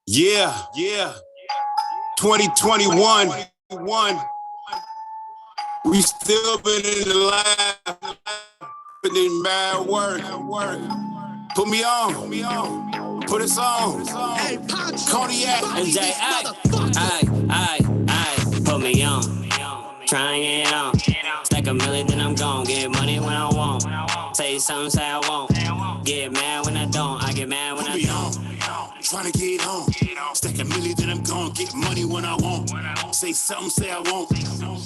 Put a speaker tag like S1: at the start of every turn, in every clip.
S1: Yeah. 2021. We still been in the lab, putting in bad work. Put me on. Put us on.
S2: Hey,
S1: Kodiak.
S2: MJ,
S3: put me on. Trying it on. Stack a million, then I'm gon' get money when I want. Say something, say I won't. Get mad when I don't. I get mad when I don't.
S1: Trying to get on. Stack a million, then I'm gon' get money when I want. Say something, say I won't.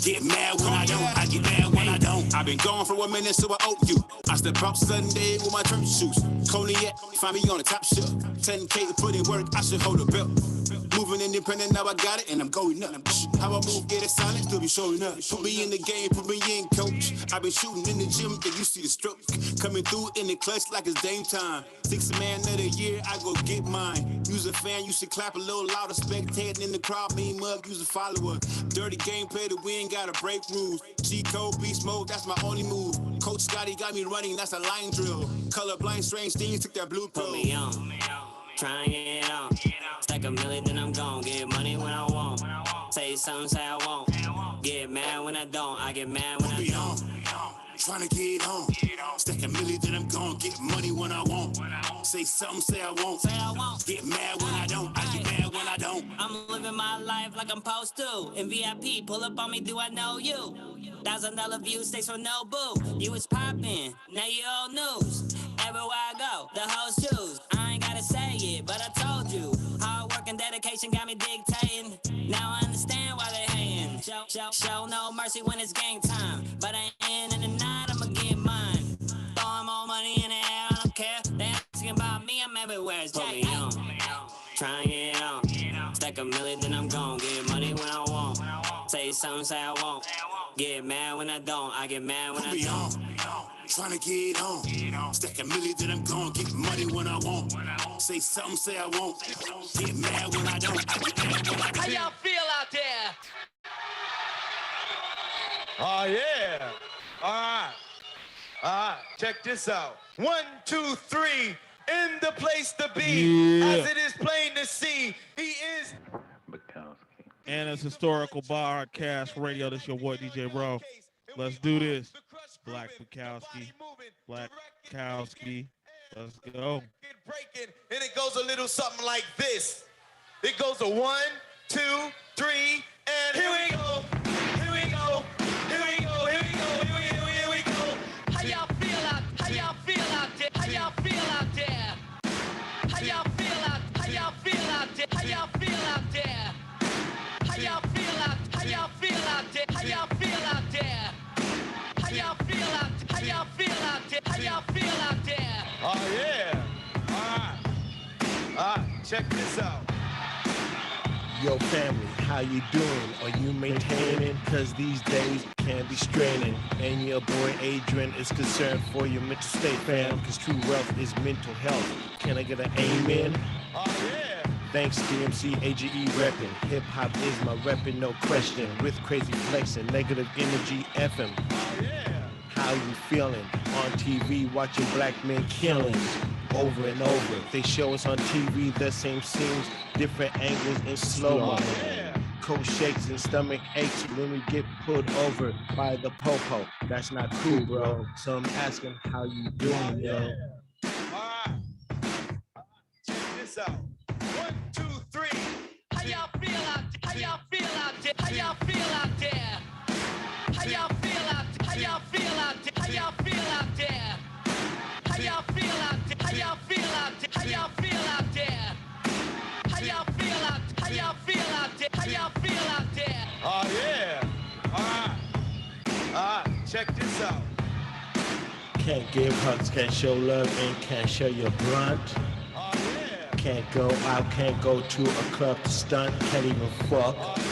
S1: Get mad when I don't. I get mad when I don't. I've been gone for 1 minute, so I owe you. I step up Sunday with my church shoes. Cognac, find me on the top shelf. 10K to put in work, I should hold a belt. Moving independent, now I got it, and I'm going up. How I move, get it silent, still be showing up. Put me in the game, put me in, coach. I've been shooting in the gym, yeah, you see the stroke. Coming through in the clutch like it's game time. 6th man of the year, I go get mine. Use a fan, you should clap a little louder. Spectating in the crowd, mean mug, use a follower. Dirty game, play to win, gotta break rules. G-code, beast mode, that's my only move. Coach Scotty got me running, that's a line drill. Colorblind, strange things, took that blue pill.
S3: Put me on. Trying it on. Stack a million, then I'm gon' get money when I want. Say something, say I won't. Get mad when I don't. I get mad when I don't.
S1: Trying to get on. Stack a million, then I'm gon' get money when I want. Say something, say I won't. Get mad when I don't. I get mad when I don't.
S3: I'm living my life like I'm supposed to. In VIP, pull up on me, do I know you? $1,000 views, stays for no boo. You was poppin', now you old news. Everywhere I go, the hoes choose. I ain't gotta say it, but I told you. Hard work and dedication got me dictating. Now I understand why they hating. Show no mercy when it's game time. But I ain't in the night, I'ma get mine. Throwing more money in the air, I don't care. They asking about me, I'm everywhere. It's Put me on. Trying it on. Stack a million, then I'm gon' get money when I want. Say something, say I won't. Get mad when I don't. I get mad when I don't.
S1: Trying to get on. Stack a million, then I'm gon' get money when I want. Say something, say I won't. Get mad when I don't. I get mad when I don't.
S2: How y'all feel out there?
S4: Oh, yeah. All right. Check this out. 1, 2, 3. In the place to be.
S5: Yeah.
S4: As it is plain to see, he is
S5: Bukowski. And it's Historical Podcast Radio. This your boy, DJ Bro. Let's do this. Black Bukowski. Let's go.
S4: Breaking, and it goes a little something like this. It goes a 1, 2, 3, and here we go. Here we go. Here we go. Here we go. Here we go.
S2: How y'all feel out? How y'all feel out there? How y'all feel out there? How y'all feel out? How y'all feel out there? How y'all feel out there? How y'all feel out? How y'all feel out there? How y'all feel out there? How y'all feel out? How y'all feel out there? How y'all feel out there?
S4: Oh, yeah. All right. Check this out.
S6: Yo, family, how you doing? Are you maintaining? Cause these days can be straining. And your boy Adrian is concerned for your mental state, fam. Cause true wealth is mental health. Can I get an amen?
S4: Oh, yeah.
S6: Thanks DMC AGE reppin'. Hip hop is my reppin', no question. With crazy flexing, negative energy FM.
S4: Oh, yeah.
S6: How you feeling? On TV, watching black men killing over and over. They show us on TV the same scenes, different angles in slow-mo.
S4: Yeah.
S6: Cold shakes and stomach aches when we get pulled over by the popo. That's not cool, bro. So I'm asking how you doing, yo?
S4: All right. Check this out. 1, 2, 3.
S2: How y'all feel out? How y'all feel out there? How y'all feel out there? How y'all feel out? How y'all feel out there? How y'all feel out there? How y'all feel out? How y'all feel out? How y'all feel out there? How y'all feel out? How y'all feel out there? How y'all feel out there?
S4: Oh, yeah. All right. Check this out.
S6: Can't give hugs, can't show love, and can't show your blunt.
S4: Oh, yeah.
S6: Can't go out, can't go to a club to stunt, can't even fuck.
S4: Oh, yeah.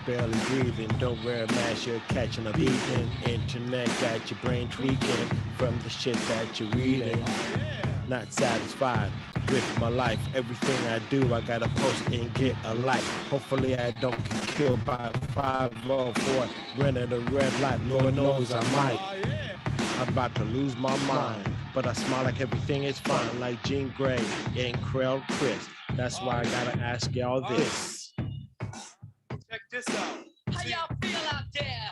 S6: Barely breathing, don't wear a mask, you're catching a beating. Internet got your brain tweaking from the shit that you're reading. Not satisfied with my life, everything I do, I gotta post and get a like. Hopefully I don't get killed by 504, running a red light, Lord knows I might. I'm about to lose my mind. but I smile like everything is fine, like Jean Grey and Krell Chris. That's why I gotta ask y'all this.
S4: Check this out.
S2: How y'all feel out there?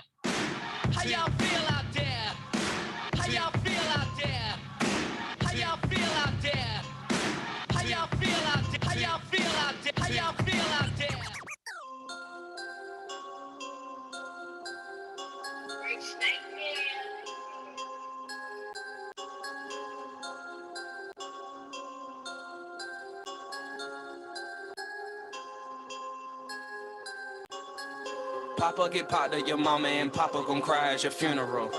S2: How y'all feel out there? How y'all feel out there? How y'all feel out there? How y'all feel out there? How y'all feel out there? How y'all feel out there?
S7: Papa get popped at your mama and Papa gon' cry at your funeral.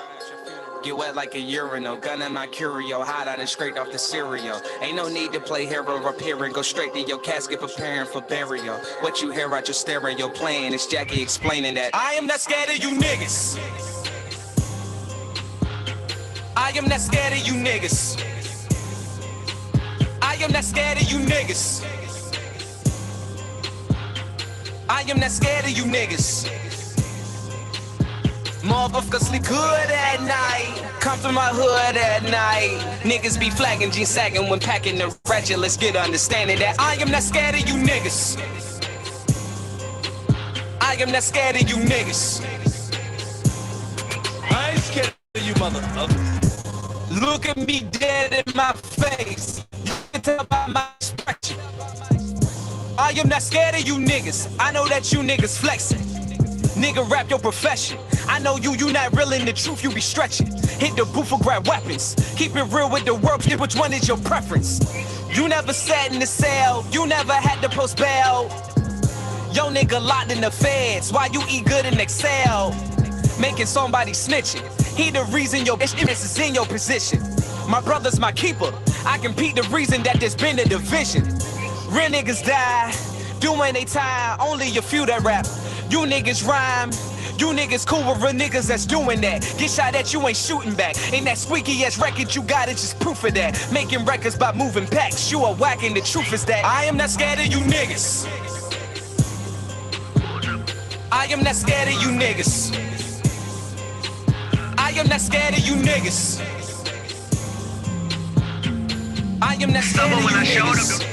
S7: Get wet like a urinal, gun in my curio, hot out and straight off the cereal. Ain't no need to play hero repairing, go straight to your casket preparing for burial. What you hear out your stereo playing is Jackie explaining that I am not scared of you niggas. I am not scared of you niggas. I am not scared of you niggas. I am not scared of you niggas. Motherfuckers sleep good at night. Come to my hood at night. Niggas be flagging, jeans sagging when packing the ratchet. Let's get understanding that I am not scared of you niggas. I am not scared of you niggas. I ain't scared of you motherfuckers. Look at me dead in my face. You can tell by my expression. I am not scared of you niggas. I know that you niggas flexing. Nigga, rap your profession. I know you not real in the truth, you be stretching. Hit the booth or grab weapons. Keep it real with the work, get which one is your preference. You never sat in the cell, you never had to post bail. Yo nigga locked in the feds, why you eat good in Excel? Making somebody snitching. He the reason your bitch is in your position. My brother's my keeper. I compete the reason that there's been a division. Real niggas die, doing they time, only a few that rap. You niggas rhyme, you niggas cool with real niggas that's doing that. Get shot at, you ain't shooting back. Ain't that squeaky ass record you got, it's just proof of that. Making records by moving packs, you are whacking, the truth is that I am not scared of you niggas. I am not scared of you niggas. I am not scared of you niggas. I am not scared of you niggas.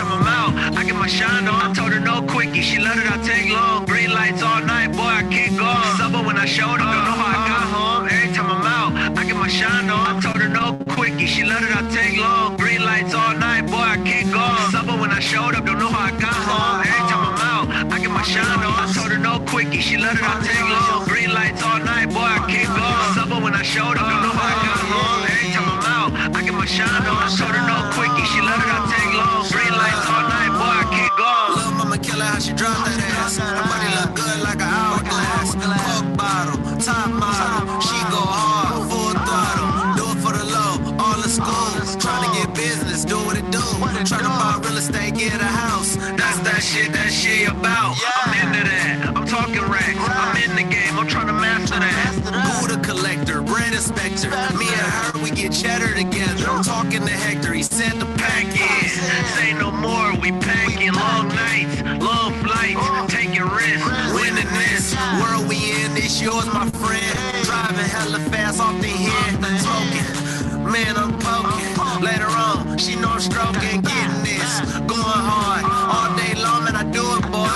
S8: I'm out, I get my shine on. I told her no quickie, she let it I take long. Green lights all night, boy, I can't go. Summer when I showed up, don't know how I got home. Every time I'm out, I get my shine on. I told her no quickie, she let it I take long. Green lights all night, boy, I can't go. Summer when I showed up, don't know how I got home. Every time I'm out, I get my shine on. I told her no quickie, she let it I take long. Green lights all night, boy, I can't go. Summer when I showed up, don't know how I got home. Every time I'm out, I get my shine on. I told her no quickie, she let it I take long. Green lights all night, boy, I can't go. Lil' mama killer, how she drop that ass. Her body look good like an hourglass. Coke bottle, top model, she go hard, full throttle. Do it for the low, all the school. Tryna get business, do what it do. Tryna buy real estate, get a house. That's that shit about. I'm into that, I'm talking racks. I'm in the game, I'm tryna master that. Buddha collector, bread inspector. Me and her, we get cheddar together. I'm talking to Hector, he sent the pack in. Say no more, we packing long nights, long flights, taking risks, winning this world we in. It's yours, my friend. Driving hella fast off the hit, smoking. Man, I'm poking. Later on, she know I'm stroking, getting this, going hard all day long, man. I do it, boy.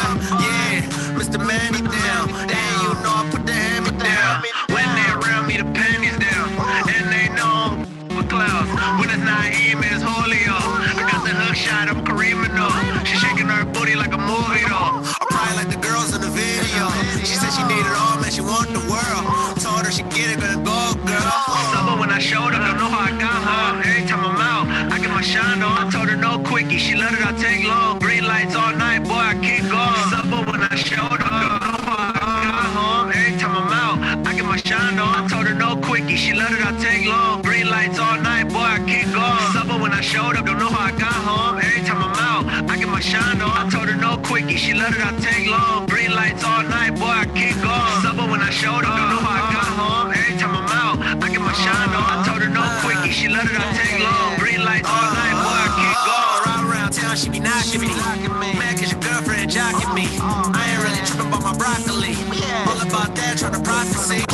S8: Yeah, Mr. Manny down. Damn, you know I put the hammer down. When they around me, the pennies down, and they know I'm with clouds. When it's Naeem, it's Julio. I got the hook shot, I'm Kareem though. She shaking her booty like a movie though. I probably like the girls in the video. She said she needed all, man, she wanted the world. Told her she get it, gonna go, girl. Summer when I showed up, don't know how I got home. Every time I'm out, I get my shine on. I told her no quickie, she let it I take long. Green lights all night, boy, I can't go. Summer when I showed up, don't know how I got home. Every time I'm out, I get my shine on. I told her no quickie, she let it I take long. Green lights all night, boy, I can't go. Summer when I showed up, don't know how I got home. Every time I'm out, I get my shine on. I told her no quickie, she let it I take long. Green lights all night, boy, I can't go. Summer when I showed up, don't know how I got home. Every time I'm out, I get my shine on. I told her no quickie, she let it I take long. Green lights all night, boy, I can't go. Ride around town, she be knocking me. Mad cause your girlfriend jocking me. I ain't really tripping about my broccoli. All about that, trying to prophecy.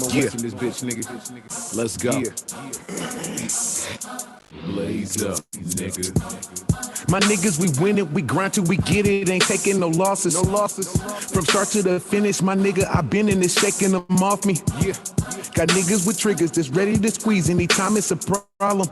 S9: West in this bitch, nigga. Let's go. Blaze up, nigga. My niggas, we win it, we grind till we get it. Ain't taking no losses. No losses. From start to the finish, my nigga, I been in this shaking them off me. Yeah. Got niggas with triggers that's ready to squeeze anytime it's a problem.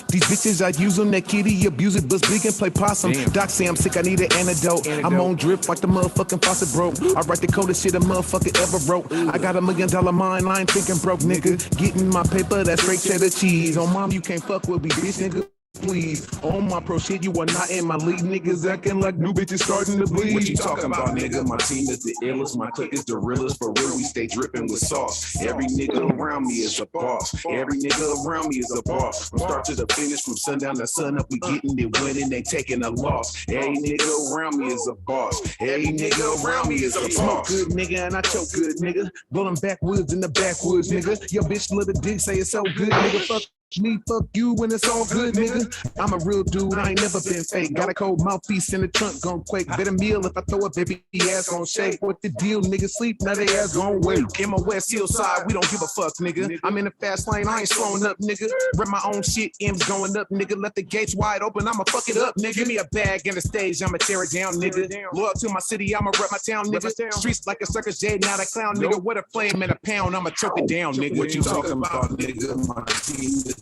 S9: These bitches, I use them, that kitty abuse it, bust big and play possum. Damn. Doc say I'm sick, I need an antidote. I'm on drip like the motherfucking faucet broke. I write the coldest shit a motherfucker ever wrote. I got $1 million mind, I ain't thinking broke, nigga. Getting my paper, that's straight cheddar cheese. On mom, you can't fuck with me, bitch, nigga. Please, on my pro shit, you are not in my league. Niggas acting like new bitches starting to bleed.
S10: What you talking about, nigga? My team is the illest, my clique is the realest. For real, we stay dripping with sauce. Every nigga around me is a boss. Every nigga around me is a boss. From start to the finish, from sundown to sun up, we getting it winning, they taking a loss. Every nigga around me is a boss. Every nigga around me is a boss.
S9: Smoke good, nigga, and I choke good, nigga. Blowing backwoods in the backwoods, nigga. Your bitch little dick say it's so good, nigga. Fuck me, fuck you, when it's all good, nigga. I'm a real dude, I ain't never been fake. Got a cold mouthpiece in the trunk, gon' quake. Better meal if I throw a baby ass gon' shake. What the deal, nigga? Sleep, now they ass gon' wake. In my West Hill side, we don't give a fuck, nigga. I'm in the fast lane, I ain't slowing up, nigga. Rep my own shit, M's going up, nigga. Left the gates wide open, I'ma fuck it up, nigga. Give me a bag and a stage, I'ma tear it down, nigga. Loyal to my city, I'ma rep my town, nigga. Streets like a circus jade, not a clown, nigga. What a flame and a pound, I'ma choke it down, nigga.
S10: What you talking about, nigga? My team is the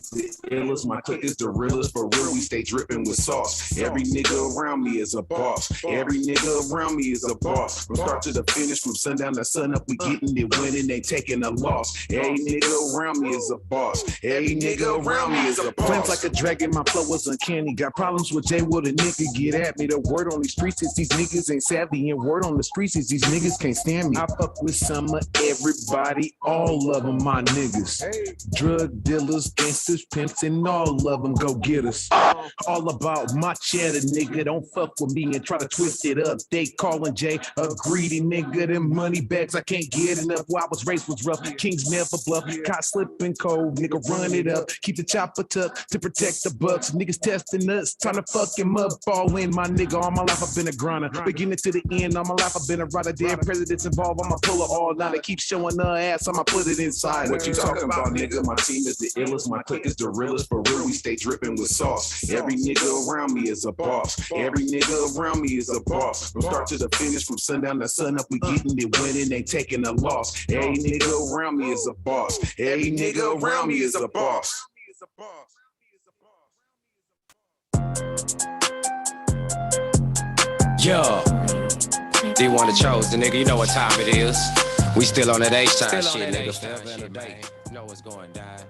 S10: illest, my clique is the realest. For real, we stay dripping with sauce. Every nigga around me is a boss. Every nigga around me is a boss. From start to the finish, from sundown to sun up, we getting it winning, they taking a loss. Every nigga around me is a boss. Every nigga around me is a boss.
S9: Flames like a dragon, my flow was uncanny. Got problems with Jay, will a nigga get at me? The word on the streets is these niggas ain't savvy, and word on the streets is these niggas can't stand me. I fuck with some of everybody, all of them my niggas. Drug dealers, gangsters, pimps, and all of them go get us. All about my cheddar, nigga. Don't fuck with me and try to twist it up. They calling Jay a greedy nigga. Them money bags, I can't get enough. While I was raised was rough. Kings never bluff. Caught slipping cold, nigga. Run it up. Keep the chopper tucked to protect the bucks. Niggas testing us, trying to fuck him up. Fall in, my nigga. All my life I've been a grinder. Beginning to the end, all my life I've been a rider. Dead presidents involved, I'ma pull her all night. They keep showing her ass, I'ma put it inside.
S10: What you talking about, nigga? My team is the illest, my clique is the realest. For real, we stay dripping with sauce. Every nigga around me is a boss. Every nigga around me is a boss. From start to the finish, from sundown to sun up, we getting it winning, they taking a loss. Every nigga around me is a boss. Every nigga around me is a boss.
S7: Yo, D1 the chosen, nigga, you know what time it is. We still on that H-time shit, nigga. Forever and a day. Know what's going down.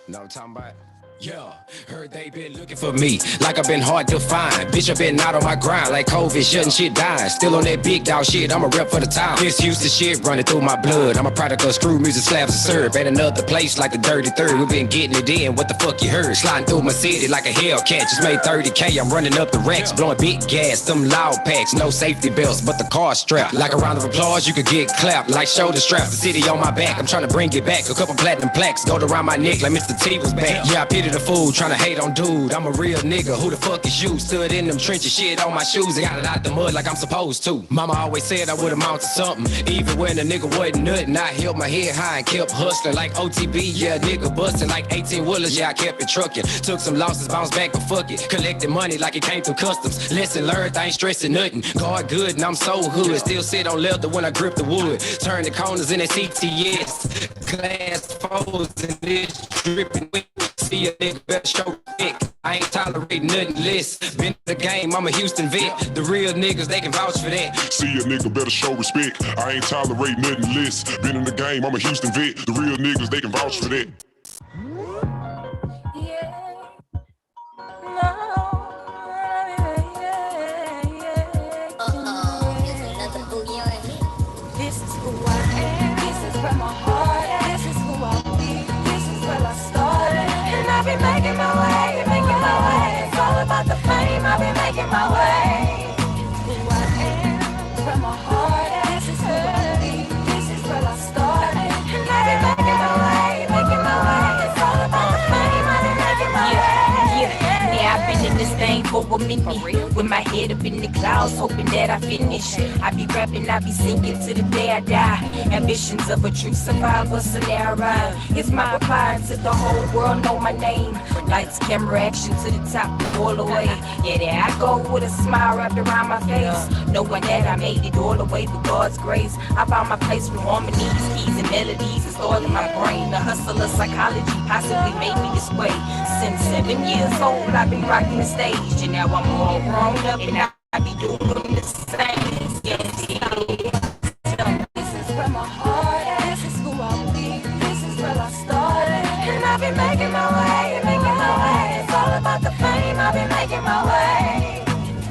S7: Know what I'm talking about? Yeah, heard they been looking for me like I've been hard to find. Bitch, I've been out on my grind like COVID, shutting shit down. Still on that big dog shit, I'm a rep for the town. This Houston shit running through my blood. I'm a product of screw music, slabs and syrup. Ain't another place like the Dirty Third. We been getting it in, what the fuck you heard? Sliding through my city like a Hellcat. Just made 30K, I'm running up the racks. Blowing big gas, them loud packs. No safety belts, but the car strapped. Like a round of applause, you could get clapped. Like shoulder straps, the city on my back. I'm trying to bring it back. A couple platinum plaques go around my neck like Mr. T was back. Yeah, I pity the fool trying to hate on dude. I'm a real nigga. Who the fuck is you? Stood in them trenches, shit on my shoes and got it out the mud like I'm supposed to. Mama always said I would amount to something. Even when a nigga wasn't nothing, I held my head high and kept hustling like OTB. Yeah, nigga busting like 18 wheelers. Yeah, I kept it trucking. Took some losses, bounced back, but fuck it. Collected money like it came through customs. Lesson learned, I ain't stressing nothing. God good and I'm so hood. Still sit on leather when I grip the wood. Turn the corners in that CTS. Glass foes and this dripping. See a nigga better show dick. I ain't tolerating nothing less. Been in the game, I'm a Houston vet. The real niggas, they can vouch for that.
S11: See a nigga better show respect. I ain't tolerating nothing less. Been in the game, I'm a Houston vet. The real niggas, they can vouch for that.
S12: Making my way, it's all about the fame. I've been making my way. Who I am, from my heart, this is who I be. This is where I started. And I've been making my way. It's all about the fame. I've been making my way.
S13: Yeah, I've been in this thing for for a minute. With my head up in the clouds, hoping that I finish. I be rapping, I be singing to the day I die. Ambitions of a true survivor, so there I ride. It's my reply to the whole world, know my name. Lights, camera, action to the top, all the way. Yeah, there I go with a smile wrapped around my face. Knowing that I made it all the way with God's grace. I found my place with harmonies, keys and melodies installed in my brain. The hustle of psychology possibly made me this way. Since 7 years old, I've been rocking the stage. And now I'm all grown up and I be doing the same.
S12: This is where my heart is. This is who I be. This is where I started. And I've been making my way, making my way. It's all about the fame. I've been making my way.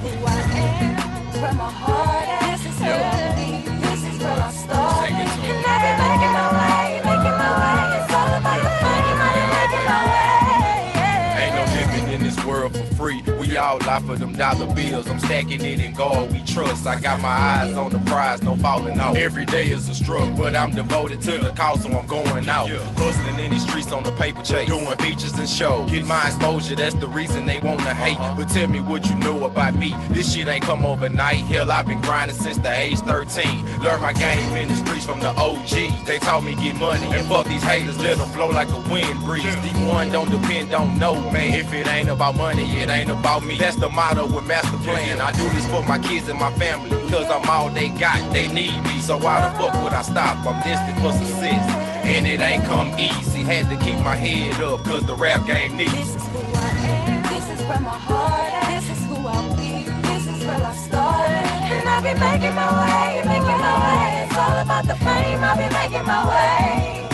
S12: Who I am, where my heart is. This is where I be. This is where I started. And I've been making my way, making my way. It's all about the fame. I've been making my way.
S14: Ain't no living in this world for free. We all lie for them dollar bills. I'm stacking it in gold, we trust. I got my eyes on the prize, no falling off. Every day is a struggle, but I'm devoted to the cause, so I'm going out. Hustling in these streets on the paper chase, doing features and shows. Get my exposure, that's the reason they wanna hate. But tell me what you know about me. This shit ain't come overnight. Hell, I've been grinding since the age 13. Learned my game in the streets from the OGs. They taught me get money and fuck these haters, let them flow like a wind breeze. D1 don't depend on no man. If it ain't about money, it ain't about me. That's the motto with Master Plan. I do this for my kids and my family, cause I'm all they got, they need me. So why the fuck would I stop? I'm destined for success, and it ain't come easy. Had to keep my head up, cause the rap game needs.
S12: This is who I am, this is where my heart is. This is who I be, this is where I started. And I've been making my way, making my way. It's all about the fame, I've been making my way.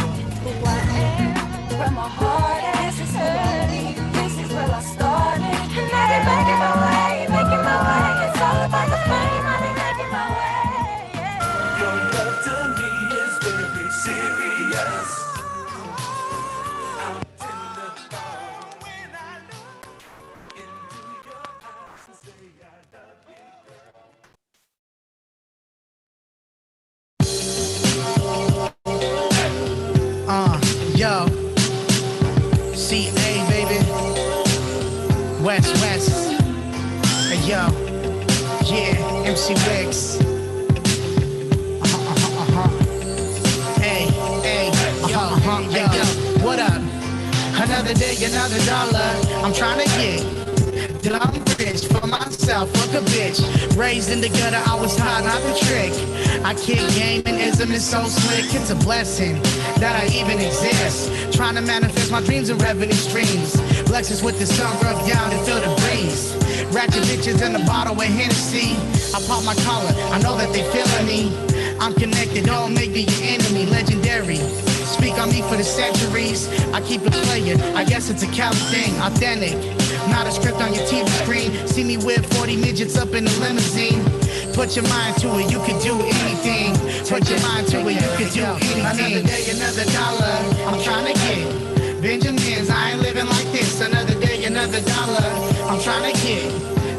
S12: Who I am, where my heart is. This is who I be, this is where I started. And I've been making my way, making my way. It's all about the fame, I've been making my way.
S15: Your love to me is very serious. I'm tender when I look into your eyes and say I love you.
S16: Yo, CA baby, West, hey yo, yeah, MC Wicks. Hey, yo, what up? Another day, another dollar. I'm trying to get till I'm rich for myself, fuck a bitch. Raised in the gutter, I was hot, not the trick. I kick game and ism is so slick. It's a blessing that I even exist. Trying to manifest my dreams and revenue streams. Lexus with the sun rubbed down and feel the breeze. Ratchet bitches in the bottle with Hennessy. I pop my collar, I know that they feeling me. I'm connected, don't make me your enemy. Legendary, speak on me for the centuries. I keep it playing, I guess it's a Cali thing. Authentic, not a script on your TV screen. See me with 40 midgets up in the limousine. Put your mind to it, you can do anything. Put your mind to it, you can do anything. Another day, another dollar. I'm trying to get Benjamins, I ain't living like this. Another day, another dollar. I'm trying to get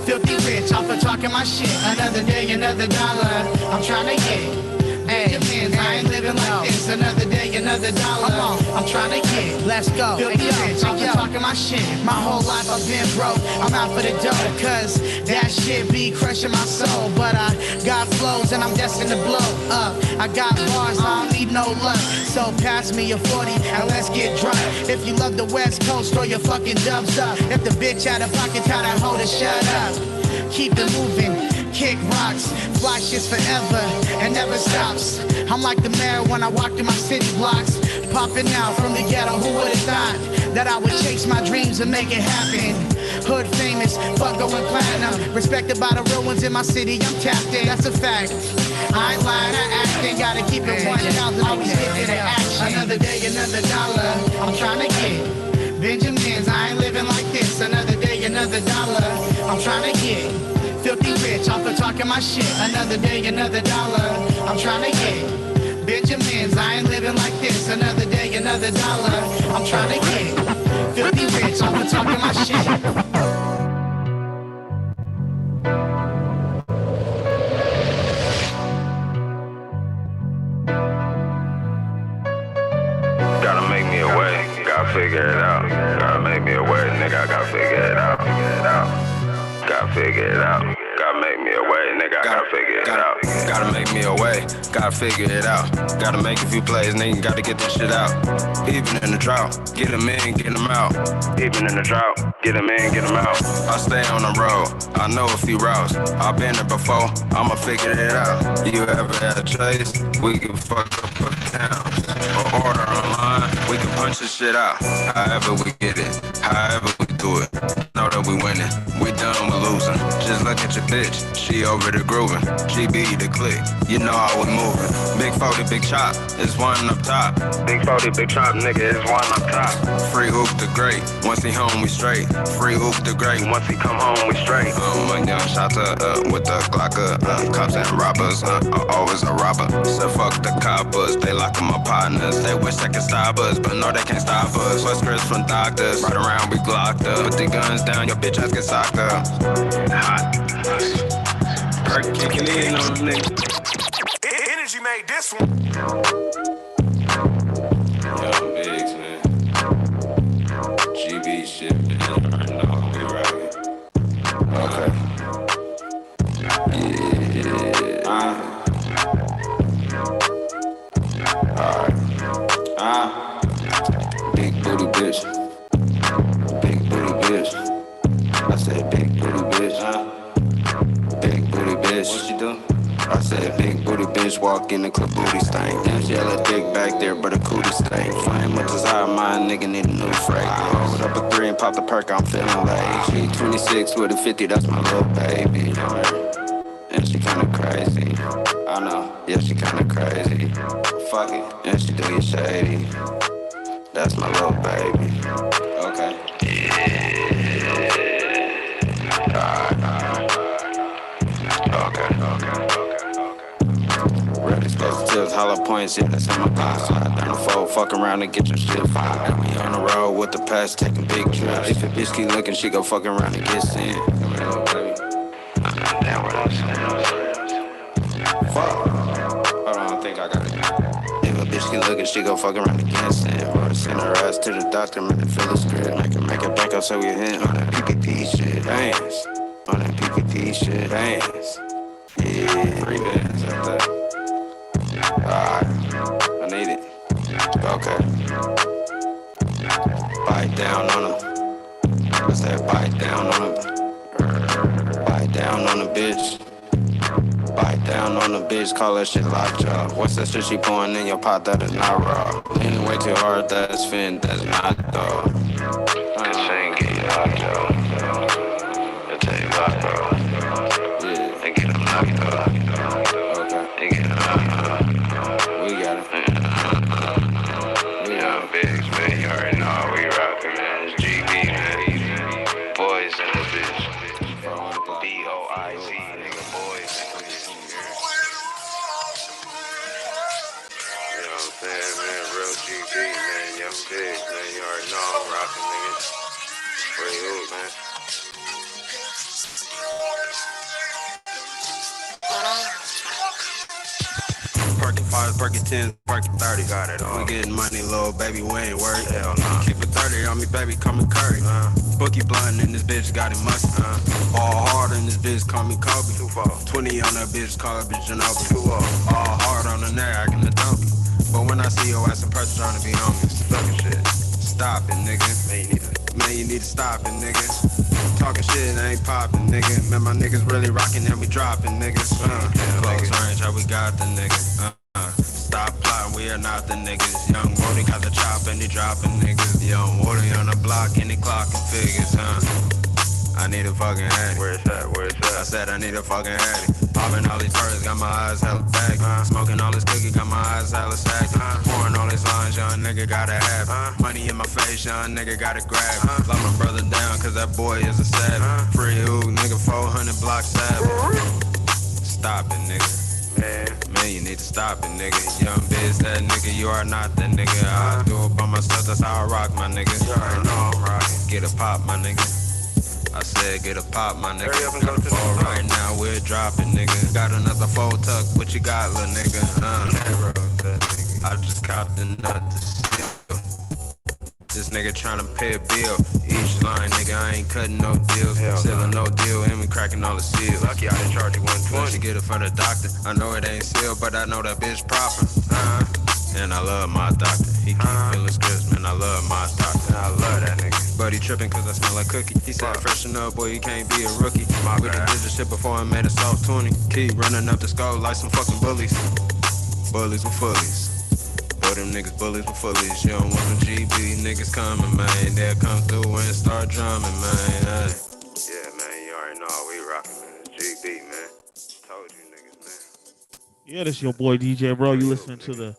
S16: filthy rich off of talking my shit. Another day, another dollar. I'm trying to get Benjamins, I ain't living like this. Another day, another dollar. I'm trying to get, let's go. Filthy rich off of talking my shit. My whole life I've been broke. I'm out for the dough, cause that shit be crushing my soul. But I got flows and I'm destined to blow up. I got bars, I don't need no luck. So pass me a 40 and let's get drunk. If you love the West Coast, throw your fucking dubs up. If the bitch out of pocket, tell that hoe to shut up. Keep it moving. Kick rocks, fly shits forever and never stops. I'm like the mayor when I walk through my city blocks. Popping out from the ghetto, who would've thought that I would chase my dreams and make it happen? Hood famous, fuck going platinum. Respected by the real ones in my city, I'm tapped in, that's a fact. I ain't lying, I acting, gotta keep it 1,000, always get to the action. Another day, another dollar, I'm trying to get Benjamins, I ain't living like this. Another day, another dollar, I'm trying to get filthy rich off of talking my shit. Another day, another dollar. I'm trying to get Benjamins. I ain't living like this. Another day, another dollar. I'm trying to get filthy rich off of talking my shit.
S17: Gotta make me a way. Gotta figure it out. Gotta make me a way, nigga. I gotta figure it out. figure it out. Gotta make me a way, nigga, I gotta figure it out.
S18: Gotta make me a way, gotta figure it out. Gotta make a few plays, nigga, gotta get this shit out. Even in the drought, get them in, get them out.
S17: Even in the drought, get them in, get them out.
S18: I stay on the road, I know a few routes. I've been there before, I'ma figure it out. You ever had a chase? We can fuck up a town. Or order online, we can punch this shit out. However we get it, however we do it. Know that we winning, we done with losing. Just look at your bitch, she over the grooving. GB the click, you know how we moving. Big 40, big chop, it's one up top.
S17: Big 40, big chop, nigga, it's one up top.
S18: Free Hoop the Great, once he home we straight. Free Hoop the Great,
S17: once he come home we straight.
S18: My young shotter with the Glock, cops and robbers, always a robber. So fuck the coppers, they lockin' my partners. They wish they could stop us, but no they can't stop us. West scripts from doctors, right around we glocked up. Put the guns down, your bitch ass get socked up.
S17: Hot.
S18: Perk kicking in on the nigga.
S15: Energy made this one.
S18: Young Biggs, man. GB shit, man. Right now, we rockin'. Okay. Alright. Big booty bitch. Big booty bitch. I said big booty bitch. Big booty bitch. What you do? I said big booty bitch walk in the club booty stank. Got yellow dick back there, but a cootie stank. Flame with desire, my nigga need a new fragrance. Rolled up a 3 and pop the perk, I'm feeling lazy. 26 with a 50, that's my little baby. And she kinda crazy. I know, yeah, she kinda crazy. Fuck it, and she do you shady. That's my little baby. Okay. Red explosive tips, hollow points, yeah, that's in my box. Slide down the fold, fuck around and get your shit fired. And we on the road with the past, taking big trips. If a bitch keep looking, she go fuck around and get sent. Come here, little baby. Damn, what I'm saying. Fuck. Hold on, I think I got it. If a bitch keep looking, she go fuck around and get sent. Or send her ass to the doctor, man, and fill the script. Make it back up so we hit on that PPP shit. Bands. On that PPP shit. Bands. Yeah, 3 bands out there. Alright, I need it. Okay. Bite down on her. What's that? Bite down on her. Bite down on the bitch. Bite down on the bitch, call that shit lockjaw. What's that shit she pouring in your pot that is not raw? Leaning way too hard, that's fin, that's not dog.
S17: This ain't get you lockjaw. It'll tell you lockjaw. Yeah, and get him locked up.
S18: Okay.
S17: And get him locked up.
S18: We got it.
S17: Young Biggs, man, you already know how we rockin', man. It's GB, man. Boys in the bitch. B-O-I-Z, nigga, boys. You know what I'm saying, man? Real GB, man. Young Biggs, man. You already know I'm rockin', nigga. Free hoop, man.
S18: Perkin 5, Perkin 10, Perkin 30. Got it all. We getting money, little baby, we ain't worried. Hell no. Keep a 30 on me, baby, call me Curry. Bookie blunt in this bitch, got it musty. All hard in this bitch, call me Kobe. 20 on that bitch, call that bitch Ginobili. All hard on the neck, I can the donkey. But when I see your ass in person trying to be on me, fucking shit. Stop it, nigga. Man, you need to stop it, nigga. Talking shit ain't poppin', nigga. Man, my niggas really rockin' and we droppin', niggas. Close range, how we got the nigga. Stop plotting, we are not the niggas. Young Woody got the chop and he dropping niggas. Young Woody on the block and he clocking figures, I need a fucking Hattie.
S17: Where's that? Where's that?
S18: I said I need a fucking Hattie. Popping all these birds, got my eyes hella back. Smoking all this cookie, got my eyes hella stacked. Pouring all these lines, young nigga gotta have it. Money in my face, young nigga gotta grab it. Lock my brother down, cause that boy is a savage. Free hoop, nigga, 400 block savage. Stop it, nigga. Man, you need to stop it, nigga. Young biz, that nigga, you are not that nigga. I do it by myself, that's how I rock, my nigga. You already know I'm rockin'. Get a pop, my nigga. I said get a pop, my nigga.
S17: Hurry up and go to the phone.
S18: Right now, we're dropping, nigga. Got another 4 tuck, what you got, little nigga? I just copped another 6. This Nigga tryna pay a bill. Each line, nigga, I ain't cutting no deals. Still a no deal, and we cracking all the seals. Lucky I didn't charge you 120. She get it for the doctor. I know it ain't sealed, but I know that bitch proper. And I love my doctor. He keep filling scripts, man. I love my doctor. I love that nigga. But he tripping cause I smell like cookie. He said, freshen up, boy, you can't be a rookie. We done did this shit before I made a soft 20. Keep running up the skull like some fucking bullies. Bullies with fullies. But them niggas bullies with fullies. You don't want them GB niggas coming, man. They'll come through and start drumming, man. Hey. Yeah, man, you already know we rocking, man. GB, man. Told you niggas, man.
S5: Yeah, this your boy DJ, bro. You listening to the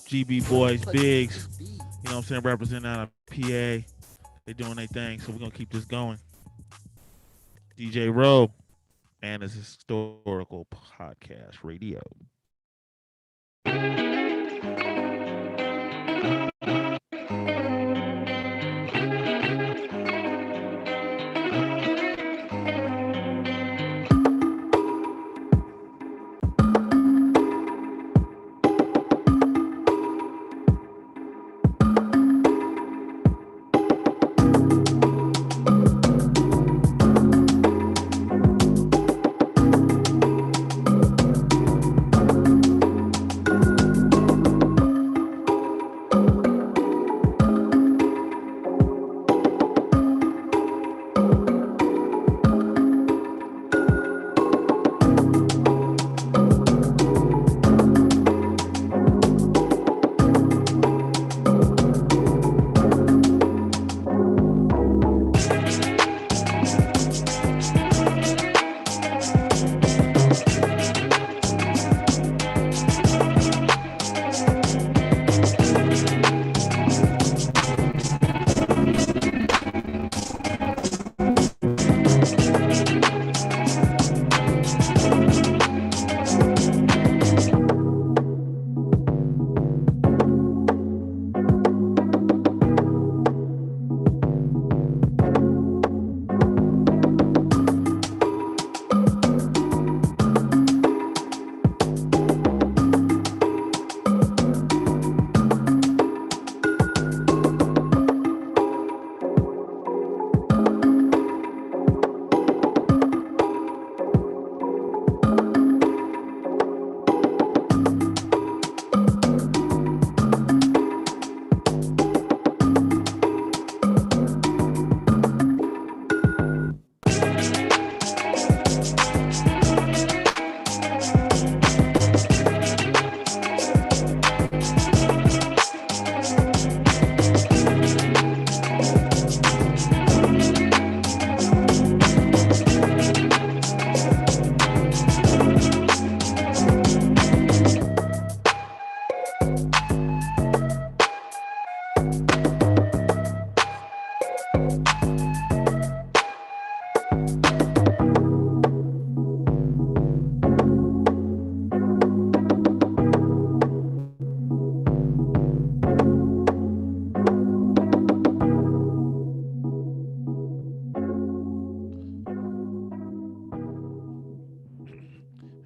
S5: GB Boys Bigs. You know what I'm saying? Representing out of PA. They doing their thing, so we're going to keep this going. DJ Rowe and his historical podcast radio.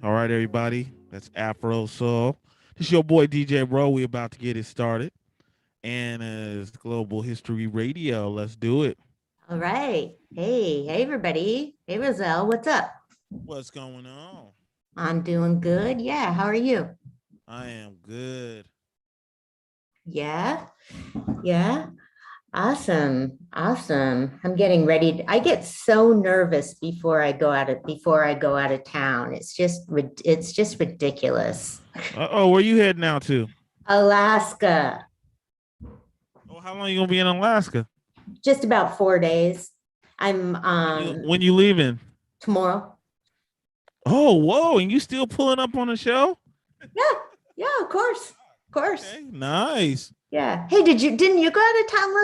S5: All right, everybody. That's Afro Soul. This is your boy DJ Bro. We about to get it started. And it's Global History Radio. Let's do it.
S19: All right. Hey, everybody. Hey, Roselle. What's up?
S5: What's going on?
S19: I'm doing good. Yeah. How are you?
S5: I am good.
S19: Yeah. Yeah. Awesome. Awesome. I'm getting ready. I get so nervous before I go out of town. It's just ridiculous.
S5: Oh, where you heading now to?
S19: Alaska.
S5: Oh, how long you gonna be in Alaska?
S19: Just about 4 days. I'm
S5: when you leaving?
S19: Tomorrow.
S5: Oh, whoa, and you still pulling up on the show?
S19: Yeah, of course. Of course.
S5: Okay, nice.
S19: Yeah. Hey, didn't you go out of town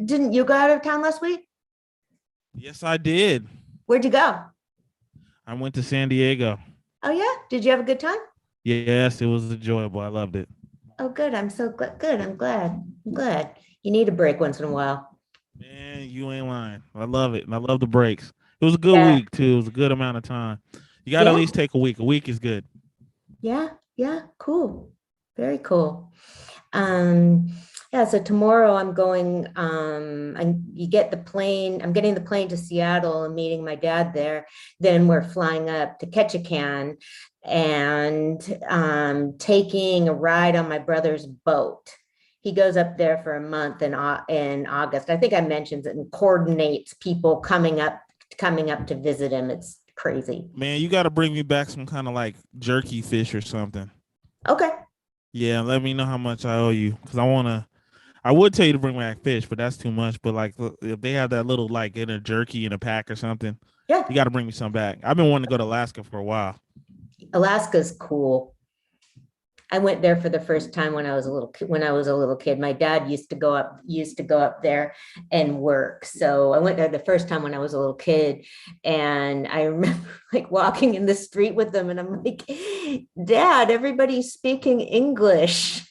S19: didn't you go out of town last week?
S5: Yes, I did.
S19: Where'd you go?
S5: I went to San Diego.
S19: Oh yeah? Did you have a good time?
S5: Yes, it was enjoyable. I loved it.
S19: Oh, good. I'm so good. I'm glad. You need a break once in a while.
S5: Man, you ain't lying. I love it. And I love the breaks. It was a good week too. It was a good amount of time. You got to at least take a week. A week is good.
S19: Yeah. Cool. Very cool. Yeah, so tomorrow I'm going, you get the plane, I'm getting the plane to Seattle and meeting my dad there. Then we're flying up to Ketchikan and taking a ride on my brother's boat. He goes up there for a month in August. I think I mentioned it, and coordinates people coming up to visit him. It's crazy.
S5: Man, you got to bring me back some kind of like jerky fish or something.
S19: Okay.
S5: Yeah, let me know how much I owe you, because I would tell you to bring back fish, but that's too much. But like, if they have that little like in a jerky in a pack or something,
S19: yeah,
S5: you got to bring me some back. I've been wanting to go to Alaska for a while.
S19: Alaska's cool. I went there for the first time when I was a little kid. My dad used to go up there and work. So I went there the first time when I was a little kid, and I remember like walking in the street with them, and I'm like, Dad, everybody's speaking English.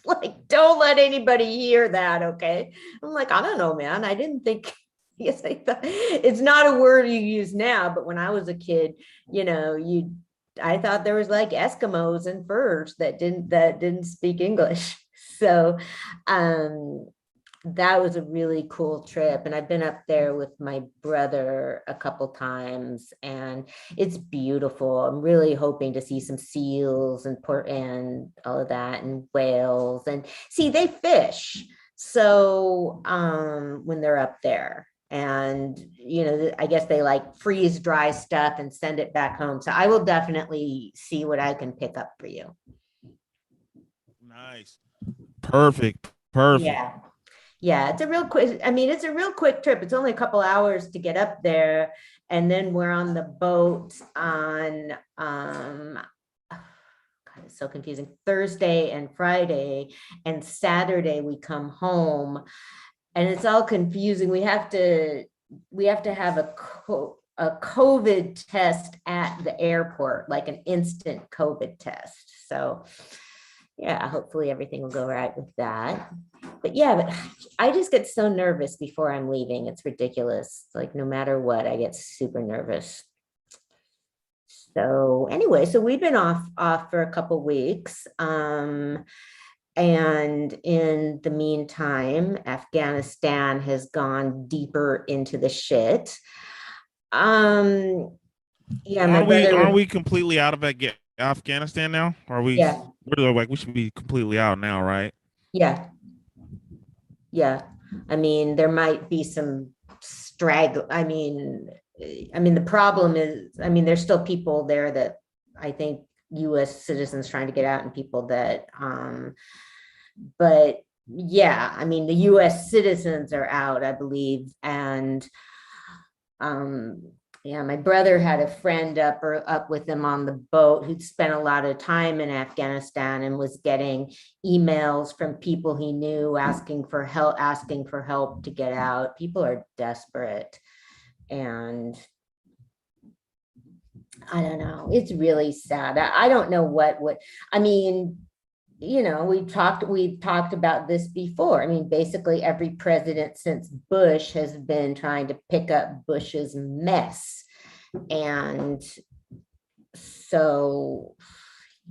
S19: Like, don't let anybody hear that, okay? I'm like, I don't know, man. I didn't think. Yes, I thought it's not a word you use now, but when I was a kid, I thought there was like Eskimos and furs that didn't speak English. So that was a really cool trip. And I've been up there with my brother a couple times, and it's beautiful. I'm really hoping to see some seals and all of that, and whales, and see, they fish. So when they're up there. And, I guess they like freeze dry stuff and send it back home. So I will definitely see what I can pick up for you.
S5: Nice. Perfect.
S19: Yeah. Yeah. It's a real quick trip. It's only a couple hours to get up there. And then we're on the boat on, God, it's so confusing, Thursday and Friday, and Saturday we come home. And it's all confusing. We have to have a COVID test at the airport, like an instant COVID test. So yeah, hopefully everything will go right with that. But I just get so nervous before I'm leaving. It's ridiculous. Like, no matter what, I get super nervous. So anyway, so we've been off for a couple weeks. And in the meantime, Afghanistan has gone deeper into the shit.
S5: Aren't we completely out of Afghanistan now? Are we?
S19: Yeah.
S5: We should be completely out now, right?
S19: Yeah. Yeah. I mean, there might be some straggle. I mean, the problem is, there's still people there that I think U.S. citizens trying to get out, and people that, but yeah, the U.S. citizens are out, I believe. And my brother had a friend up with him on the boat who'd spent a lot of time in Afghanistan and was getting emails from people he knew asking for help to get out. People are desperate. And I don't know. It's really sad. I don't know what we've talked about this before. Basically every president since Bush has been trying to pick up Bush's mess. And so,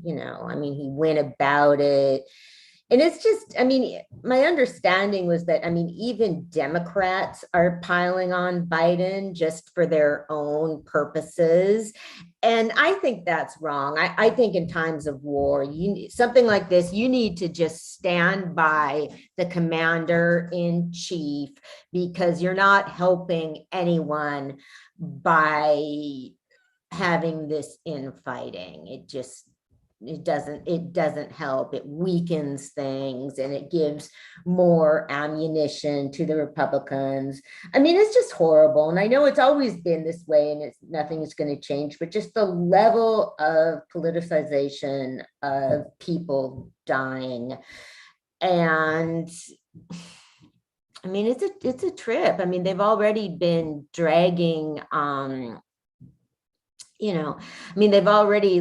S19: he went about it. And it's just, my understanding was that, even Democrats are piling on Biden just for their own purposes. And I think that's wrong. I think in times of war, something like this, you need to just stand by the commander in chief, because you're not helping anyone by having this infighting. It doesn't help. It weakens things, and it gives more ammunition to the Republicans. It's just horrible. And I know it's always been this way, and nothing is going to change, but just the level of politicization of people dying. And it's a trip. They've already been dragging, they've already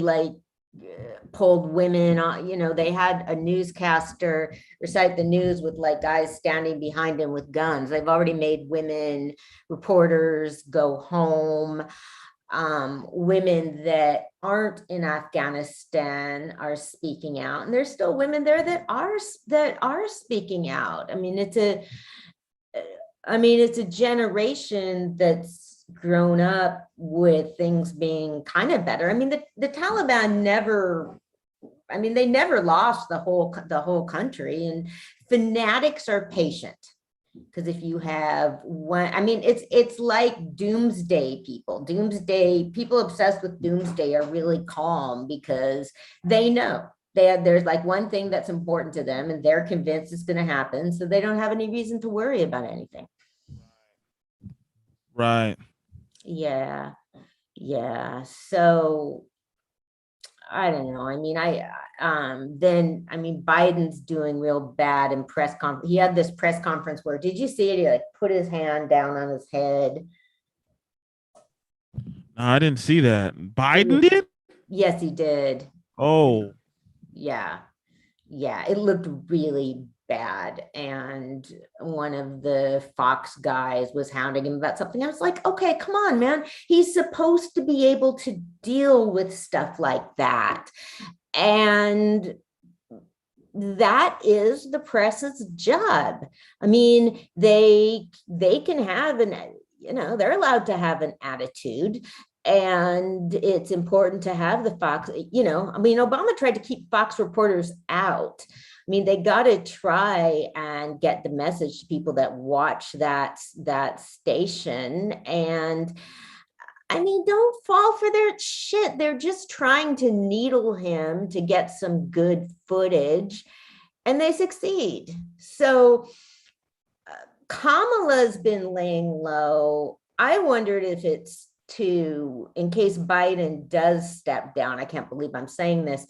S19: pulled women on, they had a newscaster recite the news with guys standing behind him with guns. They've already made women reporters go home. women that aren't in Afghanistan are speaking out, and there's still women there that are speaking out. I mean, it's a generation that's grown up with things being kind of better. I mean, the Taliban never, I mean, they never lost the whole country, and fanatics are patient. Because if you have one, I mean, it's like doomsday people obsessed with doomsday are really calm because they know there's like one thing that's important to them and they're convinced it's going to happen. So they don't have any reason to worry about anything.
S5: Right.
S19: Yeah. Yeah. So I don't know. I mean, Biden's doing real bad in press conference. He had this press conference where, did you see it? He like put his hand down on his head.
S5: No, I didn't see that. Biden did?
S19: Yes, he did.
S5: Oh.
S19: Yeah. Yeah. It looked really bad. And one of the Fox guys was hounding him about something. I was like, okay, come on, man. He's supposed to be able to deal with stuff like that. And that is the press's job. I mean, they can have they're allowed to have an attitude. And it's important to have the Fox, Obama tried to keep Fox reporters out. I mean, they got to try and get the message to people that watch that station. And I mean, don't fall for their shit. They're just trying to needle him to get some good footage, and they succeed. So Kamala's been laying low. I wondered if it's in case Biden does step down, I can't believe I'm saying this,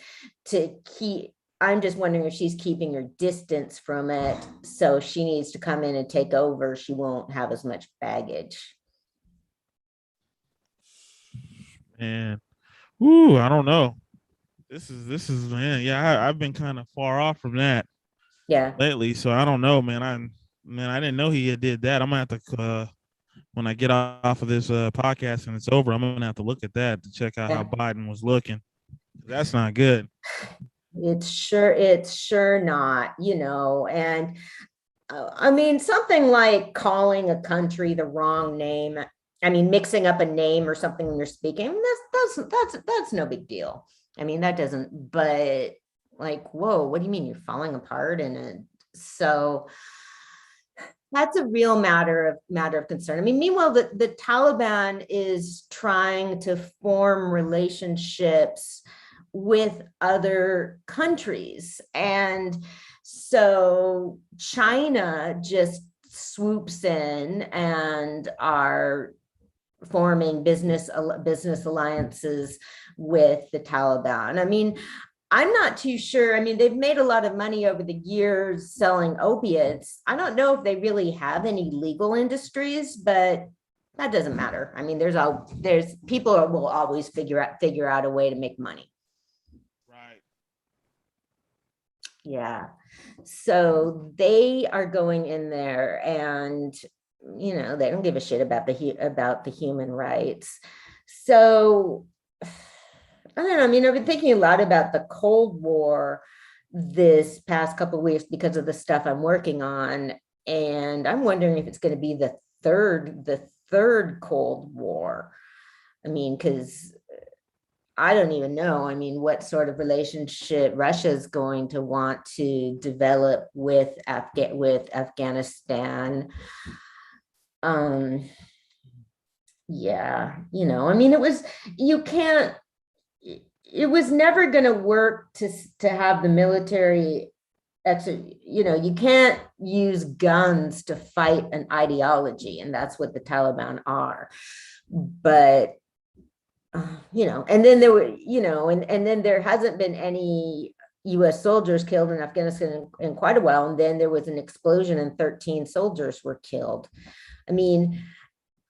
S19: I'm just wondering if she's keeping her distance from it. So she needs to come in and take over. She won't have as much baggage.
S5: Man. Ooh, I don't know. This is man. Yeah, I've been kind of far off from that.
S19: Yeah.
S5: Lately. So I don't know, man. I didn't know he did that. I'm gonna have to when I get off of this podcast and it's over, I'm gonna have to look at that to check out how Biden was looking. That's not good.
S19: It's sure not, and I mean, something like calling a country the wrong name. I mean, mixing up a name or something when you're speaking, that's no big deal. I mean, that doesn't, but like, whoa, what do you mean you're falling apart? So that's a real matter of concern. I mean, meanwhile, the Taliban is trying to form relationships with other countries. And so China just swoops in and are forming business alliances with the Taliban. I mean, I'm not too sure. I mean, they've made a lot of money over the years selling opiates. I don't know if they really have any legal industries, but that doesn't matter. I mean, there's people will always figure out a way to make money.
S5: Right.
S19: Yeah. So they are going in there and, they don't give a shit about the human rights. So I don't know. I mean, I've been thinking a lot about the Cold War this past couple of weeks because of the stuff I'm working on. And I'm wondering if it's going to be the third Cold War. I mean, because I don't even know. I mean, what sort of relationship Russia's going to want to develop with Afghanistan. Yeah, I mean, it was never going to work to have the military, you can't use guns to fight an ideology, and that's what the Taliban are. But, and then there were, and then there hasn't been any US soldiers killed in Afghanistan in quite a while. And then there was an explosion and 13 soldiers were killed. I mean,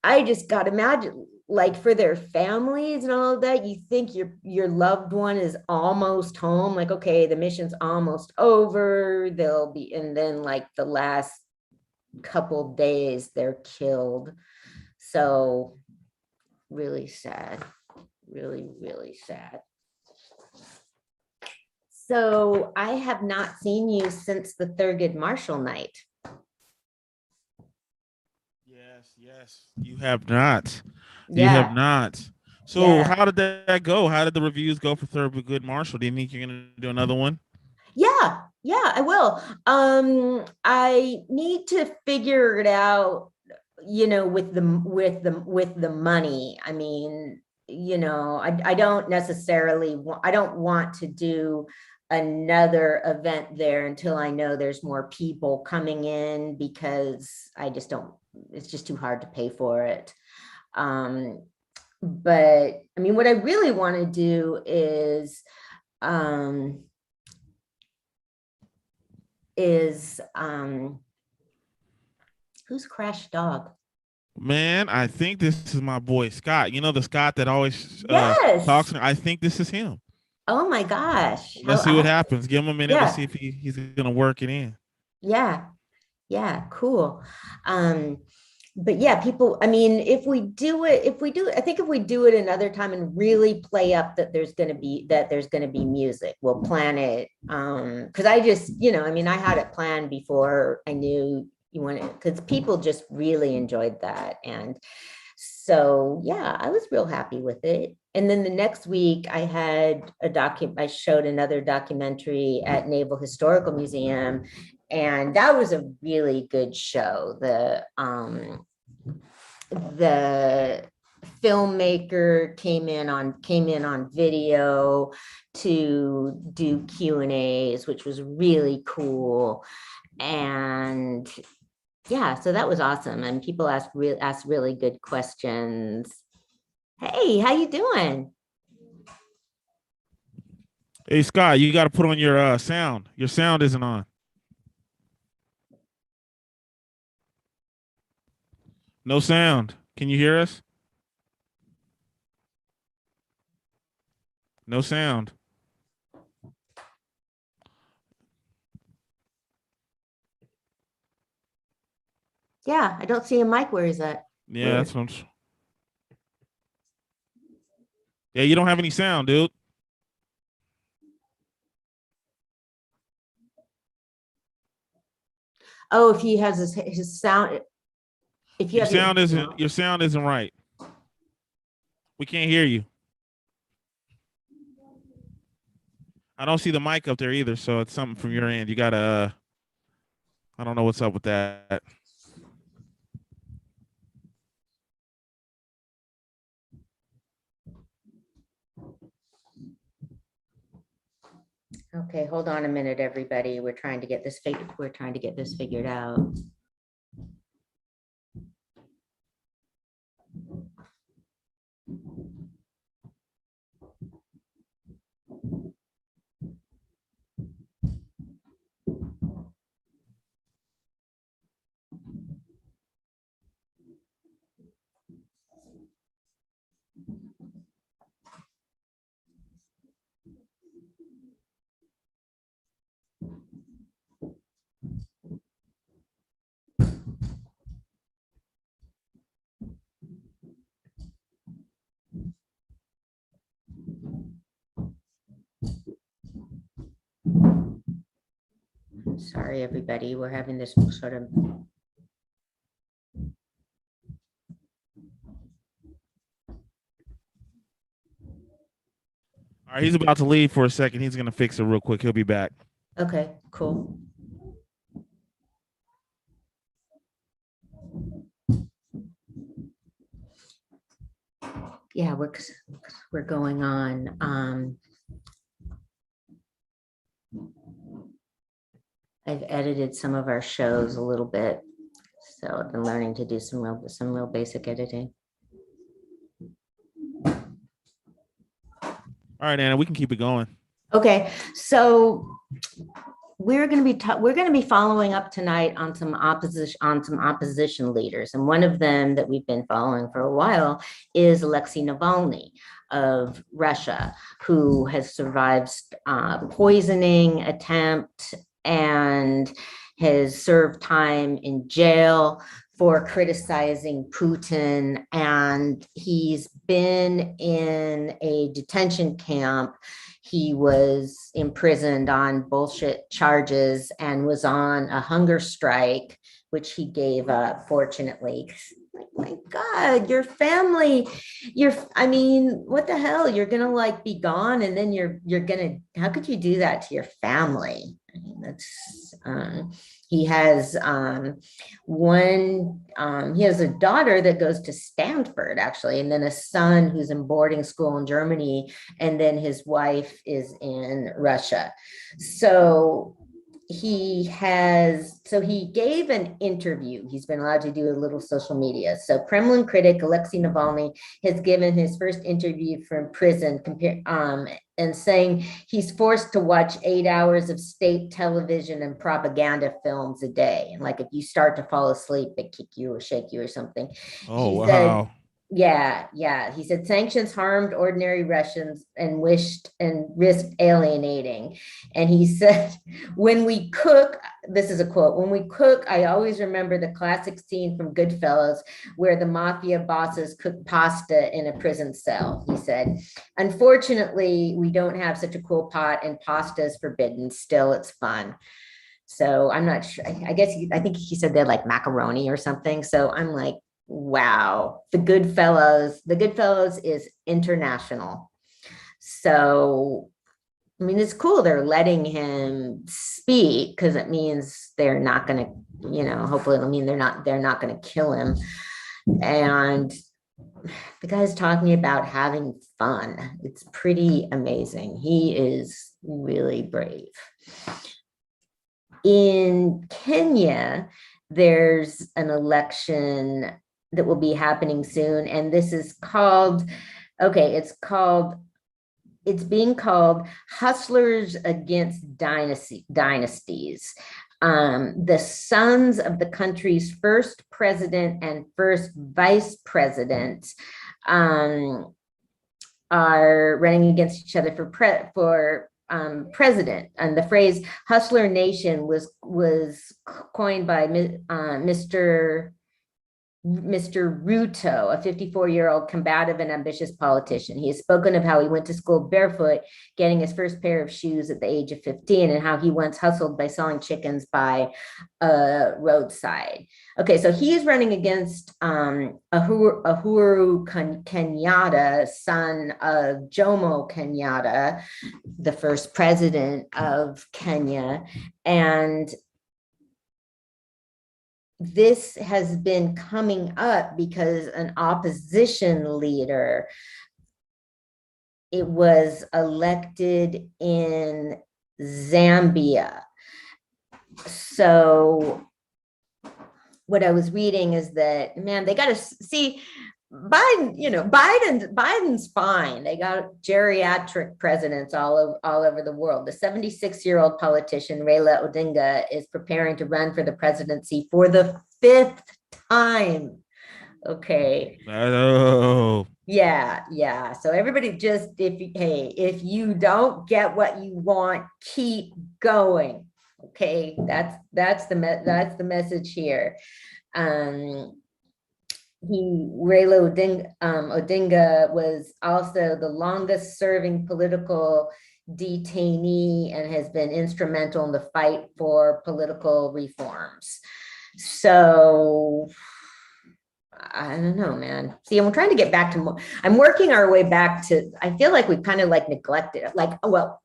S19: I just got to imagine, like, for their families and all of that, you think your loved one is almost home, like, okay, the mission's almost over, they'll be, and then like the last couple days they're killed. So really sad, really, really sad. So I have not seen you since the Thurgood Marshall night.
S5: Yes, you have not. You
S19: Yeah.
S5: have not. So
S19: Yeah.
S5: how did that go? How did the reviews go for Thurgood Marshall? Do you think you're gonna do another one?
S19: Yeah, I will. I need to figure it out, with the money. I mean, I don't necessarily I don't want to do another event there until I know there's more people coming in, because I just don't, it's just too hard to pay for it. But I mean, what I really want to do is who's Crash Dog?
S5: Man, I think this is my boy Scott. You know, the Scott that always
S19: Yes.
S5: talks. I think this is him.
S19: Oh my gosh.
S5: Let's see what happens. Give him a minute.
S19: Yeah.
S5: Let's see if he's gonna work it in.
S19: Yeah, cool. But yeah, people, I mean, if we do it, I think if we do it another time and really play up that there's gonna be music, we'll plan it. Because I just, I mean, I had it planned before I knew you wanted, because people just really enjoyed that. And so yeah, I was real happy with it. And then the next week I had I showed another documentary at Naval Historical Museum, and that was a really good show. The filmmaker came in on video to do Q&As, which was really cool. And yeah, so that was awesome. And people asked really good questions. Hey, how you doing?
S5: Hey Scott, you got to put on your sound. Your sound isn't on. No sound. Can you hear us? No sound.
S19: Yeah, I don't see a mic. Where is that?
S5: Yeah, that's what I'm. Yeah, you don't have any sound, dude.
S19: Oh, if he has his sound. If you
S5: Your
S19: have
S5: your sound isn't right. We can't hear you. I don't see the mic up there either, so it's something from your end. You gotta. I don't know what's up with that.
S19: Okay, hold on a minute, everybody. We're trying to get this figured out. Sorry, everybody. We're having this sort of.
S5: All right, he's about to leave for a second. He's gonna fix it real quick. He'll be back.
S19: Okay, cool. Yeah, we're going on. I've edited some of our shows a little bit, so I've been learning to do some real basic editing.
S5: All right, Anna, we can keep it going.
S19: Okay, so we're going to be following up tonight on some opposition leaders, and one of them that we've been following for a while is Alexei Navalny of Russia, who has survived poisoning attempt and has served time in jail for criticizing Putin, and he's been in a detention camp. He was imprisoned on bullshit charges and was on a hunger strike, which he gave up, fortunately. Like, my God, your family, I mean, what the hell? You're gonna like be gone, and then you're gonna, how could you do that to your family? I mean, that's, he has he has a daughter that goes to Stanford, actually, and then a son who's in boarding school in Germany, and then his wife is in Russia. So he gave an interview. He's been allowed to do a little social media. So Kremlin critic Alexei Navalny has given his first interview from prison, and saying he's forced to watch 8 hours of state television and propaganda films a day. And like, if you start to fall asleep, they kick you or shake you or something.
S5: Oh,
S19: He
S5: wow.
S19: said, yeah. He said sanctions harmed ordinary Russians and risked alienating. And he said, when we cook, this is a quote, when we cook, I always remember the classic scene from Goodfellas where the mafia bosses cook pasta in a prison cell. He said, unfortunately, we don't have such a cool pot and pasta is forbidden. Still, it's fun. So I'm not sure. I think he said they had like macaroni or something. So I'm like, wow, the Goodfellas is international. So, I mean, it's cool they're letting him speak, because it means they're not going to, hopefully it'll mean they're not going to kill him. And the guy's talking about having fun. It's pretty amazing. He is really brave. In Kenya, there's an election that will be happening soon, and this is called, it's being called Hustlers Against Dynasties. The sons of the country's first president and first vice president are running against each other for president. And the phrase "Hustler Nation" was coined by Mr. Ruto, a 54-year-old combative and ambitious politician. He has spoken of how he went to school barefoot, getting his first pair of shoes at the age of 15, and how he once hustled by selling chickens by a roadside. Okay, so he's running against Uhuru Kenyatta, son of Jomo Kenyatta, the first president of Kenya. And this has been coming up because an opposition leader, it was elected in Zambia. So what I was reading is that, man, they got to see Biden, Biden's fine. They got geriatric presidents all over the world. The 76-year-old politician, Raila Odinga, is preparing to run for the presidency for the 5th time. Okay.
S5: Oh.
S19: Yeah. So everybody just, if you don't get what you want, keep going. Okay. That's the message here. Raila Odinga was also the longest serving political detainee and has been instrumental in the fight for political reforms. So I don't know, man. See, I'm trying to get back to I'm working our way back to, I feel like we've kind of like neglected,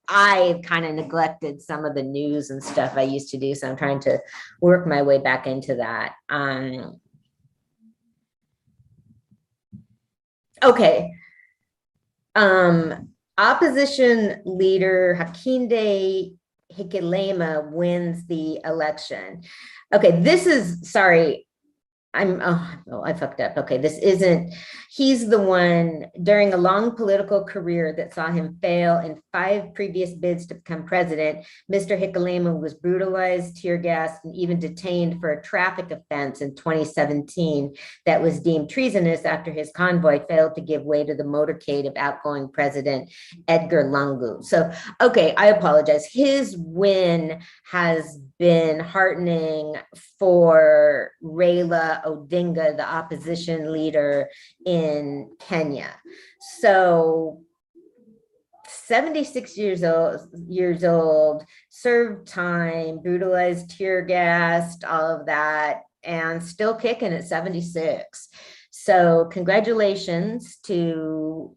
S19: I've kind of neglected some of the news and stuff I used to do. So I'm trying to work my way back into that. Okay. Opposition leader Hakainde Hichilema wins the election. Okay, this is, sorry, I fucked up. Okay, he's the one during a long political career that saw him fail in 5 previous bids to become president. Mr. Hichilema was brutalized, tear gassed, and even detained for a traffic offense in 2017 that was deemed treasonous after his convoy failed to give way to the motorcade of outgoing President Edgar Lungu. So, okay, I apologize. His win has been heartening for Raila Raila Odinga, the opposition leader in Kenya. So 76 years old, served time, brutalized, tear gassed, all of that, and still kicking at 76. So congratulations to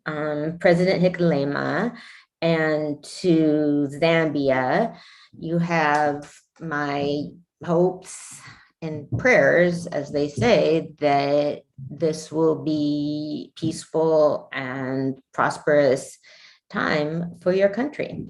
S19: President Hichilema and to Zambia. You have my hopes and prayers, as they say, that this will be peaceful and prosperous time for your country.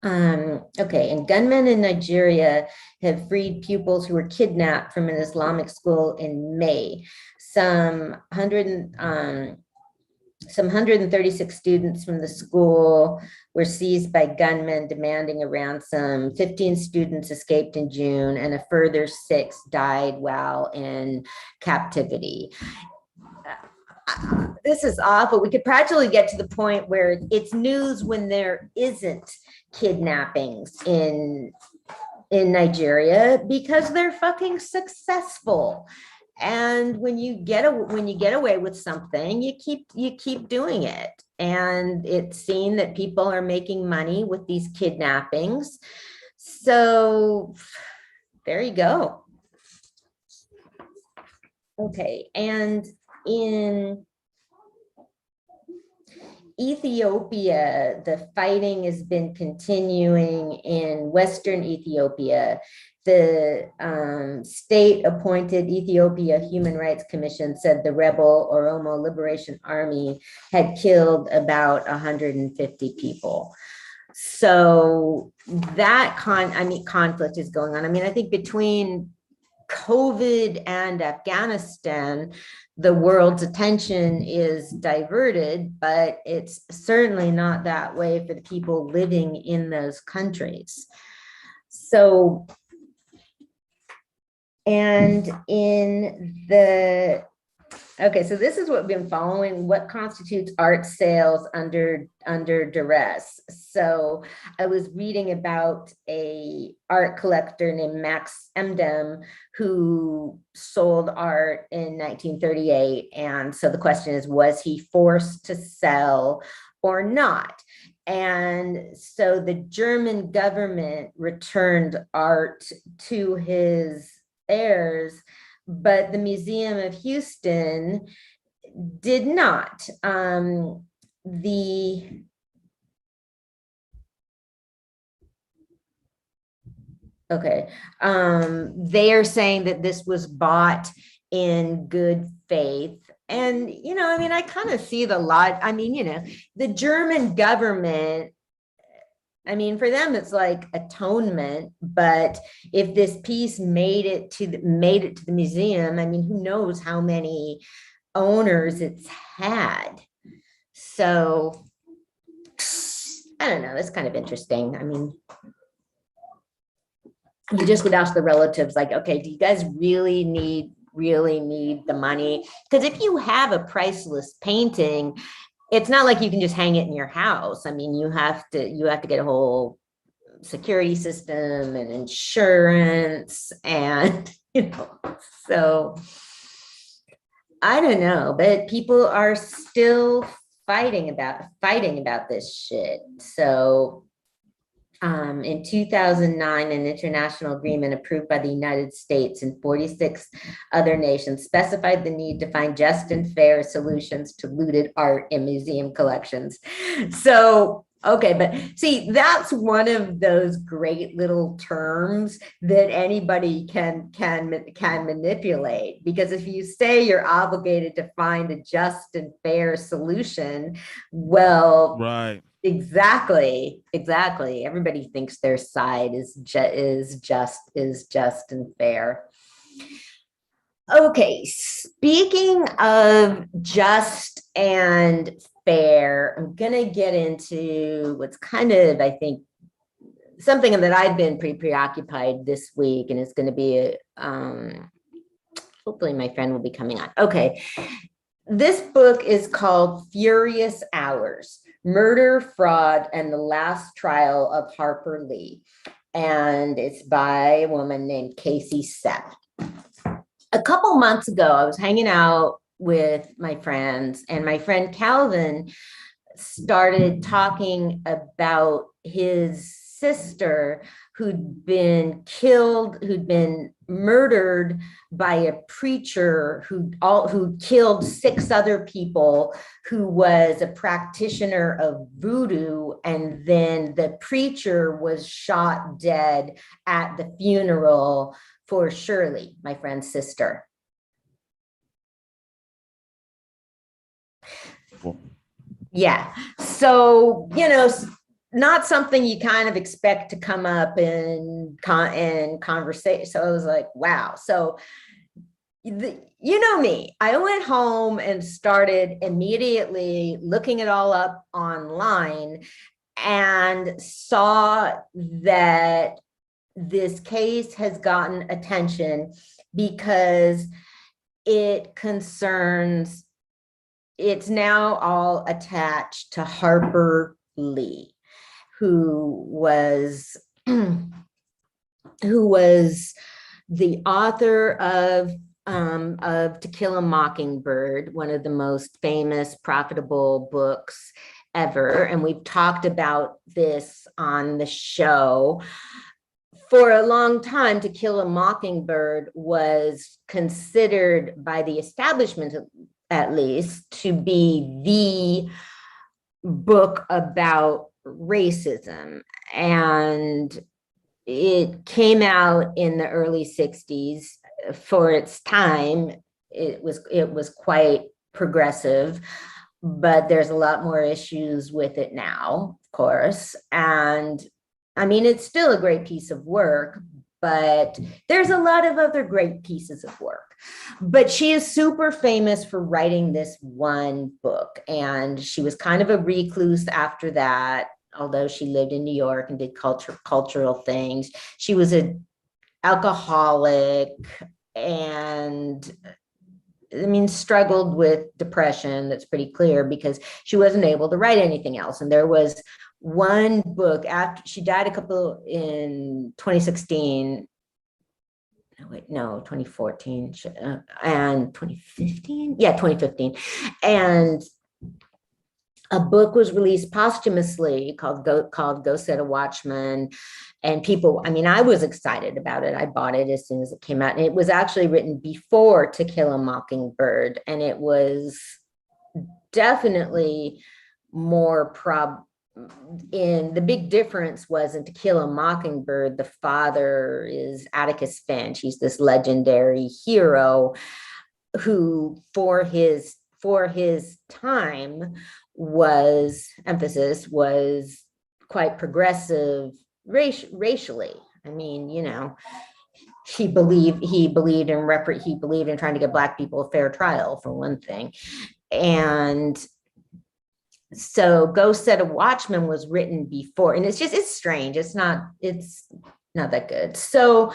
S19: Okay, and gunmen in Nigeria have freed pupils who were kidnapped from an Islamic school in May. Some 136 students from the school were seized by gunmen demanding a ransom. 15 students escaped in June, and a further 6 died while in captivity. This is awful. We could practically get to the point where it's news when there isn't kidnappings in Nigeria because they're fucking successful. And when you get away with something, you keep doing it. And it's seen that people are making money with these kidnappings. So there you go. Okay, and in Ethiopia, the fighting has been continuing in Western Ethiopia. The state-appointed Ethiopia Human Rights Commission said the rebel Oromo Liberation Army had killed about 150 people. So that conflict is going on. I mean, I think between COVID and Afghanistan, the world's attention is diverted, but it's certainly not that way for the people living in those countries. So, and in the, okay, so this is what we've been following, what constitutes art sales under duress. So I was reading about a art collector named Max Emdem who sold art in 1938. And so the question is, was he forced to sell or not? And so the German government returned art to his heirs, but the Museum of Houston did not. They are saying that this was bought in good faith. And, you know, I mean, I kind of see the lot. I mean, you know, the German government, I mean, for them, it's like atonement. But if this piece made it to the museum, I mean, who knows how many owners it's had. So I don't know. That's kind of interesting. I mean, you just would ask the relatives, like, okay, do you guys really need the money? Because if you have a priceless painting, it's not like you can just hang it in your house. I mean, you have to get a whole security system and insurance, and you know, so I don't know, but people are still fighting about this shit. So in 2009, an international agreement approved by the United States and 46 other nations specified the need to find just and fair solutions to looted art in museum collections. So, okay, but see, that's one of those great little terms that anybody can manipulate, because if you say you're obligated to find a just and fair solution, well,
S5: right.
S19: Exactly. Everybody thinks their side is just and fair. Okay, speaking of just and fair, I'm gonna get into what's kind of, I think, something that I've been pretty preoccupied this week, and it's gonna be hopefully my friend will be coming on. Okay, this book is called Furious Hours: Murder, Fraud, and the Last Trial of Harper Lee. And it's by a woman named Casey Sepp. a couple months ago, I was hanging out with my friends, and my friend Calvin started talking about his sister who'd been killed, who'd been murdered by a preacher who killed 6 other people, who was a practitioner of voodoo, and then the preacher was shot dead at the funeral for Shirley, my friend's sister. Yeah, so, you know, not something you kind of expect to come up in conversation. So I was like, wow. So, you know me, I went home and started immediately looking it all up online and saw that this case has gotten attention because it concerns, it's now all attached to Harper Lee, who was the author of To Kill a Mockingbird, one of the most famous, profitable books ever. And we've talked about this on the show. For a long time, To Kill a Mockingbird was considered by the establishment, at least, to be the book about racism. And it came out in the early 60s. For its time, it was quite progressive, but there's a lot more issues with it now, of course. And I mean, it's still a great piece of work, but there's a lot of other great pieces of work. But she is super famous for writing this one book, and she was kind of a recluse after that, although she lived in New York and did cultural things. She was an alcoholic and, I mean, struggled with depression. That's pretty clear because she wasn't able to write anything else. And there was one book after she died, in 2016. Wait, no, 2014 and 2015. Yeah, 2015. And a book was released posthumously called Go Set a Watchman. And people, I mean, I was excited about it. I bought it as soon as it came out. And it was actually written before To Kill a Mockingbird. And it was definitely more the big difference was in To Kill a Mockingbird, the father is Atticus Finch. He's this legendary hero who for his time was quite progressive racially. I mean, you know, he believed in trying to give Black people a fair trial, for one thing. And so Go Set a Watchman was written before, and it's strange. It's not that good. So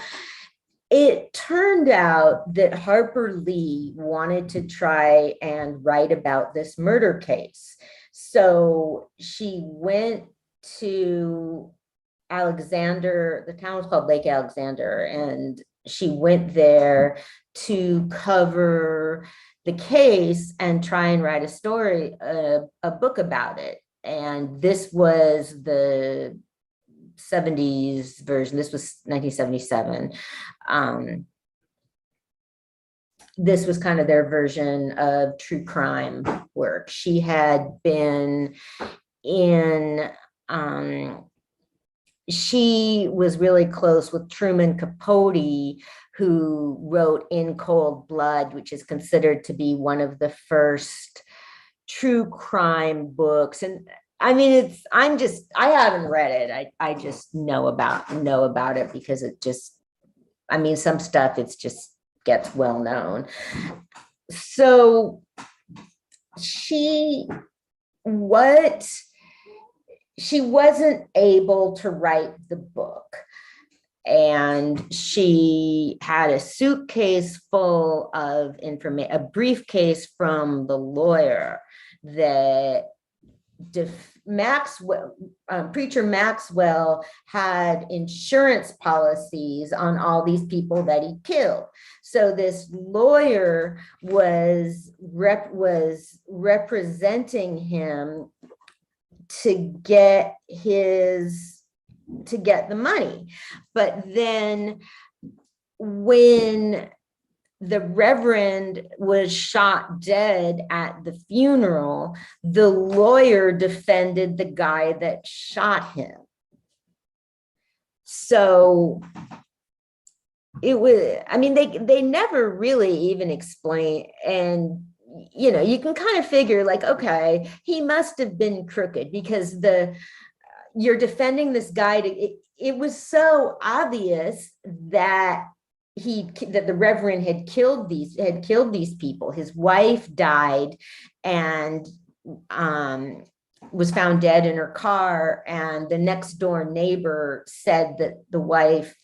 S19: it turned out that Harper Lee wanted to try and write about this murder case. So she went to Alexander, the town was called Lake Alexander, and she went there to cover the case and try and write a story, a book about it. And this was the 70s version. This was 1977. This was kind of their version of true crime work. She had been in, she was really close with Truman Capote, who wrote In Cold Blood, which is considered to be one of the first true crime books. And I mean, I haven't read it. I just know about it because it just, I mean, some stuff, it's just gets well known. So she wasn't able to write the book. And she had a suitcase full of information, a briefcase from the lawyer that Maxwell, preacher Maxwell had insurance policies on all these people that he killed. So this lawyer was representing him to get the money. But then when the Reverend was shot dead at the funeral, the lawyer defended the guy that shot him. So it was, I mean, they never really even explain, and you know, you can kind of figure like, okay, he must have been crooked because you're defending this guy it was so obvious that the Reverend had killed these people. His wife died and was found dead in her car, and the next door neighbor said that the wife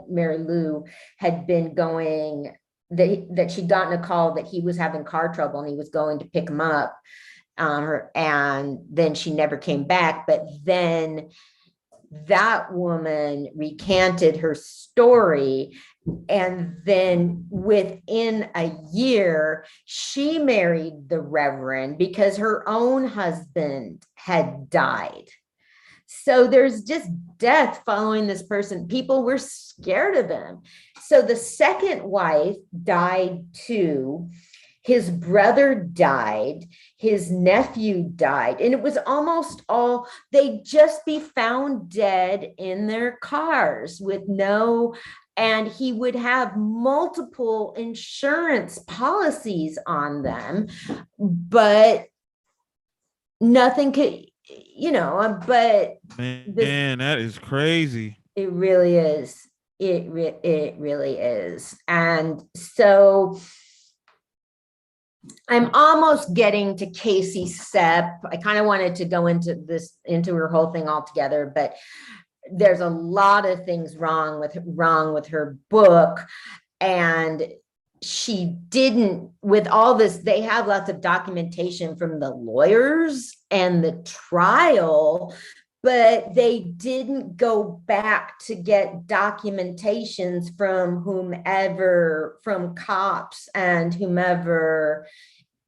S19: Mary Lou had been going, that she'd gotten a call that he was having car trouble and he was going to pick him up, and then she never came back. But then that woman recanted her story, and then within a year she married the Reverend because her own husband had died. So there's just death following this person. People were scared of him. So the second wife died too. His brother died, his nephew died, and it was almost all, they'd just be found dead in their cars with and he would have multiple insurance policies on them, but nothing could, but
S5: man, that is crazy.
S19: It really is. It really is. And so I'm almost getting to Casey Sepp. I kind of wanted to go into her whole thing altogether, but there's a lot of things wrong with her book. And she didn't, with all this, they have lots of documentation from the lawyers and the trial, but they didn't go back to get documentations from from cops and whomever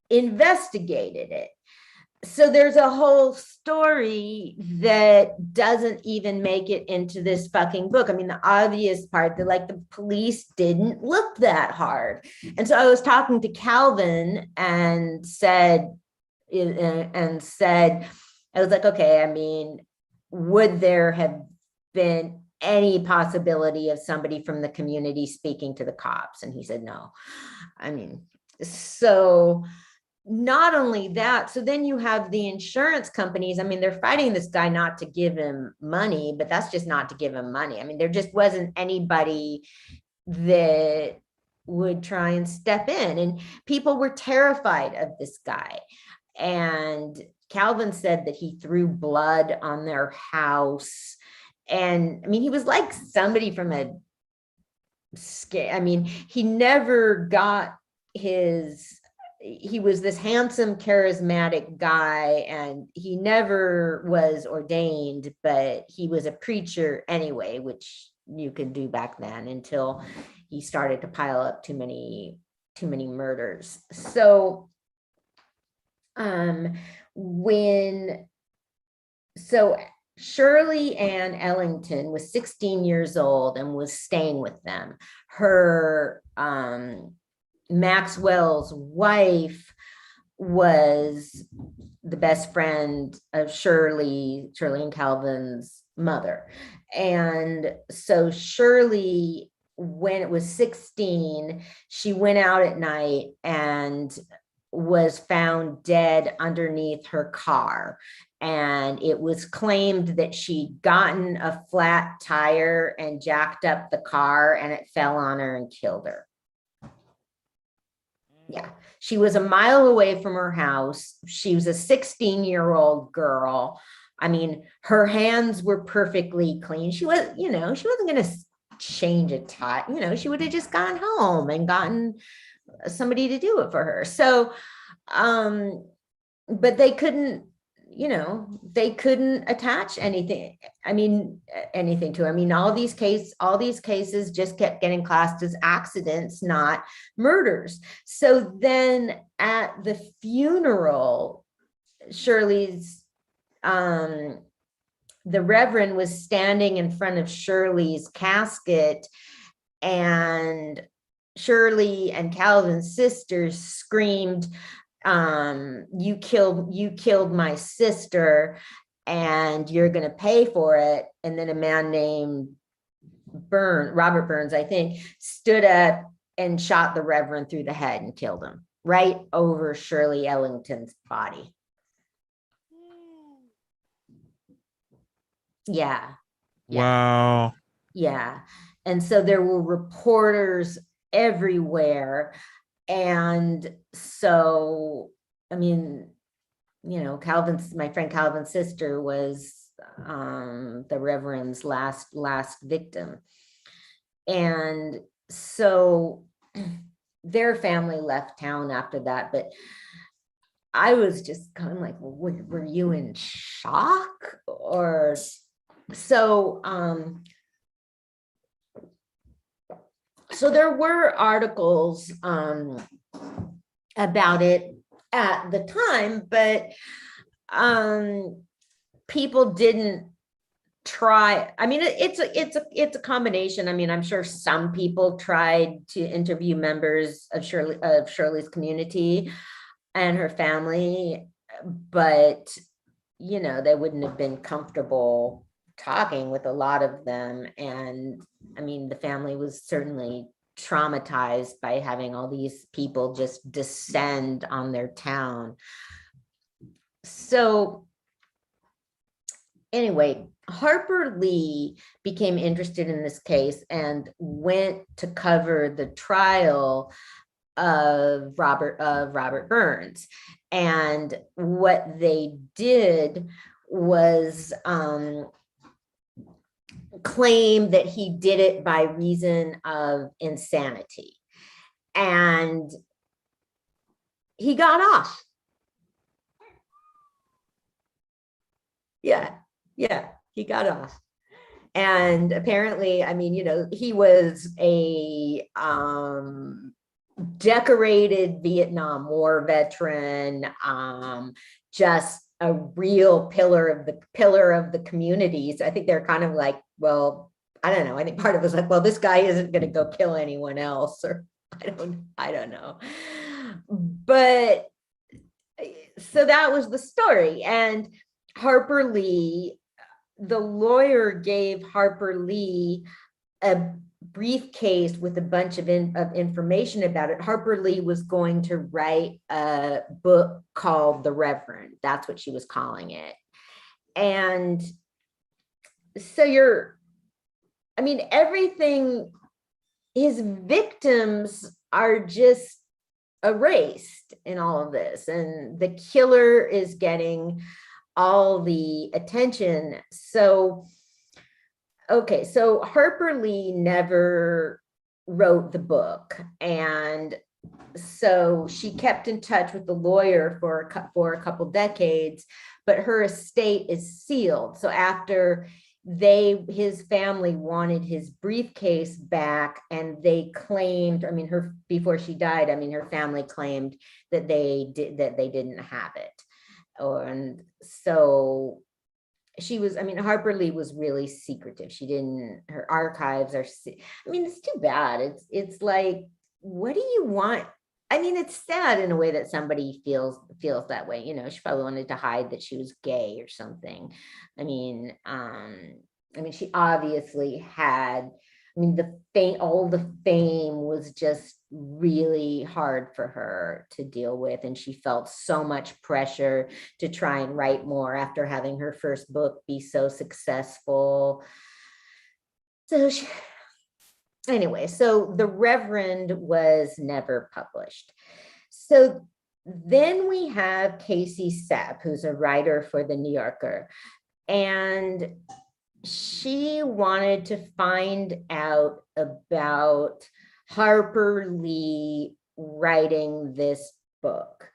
S19: investigated it. So there's a whole story that doesn't even make it into this fucking book. I mean, the obvious part that like the police didn't look that hard. And so I was talking to Calvin and said, I was like, okay, I mean, would there have been any possibility of somebody from the community speaking to the cops? And he said, no. I mean, so not only that, so then you have the insurance companies. I mean, they're fighting this guy not to give him money, but that's just not to give him money. I mean, there just wasn't anybody that would try and step in, and people were terrified of this guy. And Calvin said that he threw blood on their house. And I mean, he was like somebody from he never got he was this handsome, charismatic guy, and he never was ordained, but he was a preacher anyway, which you could do back then until he started to pile up too many murders. So Shirley Ann Ellington was 16 years old and was staying with them. Her Maxwell's wife was the best friend of Shirley and Calvin's mother. And so Shirley, when it was 16, she went out at night and was found dead underneath her car. And it was claimed that she'd gotten a flat tire and jacked up the car, and it fell on her and killed her. Yeah, she was a mile away from her house. She was a 16-year-old girl. I mean, her hands were perfectly clean. She was, she wasn't going to change a tire. She would have just gone home and gotten somebody to do it for her. So, but they couldn't you know, they couldn't attach anything. I mean, anything to. I mean, all these cases just kept getting classed as accidents, not murders. So then at the funeral, Shirley's, the Reverend was standing in front of Shirley's casket, and Shirley and Calvin's sisters screamed, you killed my sister and you're going to pay for it. And then a man named Robert Burns, I think, stood up and shot the Reverend through the head and killed him right over Shirley Ellington's body. Yeah.
S5: Wow.
S19: Yeah. And so there were reporters everywhere. And so, I mean, you know, my friend Calvin's sister was the Reverend's last victim. And so their family left town after that, but I was just kind of like, were you in shock? Or so, so there were articles about it at the time, but people didn't try. I mean, it's a combination. I mean, I'm sure some people tried to interview members of Shirley's community and her family, but you know, they wouldn't have been comfortable talking with a lot of them. And I mean, the family was certainly traumatized by having all these people just descend on their town. So anyway, Harper Lee became interested in this case and went to cover the trial of Robert Burns. And what they did was claim that he did it by reason of insanity. And he got off. Yeah, he got off. And apparently, I mean, you know, he was a decorated Vietnam War veteran, just a real pillar of the communities. I think they're kind of like, well, I don't know. I think part of it was like, well, this guy isn't going to go kill anyone else, or I don't know. But so that was the story. And Harper Lee, the lawyer gave Harper Lee a briefcase with a bunch of information about it. Harper Lee was going to write a book called The Reverend. That's what she was calling it. And so I mean, everything, his victims are just erased in all of this. And the killer is getting all the attention. So okay, so Harper Lee never wrote the book, and so she kept in touch with the lawyer for a couple decades, but her estate is sealed. So after his family wanted his briefcase back, and they claimed, I mean, before she died, I mean, her family claimed that they didn't have it, and so she was, I mean, Harper Lee was really secretive. Her archives are, I mean, it's too bad. It's like, what do you want? I mean, it's sad in a way that somebody feels that way. You know, she probably wanted to hide that she was gay or something. I mean, she obviously had, I mean, all the fame was just really hard for her to deal with. And she felt so much pressure to try and write more after having her first book be so successful. So anyway, so The Reverend was never published. So then we have Casey Sapp, who's a writer for The New Yorker. And she wanted to find out about Harper Lee writing this book.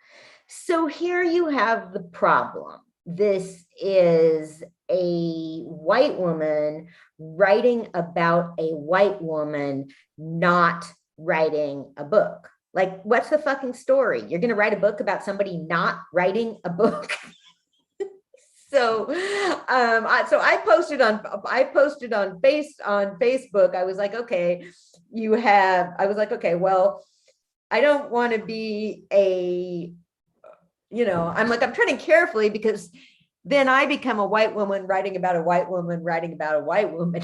S19: So here you have the problem. this is a white woman writing about a white woman not writing a book. Like, what's the fucking story? You're going to write a book about somebody not writing a book? So, so I posted on Facebook. I was like, okay, well, I don't want to be I'm treading carefully, because then I become a white woman writing about a white woman writing about a white woman.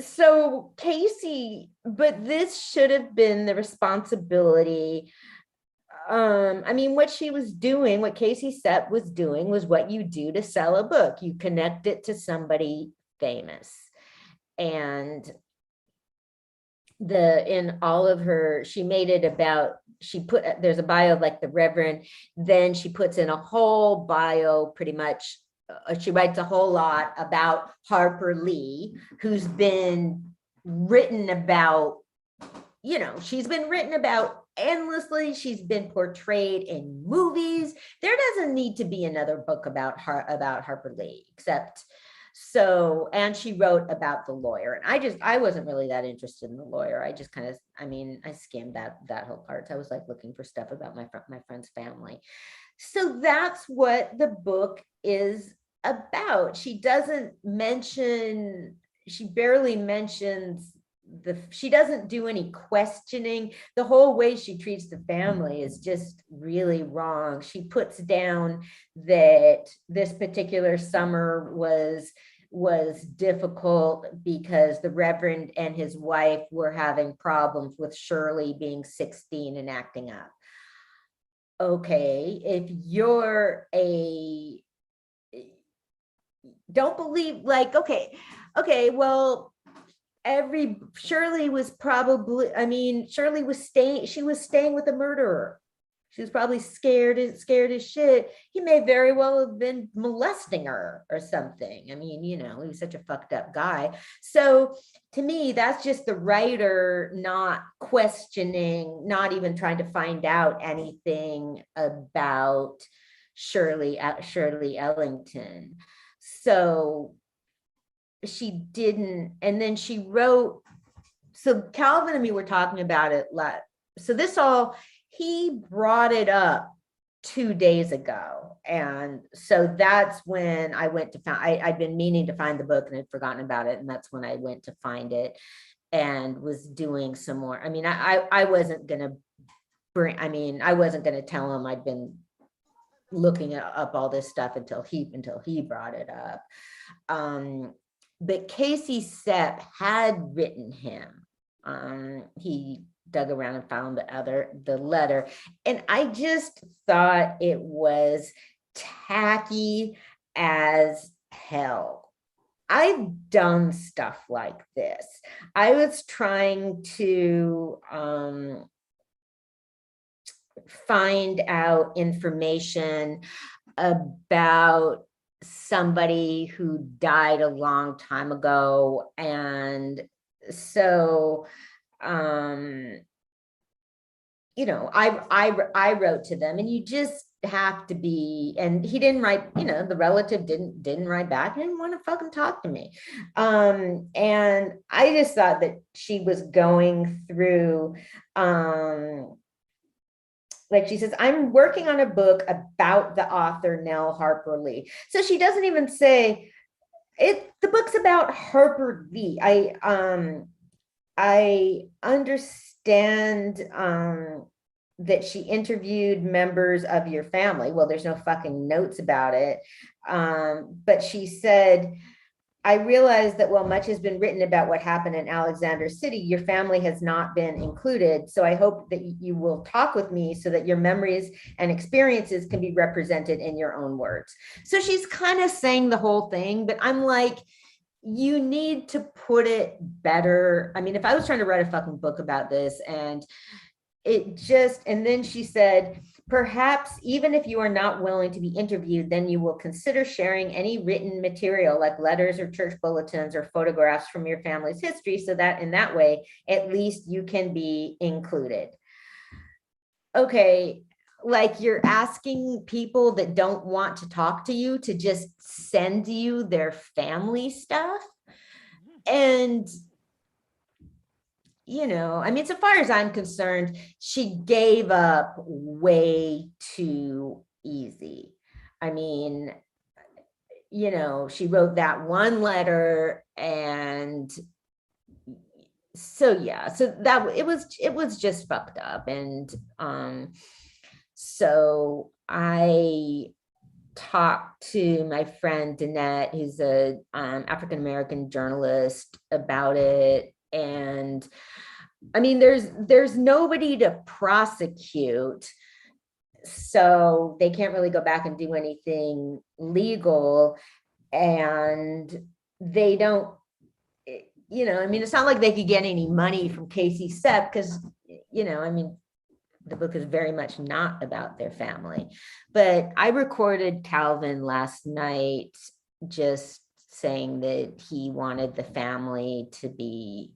S19: So Casey, but this should have been the responsibility. What she was doing, what Casey Sepp was doing, was what you do to sell a book. You connect it to somebody famous. And in all of her, she made it about, there's a bio of like the Reverend, then she puts in a whole bio, pretty much. She writes a whole lot about Harper Lee, who's been written about, she's been written about endlessly. She's been portrayed in movies. There doesn't need to be another book about Harper Lee, and she wrote about the lawyer. And I wasn't really that interested in the lawyer. I just kind of, I skimmed that whole part. I was like looking for stuff about my friend's family. So that's what the book is about. She barely mentions she doesn't do any questioning. The whole way she treats the family is just really wrong. She puts down that this particular summer was difficult because the Reverend and his wife were having problems with Shirley being 16 and acting up. Okay, if you're don't believe, like, okay, well, Shirley was staying with a murderer. She was probably scared as shit. He may very well have been molesting her or something. He was such a fucked up guy. So to me, that's just the writer not questioning, not even trying to find out anything about Shirley Ellington. So she didn't, and then she wrote, so Calvin and me were talking about it. So he brought it up 2 days ago. And so that's when I went to I'd been meaning to find the book and had forgotten about it. And that's when I went to find it and was doing some more. I wasn't going to tell him I'd been looking up all this stuff until he brought it up. But Casey Sepp had written him. He dug around and found the letter. And I just thought it was tacky as hell. I've done stuff like this. I was trying to find out information about somebody who died a long time ago. And so, I wrote to them, and you just have to be, and he didn't write, the relative didn't write back. He didn't want to fucking talk to me. And I just thought that she was going through, like she says, I'm working on a book about the author Nell Harper Lee. So she doesn't even say it. The book's about Harper Lee. I understand that she interviewed members of your family. Well, there's no fucking notes about it. But she said, I realize that while much has been written about what happened in Alexander City, your family has not been included. So I hope that you will talk with me so that your memories and experiences can be represented in your own words. So she's kind of saying the whole thing, but I'm like, you need to put it better. If I was trying to write a fucking book about this, and then she said, perhaps even if you are not willing to be interviewed, then you will consider sharing any written material like letters or church bulletins or photographs from your family's history, so that in that way, at least you can be included. Okay, like you're asking people that don't want to talk to you to just send you their family stuff. And, you know, I mean, so far as I'm concerned, she gave up way too easy. I mean, you know, she wrote that one letter, and so yeah, so that it was just fucked up. And so I talked to my friend Danette, who's a African-American journalist, about it. And I mean, there's nobody to prosecute, so they can't really go back and do anything legal. And they don't, you know, I mean, it's not like they could get any money from Casey Sepp, because, you know, I mean, the book is very much not about their family. But I recorded Calvin last night just saying that he wanted the family to be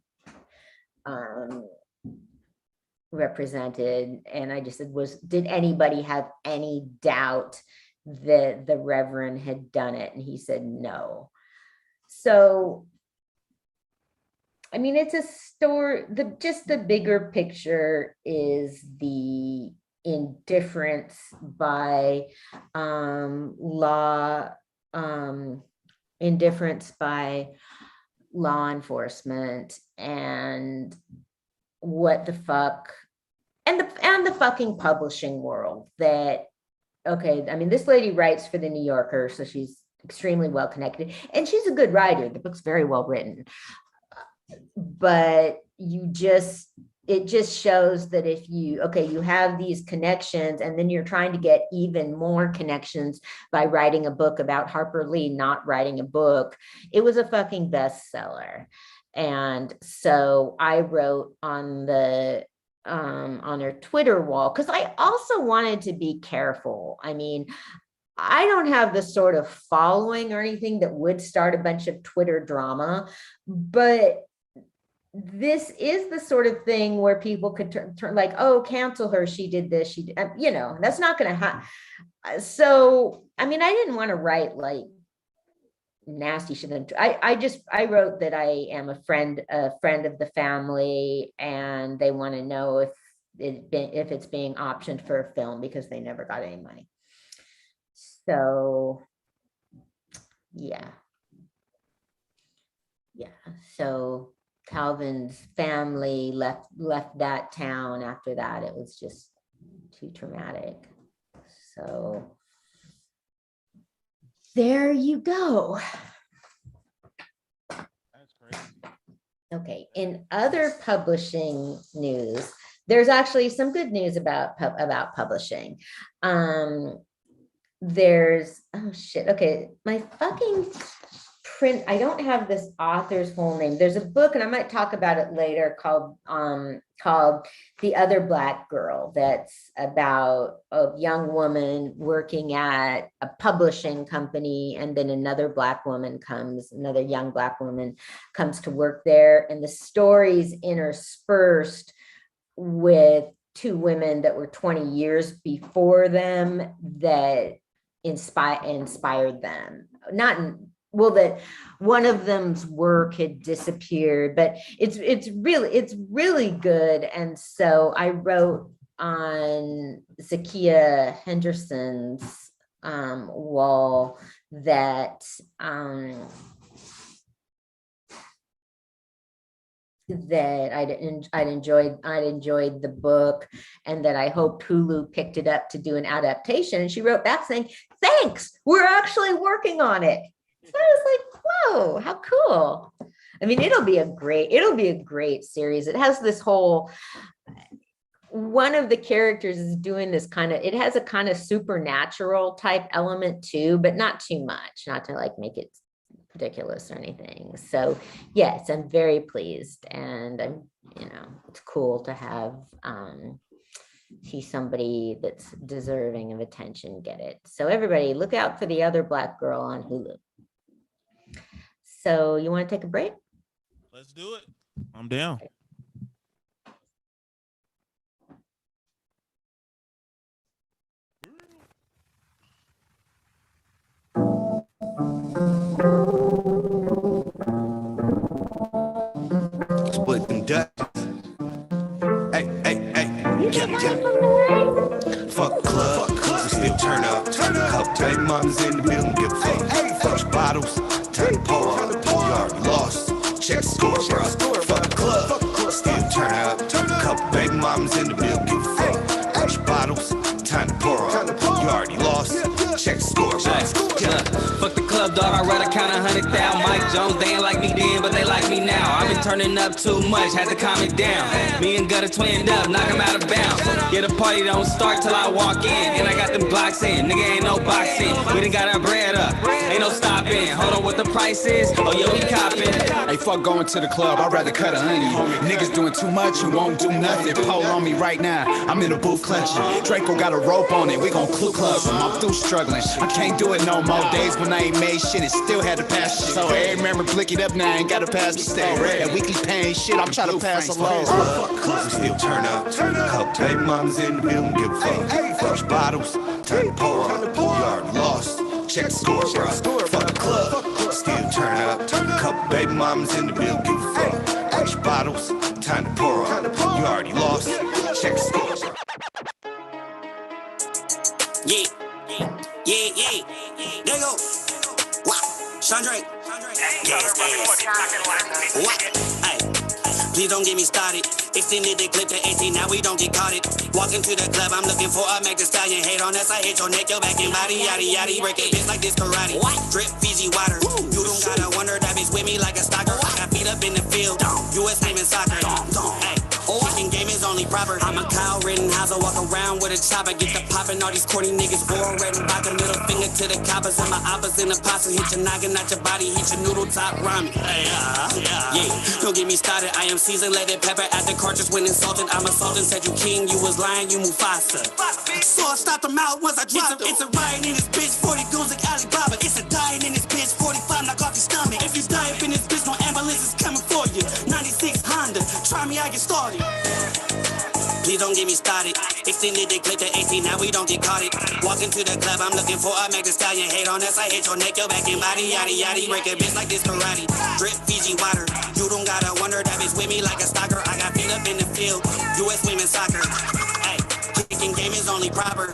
S19: represented. And I just said, did anybody have any doubt that the Reverend had done it? And he said no. So I mean, it's a story, just the bigger picture is the indifference by law enforcement, and what the fuck, and the fucking publishing world. That, okay, I mean, this lady writes for the New Yorker, so she's extremely well connected, and she's a good writer. The book's very well written. But it just shows that if you have these connections, and then you're trying to get even more connections by writing a book about Harper Lee not writing a book. It was a fucking bestseller. And so I wrote on her Twitter wall, because I also wanted to be careful. I mean, I don't have the sort of following or anything that would start a bunch of Twitter drama, but this is the sort of thing where people could turn like, oh, cancel her, she did this, she did, you know, that's not going to happen. So, I mean, I didn't want to write like nasty shit. I wrote that I am a friend of the family, and they want to know if it's being optioned for a film, because they never got any money. So yeah. So Calvin's family left that town after that. It was just too traumatic. So there you go.
S5: That's crazy.
S19: Okay, in other publishing news, there's actually some good news about publishing. There's, oh shit, okay, my fucking print, I don't have this author's full name. There's a book, and I might talk about it later, called The Other Black Girl, that's about a young woman working at a publishing company, and then another young black woman comes to work there, and the story's interspersed with two women that were 20 years before them that inspired them. That one of them's work had disappeared, but it's really good. And so I wrote on Zakiya Henderson's wall that I'd enjoyed the book, and that I hoped Hulu picked it up to do an adaptation. And she wrote back saying, "Thanks, we're actually working on it." So I was like, whoa, how cool. I mean, it'll be a great series. It has this whole, one of the characters is doing this it has a kind of supernatural type element too, but not too much, not to like make it ridiculous or anything. So yes, I'm very pleased, and I'm, it's cool to have see somebody that's deserving of attention get it. So everybody look out for The Other Black Girl on Hulu. So you want to take a break?
S5: Let's do it. I'm down.
S20: still turn up. Couple baby mamas in the building, give a fuck. Bunch of bottles, time to pour up. You already lost. Check the score, bro. Fuck the club, still turn up. Couple baby mamas in the building, give a fuck. Bunch of bottles, time to pour up. You already lost. Check the score, bro.
S7: Fuck the club, dog. I'd rather count 100,000. Mike Jones, they ain't like me then, but they like me now. I've been turning up too much, had to calm it down. Me and Gutter twinned up, knock him out of bounds. Yeah, the party don't start till I walk in. And I got them blocks in, nigga ain't no boxing. We done got our bread up, ain't no stopping. Hold on, what the price is? Oh, yo, we copping.
S21: Hey, fuck going to the club, I'd rather cut a honey. Niggas doing too much, you won't do nothing. Pole on me right now, I'm in the booth clutching. Draco got a rope on it, we gon' club him. I'm through struggling, I can't do it no more. Days when I ain't made shit and still had to pass shit. So hey, remember, blick it up now, I ain't gotta pass the stage. That weekly pain shit, I'm trying to pass along.
S20: We still turn up. Couple baby mamas in the building, give a fuck. Bunch bottles, time to pour up. You already lost. Check the score, bro. Fuck the club, still turn up. Couple baby mamas in the building, give a fuck. Bunch bottles, time to pour up. You already lost. Check the score, bro.
S3: Yeah, there go. Wow, Chandre. What? Hey, please don't get me started. Extended the clip to 18, now we don't get caught it. Walking to the club, I'm looking for a Meg Thee Stallion. Hate on us, I hit your neck, your back and body, yaddy yaddy. Break it, bitch like this karate. What? Drip Fiji water. You don't gotta wonder, that bitch with me like a stalker. I got feet up in the field, US name in soccer. Hey, kicking game is only proper. I'm a Kyle Rittenhouse, I walk around with a chopper. Get the poppin', all these corny niggas born red and rock. A middle finger to the coppers and my oppas in the pasta. Hit your noggin, not your body, hit your noodle top ramen. Yeah, don't get me started. I am seasoned, let it pepper at the cartridge when insulted. I'm assaulted, said you king, you was lying, you Mufasa. So I stopped them out once I dropped them. It's a riot in this bitch, 40 goons like Alibaba. It's a dying in this bitch, 45 knock off your stomach. If you die up in this bitch, no ambulance is coming for you. 96 Honda, try me, I get started. Please don't get me started. Extended the clip to 18, now we don't get caught it. Walking to the club, I'm looking for a Meg Thee Stallion. Hate on us, I hit your neck, your back and body, yaddy yaddy. Break a bitch like this karate. Drip Fiji water. You don't gotta wonder, that bitch with me like a stalker. I got feet up in the field, US women's soccer. Hey, kicking game is only proper.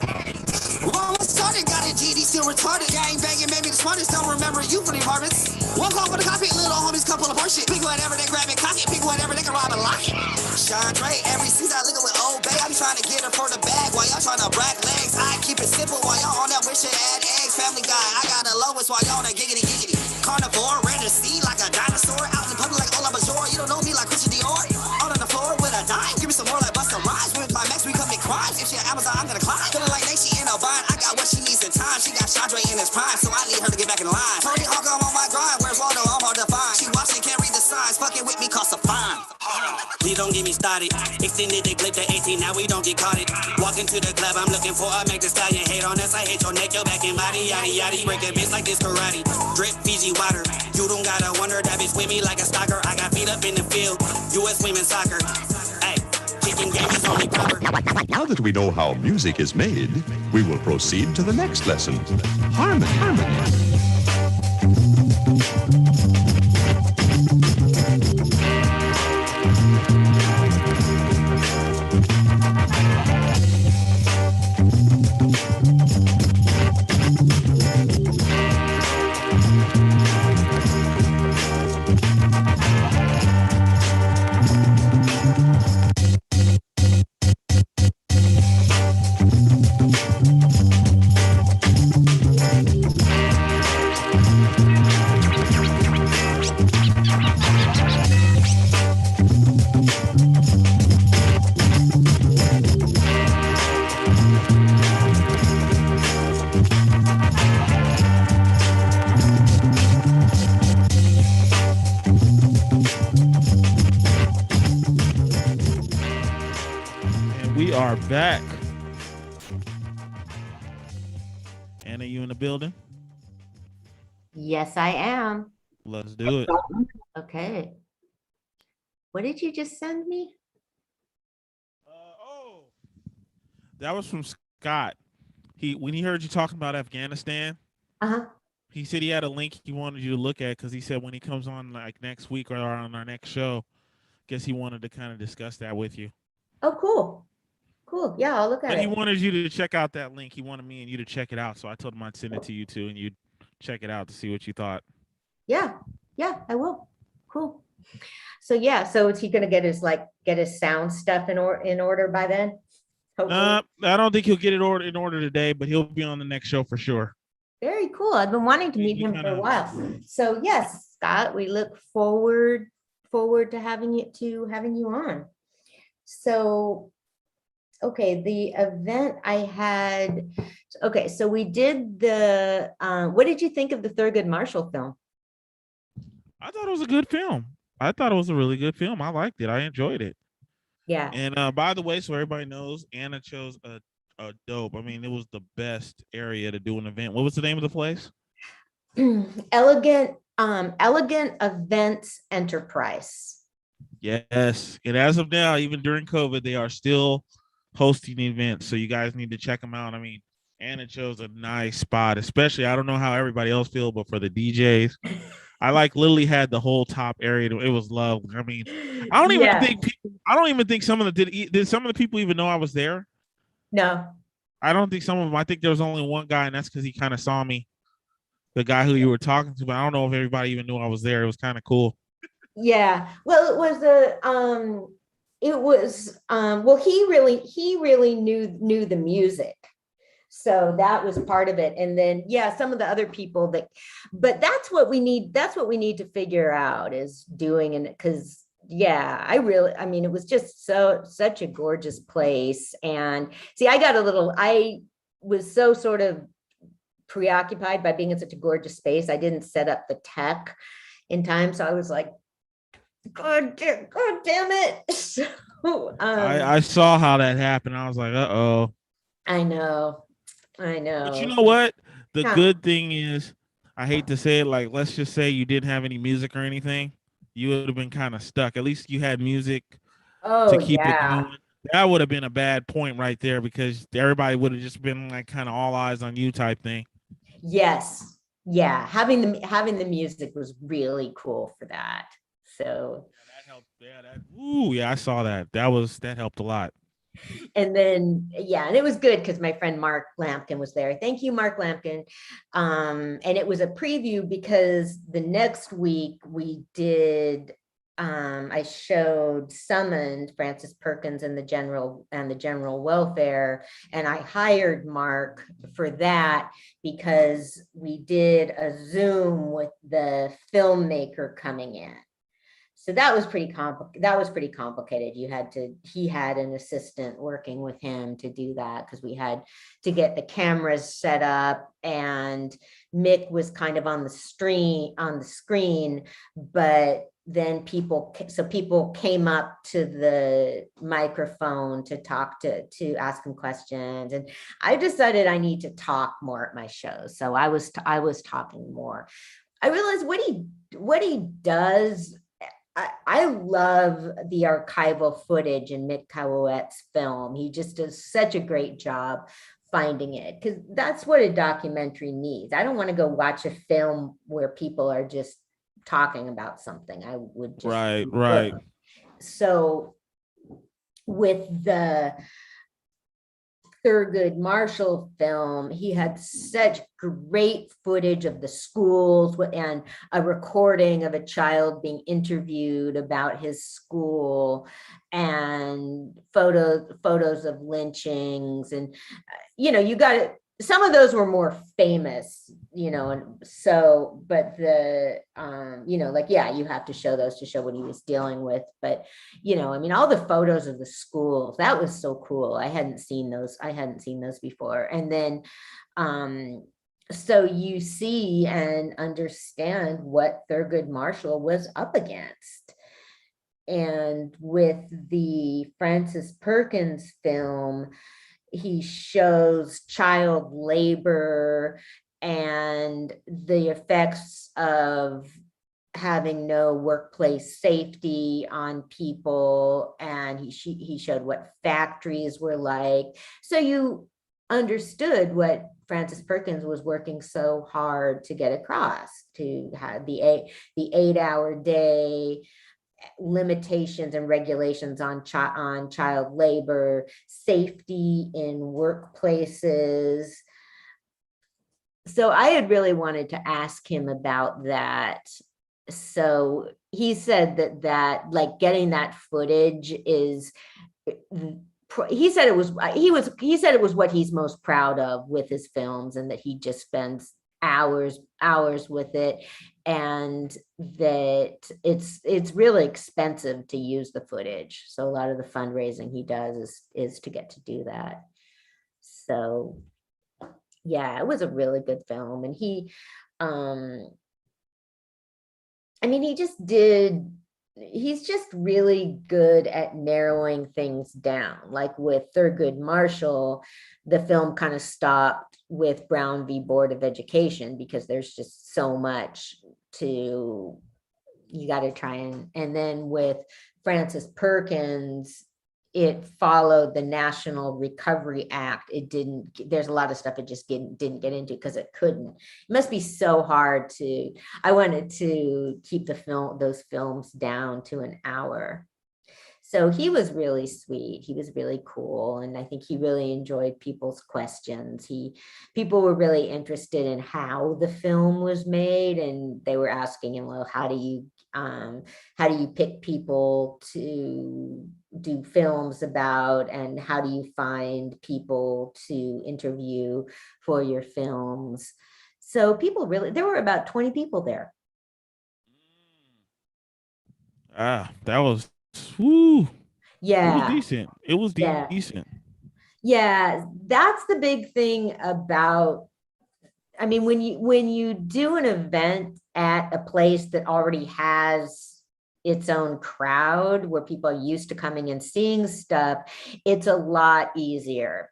S22: Well, let's start it. Got a GD, still retarded. Gang banging, made me the smartest. Don't remember you from the apartments. One call for the cockpit, little homies come pull up horseshit. Pick whatever they grab it, cock it. Pick whatever they can rob and lock it. Chandre, every season I link it with Old Bay. I be trying to get her for the bag while y'all trying to rack legs. I keep it simple while y'all on that wish it add eggs. Family guy, I got the lowest while y'all on that giggity giggity. Carnivore, red to see like a dinosaur. Out in public like Ola Major. You don't know me like Christian Dior. Out on the floor with a dime. Give me some more like Busta Rhymes. With my max, we commit crimes. If she at Amazon, I'm gonna climb. Feeling like she in a bind. I got what she needs in time. She got Chandre in his prime, so I need her to get back in line. Tony Hawk, I'm on my grind. Where's Waldo? I'm hard to find. She watching, can't read the signs. Fucking with me costs a fine.
S3: Please don't get me started. Extended the clip to 18, now we don't get caught it. Walking to the club, I'm looking for a Meg Thee Stallion. Hate on us, I hit your neck, your back and body, yaddy yaddy. Break a bitch like this karate. Drip Fiji water. You don't gotta wonder, that bitch with me like a stalker. I got feet up in the field, US women's soccer. Hey, kicking game is only proper.
S23: Now that we know how music is made, we will proceed to the next lesson. Harmony.
S5: We are back. Anna, you in the building?
S19: Yes, I am.
S5: Let's do it.
S19: Okay. What did you just send me?
S5: That was from Scott. When he heard you talking about Afghanistan, he said he had a link he wanted you to look at because he said when he comes on like next week or on our next show, guess he wanted to kind of discuss that with you.
S19: Oh, cool. Cool. Yeah, I'll look at
S5: But he
S19: it.
S5: wanted you to check out that link. He wanted me and you to check it out. So I told him I'd send it to you too, and you'd check it out to see what you thought.
S19: Yeah, I will. Cool. So yeah, so is he gonna get his sound stuff in order by then? Hopefully.
S5: I don't think he'll get it in order today, but he'll be on the next show for sure.
S19: Very cool. I've been wanting to meet him for a while. So yes, Scott, we look forward to having you on. So okay, the event I had. Okay, so we did the. What did you think of the Thurgood Marshall film?
S5: I thought it was a good film. I thought it was a really good film. I liked it. I enjoyed it.
S19: Yeah.
S5: And by the way, so everybody knows, Anna chose a dope. I mean, it was the best area to do an event. What was the name of the place?
S19: Elegant Events Enterprise.
S5: Yes. And as of now, even during COVID, they are still hosting events. So you guys need to check them out. I mean, Anna chose a nice spot, especially, I don't know how everybody else feel, but for the DJs, I literally had the whole top area. It was lovely. I mean, I don't even think some of did some of the people even know I was there?
S19: No.
S5: I don't think some of them. I think there was only one guy, and that's because he kind of saw me, the guy who you were talking to, but I don't know if everybody even knew I was there. It was kind of cool.
S19: Yeah. Well, it was well, he really knew the music. So that was part of it. And then, yeah, some of the other people but that's what we need to figure out is doing it. Cause yeah, I mean, it was just such a gorgeous place. And see, I was so sort of preoccupied by being in such a gorgeous space. I didn't set up the tech in time. So I was like, God damn it. So,
S5: I saw how that happened. I was like, uh-oh.
S19: I know.
S5: But you know what? The good thing is, I hate to say it, let's just say you didn't have any music or anything. You would have been kind of stuck. At least you had music to keep it going. That would have been a bad point right there because everybody would have just been kind of all eyes on you type thing.
S19: Yes. Yeah. Having the music was really cool for that. So
S5: that helped. Yeah, I saw that. That helped a lot.
S19: And then, yeah, and it was good because my friend Mark Lampkin was there. Thank you, Mark Lampkin. And it was a preview because the next week we did, I showed Summoned, Frances Perkins and the General Welfare. And I hired Mark for that because we did a Zoom with the filmmaker coming in. So that was pretty complicated. He had an assistant working with him to do that because we had to get the cameras set up, and Mick was kind of on the screen, but then people came up to the microphone to talk to ask him questions, and I decided I need to talk more at my shows. So I was talking more. I realized what he does. I love the archival footage in Mick Cowet's film. He just does such a great job finding it because that's what a documentary needs. I don't want to go watch a film where people are just talking about something. I would just
S5: right.
S19: So with the Thurgood Marshall film, he had such great footage of the schools and a recording of a child being interviewed about his school and photos of lynchings. And, you got it. Some of those were more famous, and so, but the, you have to show those to show what he was dealing with. But, all the photos of the schools, that was so cool. I hadn't seen those before. And then, so you see and understand what Thurgood Marshall was up against. And with the Frances Perkins film, he shows child labor and the effects of having no workplace safety on people. And he showed what factories were like. So you understood what Frances Perkins was working so hard to get across, to have the 8-hour day limitations and regulations on child labor, safety in workplaces. So I had really wanted to ask him about that. So he said that like getting that footage is, he said it was what he's most proud of with his films, and that he just spends hours with it, and that it's really expensive to use the footage. So a lot of the fundraising he does is to get to do that. So yeah, it was a really good film. And he, I mean, he's just really good at narrowing things down. Like with Thurgood Marshall, the film kind of stopped with Brown v. Board of Education because there's just so much you got to try and then with Francis Perkins, it followed the National Recovery Act. There's a lot of stuff it just didn't get into because it couldn't. It must be so hard I wanted to keep those films down to an hour. So he was really sweet. He was really cool. And I think he really enjoyed people's questions. People were really interested in how the film was made. And they were asking him, well, how do you pick people to do films about, and how do you find people to interview for your films? So there were about 20 people there.
S5: That was, whoo.
S19: Yeah.
S5: It was decent. It was decent.
S19: Yeah, that's the big thing about, I mean, when you do an event at a place that already has its own crowd, where people are used to coming and seeing stuff, it's a lot easier.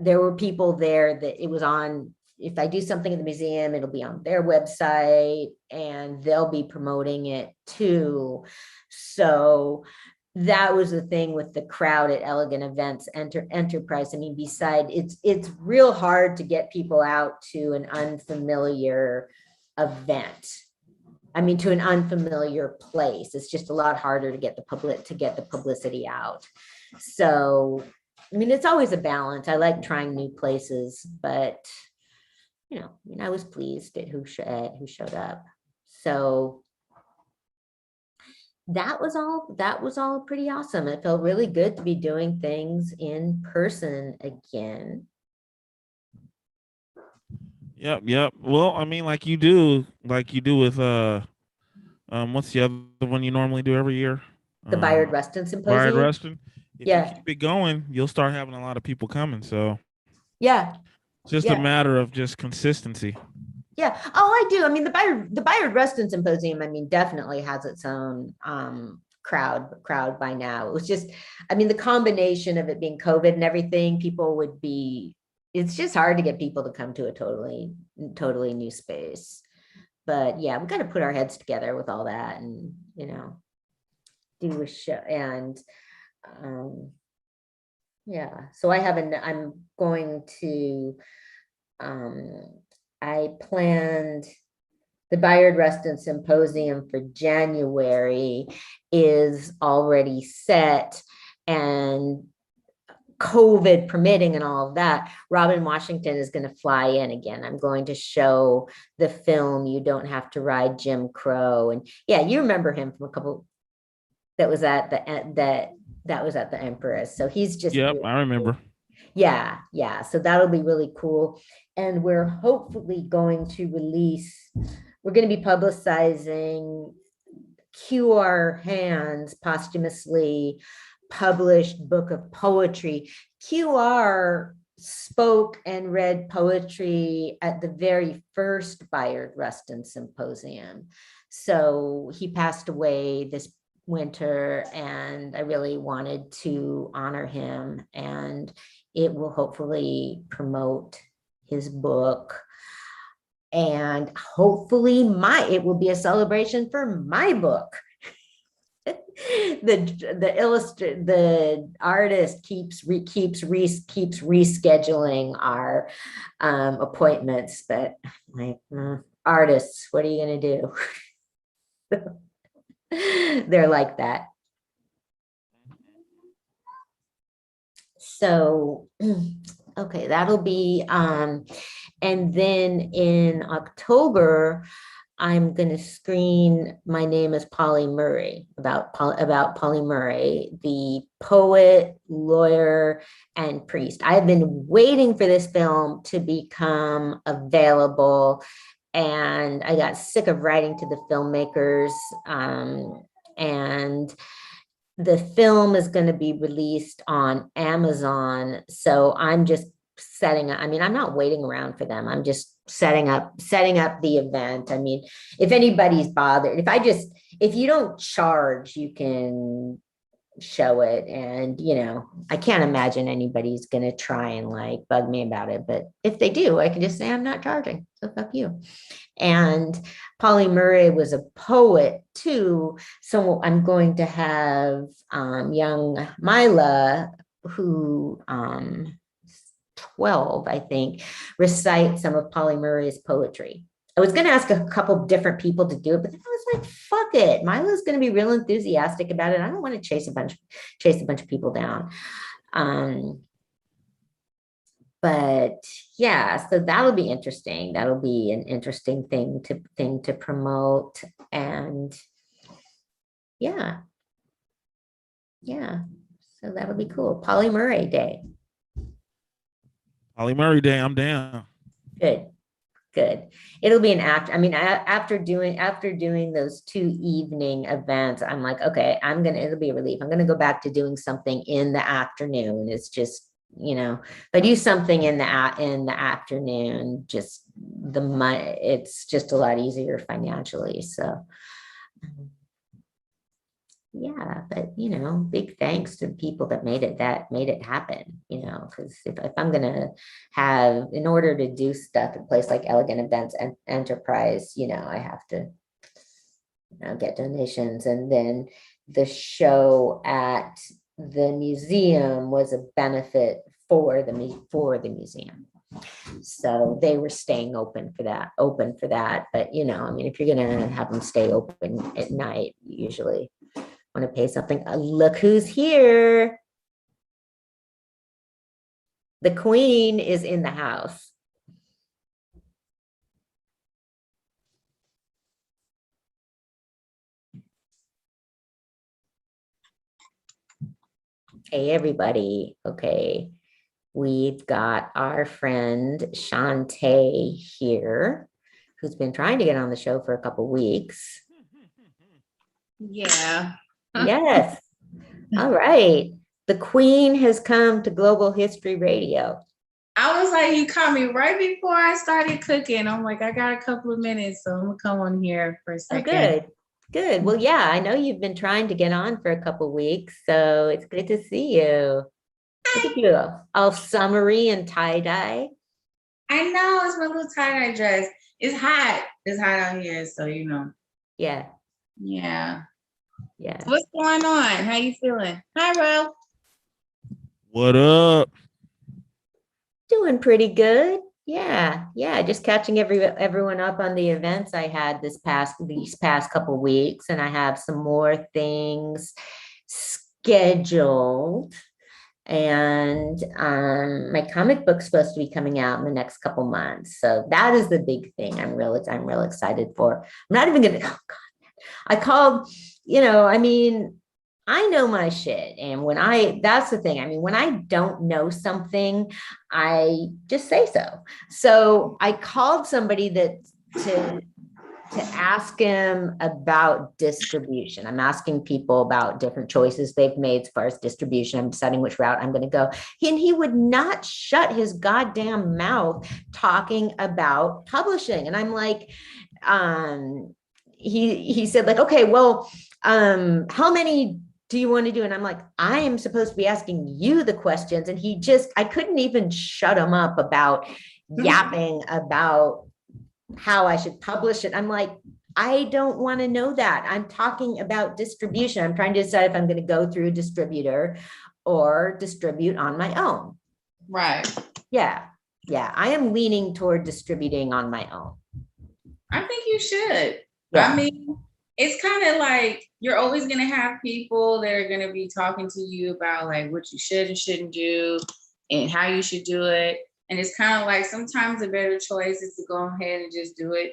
S19: There were people there that it was on, if I do something at the museum, it'll be on their website and they'll be promoting it too. So that was the thing with the crowd at Elegant Events Enterprise. I mean, it's real hard to get people out to an unfamiliar event. I mean, to an unfamiliar place. It's just a lot harder to get the publicity out. So, I mean, it's always a balance. I like trying new places, but you know, I mean, I was pleased at who showed up. So that was all pretty awesome. It felt really good to be doing things in person again.
S5: Yep. Well, I mean, like you do with what's the other one you normally do every year?
S19: The Bayard Rustin Symposium.
S5: Bayard Rustin. If
S19: yeah.
S5: you keep it going, you'll start having a lot of people coming. So
S19: yeah.
S5: It's just a matter of just consistency.
S19: Yeah. Oh, I do. I mean, the Bayard Rustin Symposium, I mean, definitely has its own crowd by now. It was just, I mean, the combination of it being COVID and everything, it's just hard to get people to come to a totally new space. But yeah, we got to put our heads together with all that and, you know, do a show. And yeah, so I planned the Bayard Rustin Symposium for January is already set, and COVID permitting and all of that, Robin Washington is going to fly in again. I'm going to show the film You Don't Have to Ride Jim Crow. And yeah, you remember him from a couple that was at the Empress. So he's just,
S5: yep, I remember.
S19: Yeah. So that'll be really cool. And we're hopefully going to we're going to be publicizing QR Hands posthumously published book of poetry. QR spoke and read poetry at the very first Bayard Rustin Symposium. So he passed away this winter, and I really wanted to honor him, and it will hopefully promote his book. And hopefully it will be a celebration for my book. The artist keeps rescheduling our appointments, but like artists, what are you gonna do? They're like that. So, okay, that'll be, and then in October, I'm going to screen My Name is Polly Murray, about Polly Murray, the poet, lawyer, and priest. I've been waiting for this film to become available, and I got sick of writing to the filmmakers, and the film is going to be released on Amazon. So I'm just setting up, I mean, I'm not waiting around for them. I'm just setting up the event. I mean, if anybody's bothered, if you don't charge, you can show it. And, you know, I can't imagine anybody's going to try and like bug me about it. But if they do, I can just say I'm not charging. So fuck you. And Polly Murray was a poet too. So I'm going to have young Mila, who 12, I think, recite some of Polly Murray's poetry. I was going to ask a couple different people to do it, but then I was like, fuck it. Mila's going to be real enthusiastic about it. I don't want to chase a bunch of people down. But yeah, so that'll be interesting. That'll be an interesting thing to promote. And yeah. So that'll be cool. Polly Murray Day.
S5: Polly Murray Day, I'm down.
S19: Good. It'll be an act. I mean, after doing those 2 evening events, I'm like, okay, it'll be a relief. I'm gonna go back to doing something in the afternoon. It's just, you know, if I do something in the afternoon, it's just a lot easier financially. So yeah, but you know, big thanks to people that made it happen, you know, because if I'm gonna have, in order to do stuff at a place like Elegant Events and Enterprise, you know, I have to, you know, get donations. And then the show at the museum was a benefit for the museum. So they were staying open for that. But you know, I mean, if you're gonna have them stay open at night, you usually want to pay something. Look who's here. The Queen is in the house. Hey, everybody. Okay. We've got our friend Shantae here, who's been trying to get on the show for a couple weeks.
S1: Yeah.
S19: Yes. All right. The Queen has come to Global History Radio.
S1: I was like, you caught me right before I started cooking. I'm like, I got a couple of minutes, so I'm gonna come on here for a second.
S19: Good. Well, yeah, I know you've been trying to get on for a couple weeks, so it's good to see you. Look at you, all summery and tie-dye.
S1: I know, it's my little tie-dye dress. It's hot. It's hot out here, so you know.
S19: Yeah.
S1: What's going on? How you feeling? Hi, Ro.
S5: What up?
S19: Doing pretty good. Yeah. Just catching everyone up on the events I had these past couple weeks, and I have some more things scheduled. And my comic book's supposed to be coming out in the next couple months, so that is the big thing I'm real excited for. I'm not even gonna. Oh God, I called. You know, I mean, I know my shit. And that's the thing. I mean, when I don't know something, I just say so. So I called somebody to ask him about distribution. I'm asking people about different choices they've made as far as distribution. I'm deciding which route I'm going to go. And he would not shut his goddamn mouth talking about publishing. And I'm like, he said like, okay, well, how many do you want to do? And I'm like, I am supposed to be asking you the questions. And I couldn't even shut him up about yapping about how I should publish it. I'm like, I don't want to know that. I'm talking about distribution. I'm trying to decide if I'm going to go through a distributor or distribute on my own.
S1: Right.
S19: Yeah. I am leaning toward distributing on my own.
S1: I think you should.
S19: Yeah.
S1: I mean, it's kind of like you're always going to have people that are going to be talking to you about like what you should and shouldn't do and how you should do it. And it's kind of like sometimes a better choice is to go ahead and just do it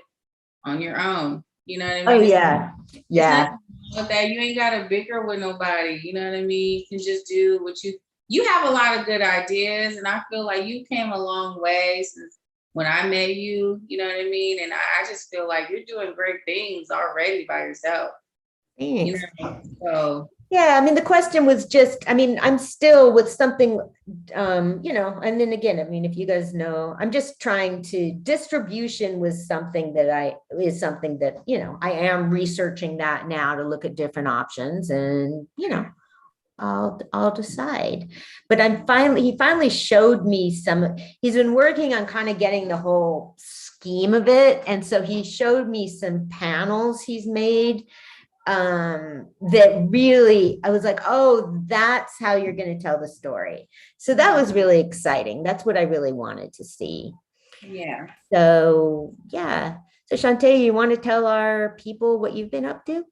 S1: on your own. You know what I mean?
S19: Oh, yeah. Yeah.
S1: With that, you ain't got to bicker with nobody. You know what I mean? You can just do what you have a lot of good ideas. And I feel like you came a long way since when I met you, you know what I mean? And I just feel like you're doing great things already by yourself.
S19: Thanks.
S1: You know? So
S19: yeah, I mean, the question was just, I mean, I'm still with something, you know, and then again, I mean, if you guys know, I'm just trying to, distribution was something that you know, I am researching that now to look at different options and, you know, I'll decide. But he finally showed me he's been working on kind of getting the whole scheme of it. And so he showed me some panels he's made that really, I was like, oh, that's how you're going to tell the story. So that was really exciting. That's what I really wanted to see.
S1: Yeah.
S19: So, yeah. So Shantae, you want to tell our people what you've been up to?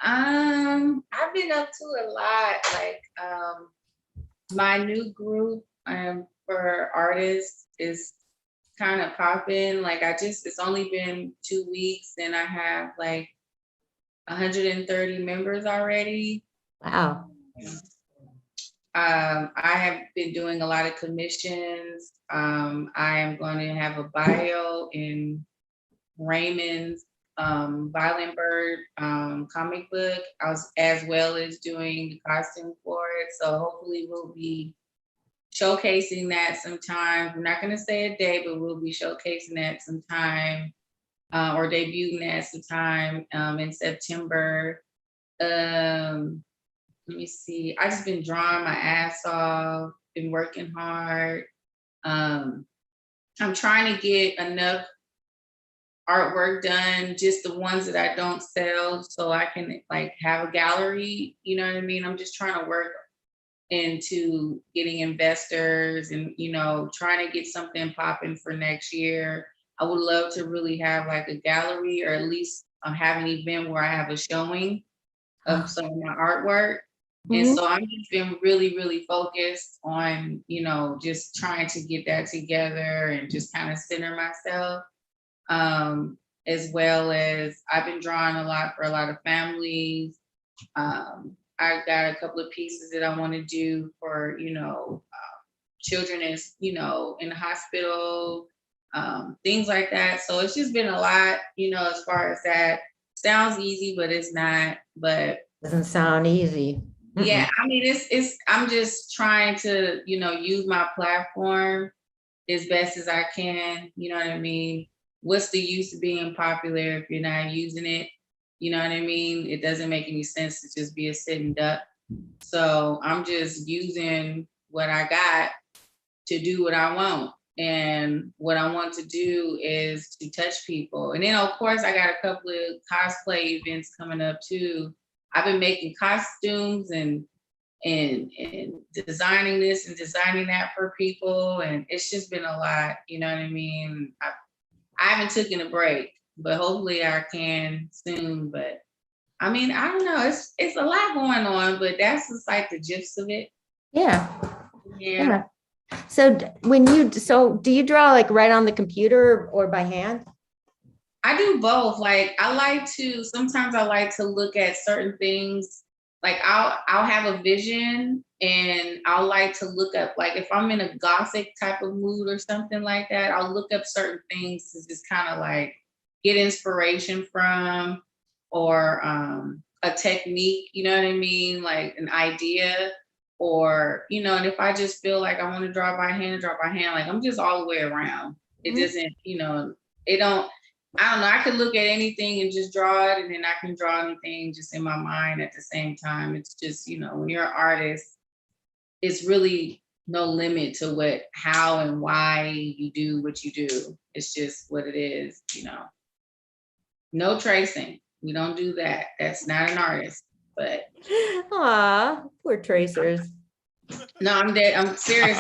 S1: I've been up to a lot, like my new group for artists is kind of popping. Like it's only been 2 weeks and I have like 130 members already.
S19: Wow.
S1: I have been doing a lot of commissions. I am going to have a bio in Raymond's Violent Bird comic book, as well as doing the costume for it. So hopefully we'll be showcasing that sometime. We're not going to say a day, but we'll be showcasing that sometime or debuting that sometime in September. Let me see. I just been drawing my ass off, been working hard. I'm trying to get enough artwork done, just the ones that I don't sell, so I can like have a gallery, you know what I mean? I'm just trying to work into getting investors and, you know, trying to get something popping for next year. I would love to really have like a gallery or at least have an event where I have a showing of some of my artwork. And so I'm just been really, really focused on, you know, just trying to get that together and just kind of center myself. As well as I've been drawing a lot for a lot of families. I got a couple of pieces that I want to do for, you know, children is, you know, in the hospital, things like that. So it's just been a lot, you know, as far as that. Sounds easy, but it's not. But
S19: doesn't sound easy.
S1: Yeah, I mean, I'm just trying to, you know, use my platform as best as I can. You know what I mean? What's the use of being popular if you're not using it? You know what I mean? It doesn't make any sense to just be a sitting duck. So I'm just using what I got to do what I want. And what I want to do is to touch people. And then of course I got a couple of cosplay events coming up too. I've been making costumes and designing this and designing that for people. And it's just been a lot, you know what I mean? I haven't taken a break, but hopefully I can soon. But I mean, I don't know. It's a lot going on, but that's just like the gist of it.
S19: Yeah. So do you draw like right on the computer or by hand?
S1: I do both. Like sometimes I like to look at certain things. Like I'll have a vision and I'll like to look up, like if I'm in a gothic type of mood or something like that, I'll look up certain things to just kind of like get inspiration from, or a technique, you know what I mean? Like an idea, or, you know, and if I just feel like I want to draw by hand, like I'm just all the way around. It doesn't, you know, I don't know, I could look at anything and just draw it, and then I can draw anything just in my mind at the same time. It's just, you know, when you're an artist, it's really no limit to how and why you do what you do. It's just what it is, you know. No tracing. We don't do that. That's not an artist, but.
S19: Aw, poor tracers.
S1: No, I'm serious.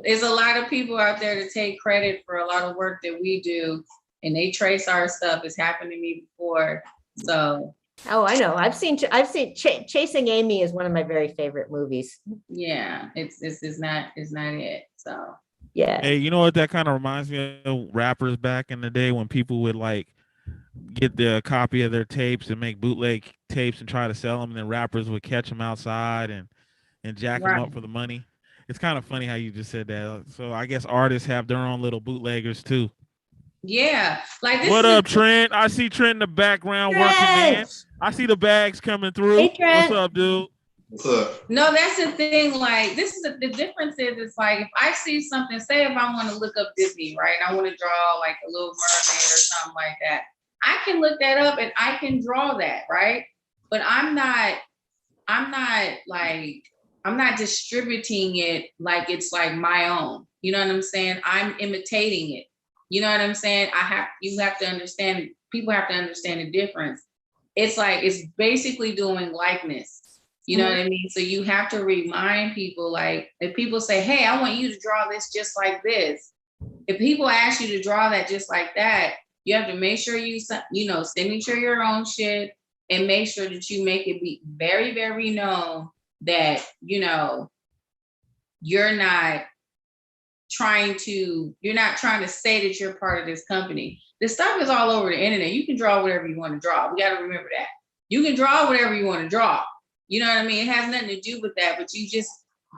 S1: There's a lot of people out there to take credit for a lot of work that we do, and they trace our stuff. It's happened to me before. So
S19: Oh, I know. I've seen Chasing Amy is one of my very favorite movies.
S1: yeah, it's not it. So
S19: Yeah.
S5: Hey, you know what that kind of reminds me of? Rappers back in the day when people would like get the copy of their tapes and make bootleg tapes and try to sell them, and then rappers would catch them outside and jack them
S1: right.
S5: up for the money. It's kind of funny how you just said that. So I guess artists have their own little bootleggers too.
S1: Yeah, like this
S5: What
S1: is
S5: up, Trent? I see Trent in the background working, man. I see the bags coming through.
S19: Hey, Trent.
S5: What's up, dude?
S1: No, that's the thing. Like, the difference is, it's like if I see something, say if I want to look up Disney, right? I want to draw like a Little Mermaid or something like that. I can look that up and I can draw that, right? But I'm not distributing it like it's like my own. You know what I'm saying? I'm imitating it. You know what I'm saying? You have to understand, people have to understand the difference. It's like, it's basically doing likeness. You know what I mean? So you have to remind people, like, if people say, hey, I want you to draw this just like this. If people ask you to draw that just like that, you have to make sure signature your own shit and make sure that you make it be very, very known that, you're not trying to say that you're part of this company. This stuff is all over the internet. You can draw whatever you want to draw. We got to remember that. You can draw whatever you want to draw. You know what I mean? It has nothing to do with that, but you just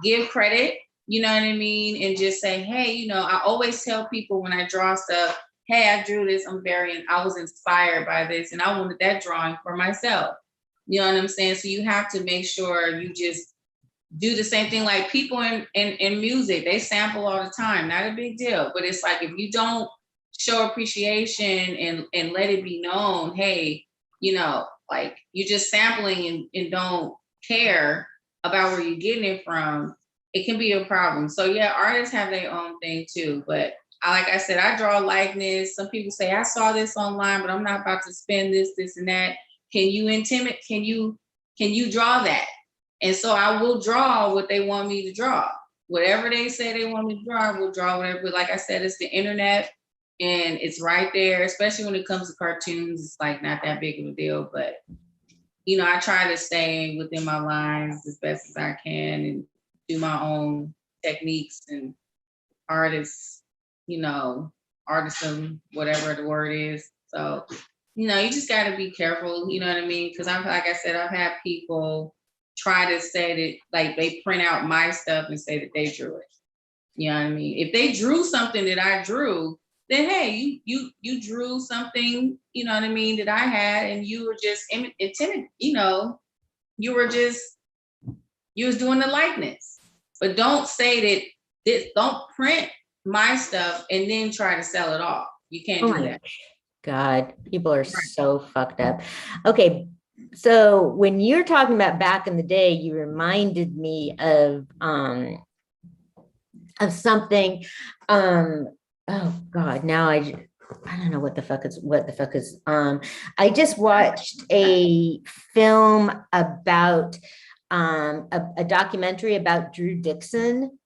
S1: give credit, you know what I mean? And just say, hey, I always tell people when I draw stuff, hey, I drew this, I was inspired by this and I wanted that drawing for myself. You know what I'm saying? So you have to make sure you just do the same thing. Like people in music, they sample all the time, not a big deal. But it's like, if you don't show appreciation and let it be known, hey, like you're just sampling and don't care about where you're getting it from, it can be a problem. So yeah, artists have their own thing too. But like I said, I draw likeness. Some people say, I saw this online, but I'm not about to spend this and that. Can you draw that? And so I will draw what they want me to draw. Whatever they say they want me to draw, I will draw whatever. But like I said, it's the internet and it's right there, especially when it comes to cartoons. It's like not that big of a deal, but I try to stay within my lines as best as I can and do my own techniques and artists, artisan, whatever the word is. So, you just got to be careful, you know what I mean? Because like I said, I've had people try to say that, like, they print out my stuff and say that they drew it. You know what I mean? If they drew something that I drew, then hey, you drew something, you know what I mean, that I had, and you were just intended, you was doing the likeness. But don't say that, don't print my stuff and then try to sell it off. You can't do that.
S19: God, people are so fucked up. Okay. So when you're talking about back in the day, you reminded me of something. Oh God, now I don't know what the fuck is. I just watched a film about a documentary about Drew Dixon.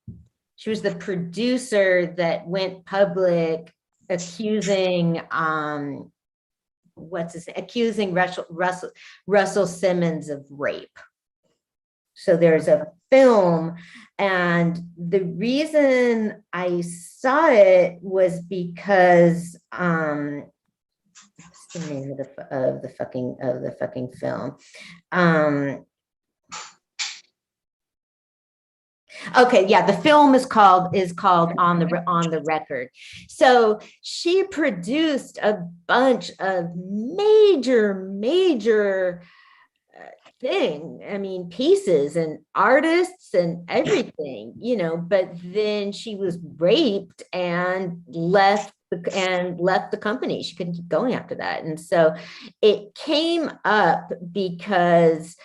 S19: She was the producer that went public accusing Russell Simmons of rape. So there's a film, and the reason I saw it was because what's the name of the fucking film? Okay, yeah, the film is called On the Record. So she produced a bunch of major pieces and artists and everything, but then she was raped and left the company. She couldn't keep going after that. And so it came up because,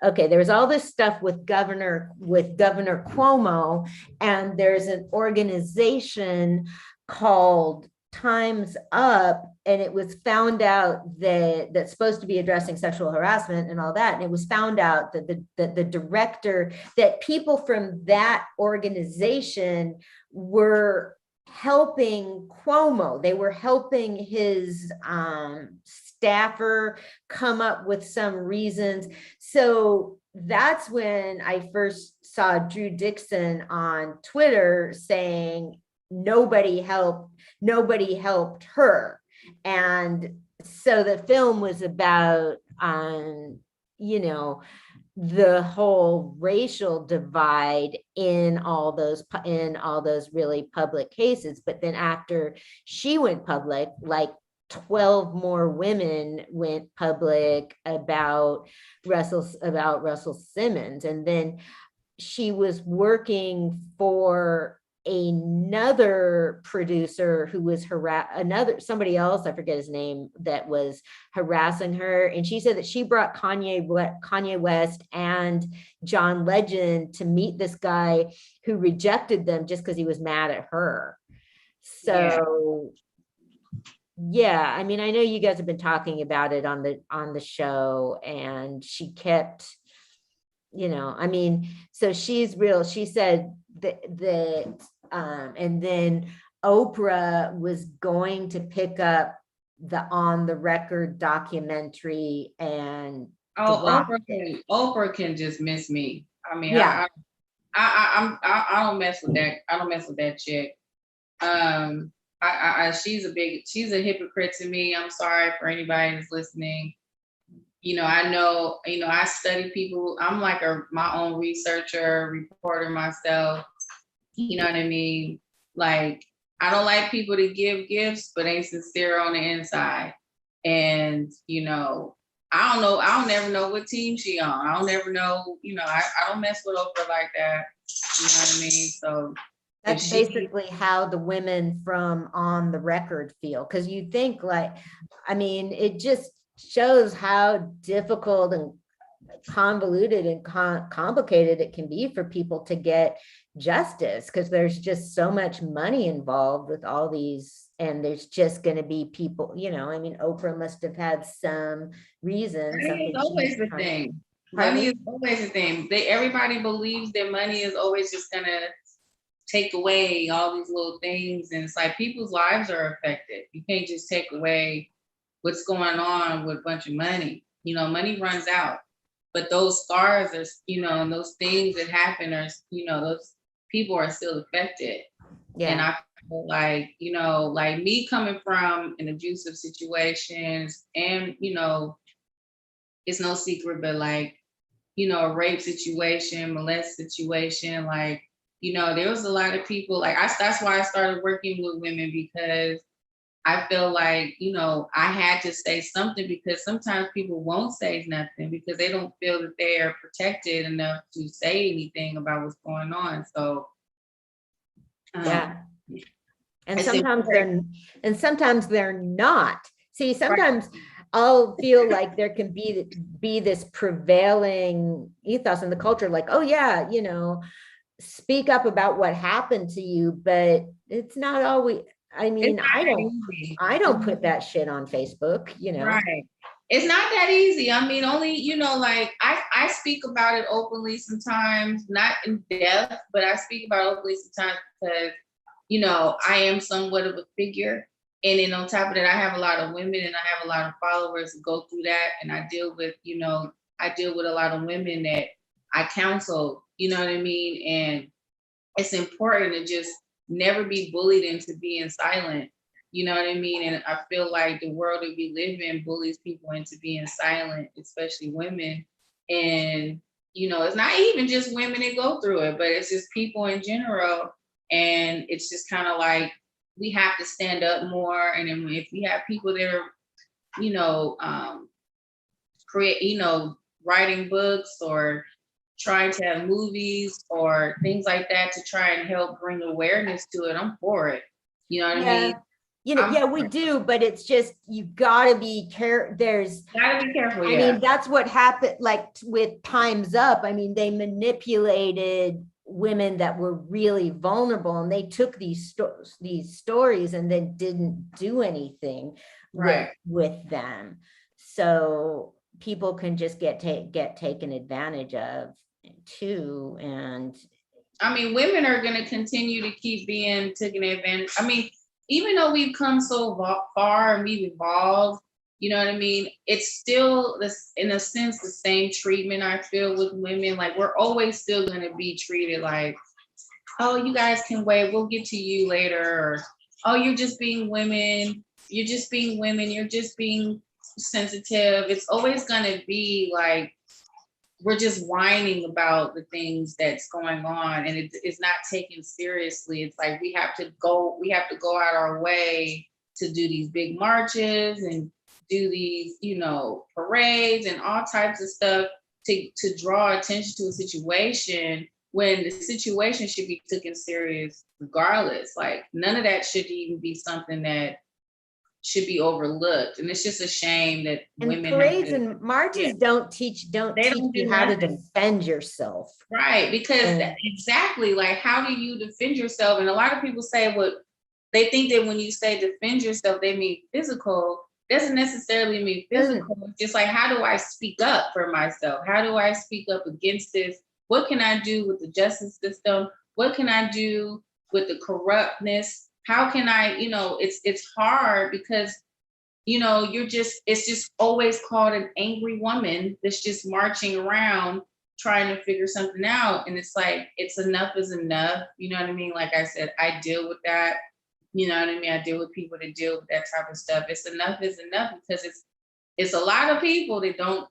S19: okay, there was all this stuff with Governor Cuomo, and there's an organization called Time's Up, and it was found out that's supposed to be addressing sexual harassment and all that. And it was found out that the director, that people from that organization were helping Cuomo. They were helping his staffer come up with some reasons. So that's when I first saw Drew Dixon on Twitter saying nobody helped her. And so the film was about, you know, the whole racial divide in all those really public cases. But then after she went public, like 12 more women went public about Russell Simmons. And then she was working for another producer who was somebody else, I forget his name, that was harassing her. And she said that she brought Kanye West and John Legend to meet this guy who rejected them just because he was mad at her. So yeah, I mean, I know you guys have been talking about it on the show, and she kept, you know, I mean, so she's real. She said that and then Oprah was going to pick up the On the Record documentary, and
S1: Oprah can just miss me. I mean,
S19: yeah.
S1: I don't mess with that. I don't mess with that chick. She's a hypocrite to me. I'm sorry for anybody that's listening. You know, I study people. I'm like my own researcher, reporter myself. You know what I mean? Like, I don't like people to give gifts, but ain't sincere on the inside. And, you know, I don't know. I don't never know what team she on. I don't ever know, you know, I don't mess with Oprah like that. You know what I mean? So
S19: that's basically how the women from On the Record feel. Because you think, like, I mean, it just shows how difficult and convoluted and complicated it can be for people to get justice, because there's just so much money involved with all these, and there's just going to be people, you know, I mean, Oprah must have had some reason.
S1: Money is always the thing. Money is always the thing. Everybody believes that money is always just gonna take away all these little things, and it's like people's lives are affected. You can't just take away what's going on with a bunch of money. You know, money runs out, but those scars are, you know, and those things that happen are, you know, those people are still affected.
S19: Yeah.
S1: And I feel like, you know, like me coming from an abusive situations, and, you know, it's no secret, but like, you know, a rape situation, molest situation, like, you know, there was a lot of people, like, that's why I started working with women, because I feel like, you know, I had to say something, because sometimes people won't say nothing because they don't feel that they are protected enough to say anything about what's going on. So
S19: yeah. And sometimes they're not. See, sometimes I'll feel like there can be this prevailing ethos in the culture, like, oh yeah, you know, speak up about what happened to you, but it's not always. I mean, I don't put that shit on Facebook, you know.
S1: Right. It's not that easy. I mean, only, you know, like I speak about it openly sometimes, not in depth, but I speak about it openly sometimes because, you know, I am somewhat of a figure. And then on top of that, I have a lot of women and I have a lot of followers who go through that. And I deal with, you know, a lot of women that I counsel, you know what I mean? And it's important to just never be bullied into being silent. You know what I mean? And I feel like the world that we live in bullies people into being silent, especially women. And, you know, it's not even just women that go through it, but it's just people in general. And it's just kind of like, we have to stand up more. And then if we have people that are, you know, writing books or trying to have movies or things like that to try and help bring awareness to it, I'm for it. You know what I mean?
S19: You know, we do, but it's just, you gotta be careful.
S1: Gotta be careful.
S19: I mean, that's what happened, like with Time's Up. I mean, they manipulated women that were really vulnerable, and they took these stories and then didn't do anything with them. So people can just get taken advantage of too. And
S1: I mean, women are going to continue to keep being taken advantage. I mean, even though we've come so far and we've evolved, you know what I mean? It's still this, in a sense, the same treatment I feel with women. Like, we're always still going to be treated like, oh, you guys can wait, we'll get to you later. Or, oh, you're just being women. You're just being women. You're just being sensitive. It's always going to be like, we're just whining about the things that's going on, and it's not taken seriously. It's like we have to go out our way to do these big marches and do these, you know, parades and all types of stuff to draw attention to a situation when the situation should be taken serious regardless. Like, none of that should even be something that should be overlooked. And it's just a shame that
S19: And
S1: women
S19: parades and marches don't teach you how to defend yourself.
S1: Right, because exactly, like, how do you defend yourself? And a lot of people say they think that when you say defend yourself, they mean physical. Doesn't necessarily mean physical. It's just like, how do I speak up for myself? How do I speak up against this? What can I do with the justice system? What can I do with the corruptness? How can I, you know, it's hard because, you know, it's just always called an angry woman that's just marching around trying to figure something out. And it's like, it's enough is enough. You know what I mean? Like I said, I deal with that. You know what I mean? I deal with people that deal with that type of stuff. It's enough is enough because it's a lot of people that don't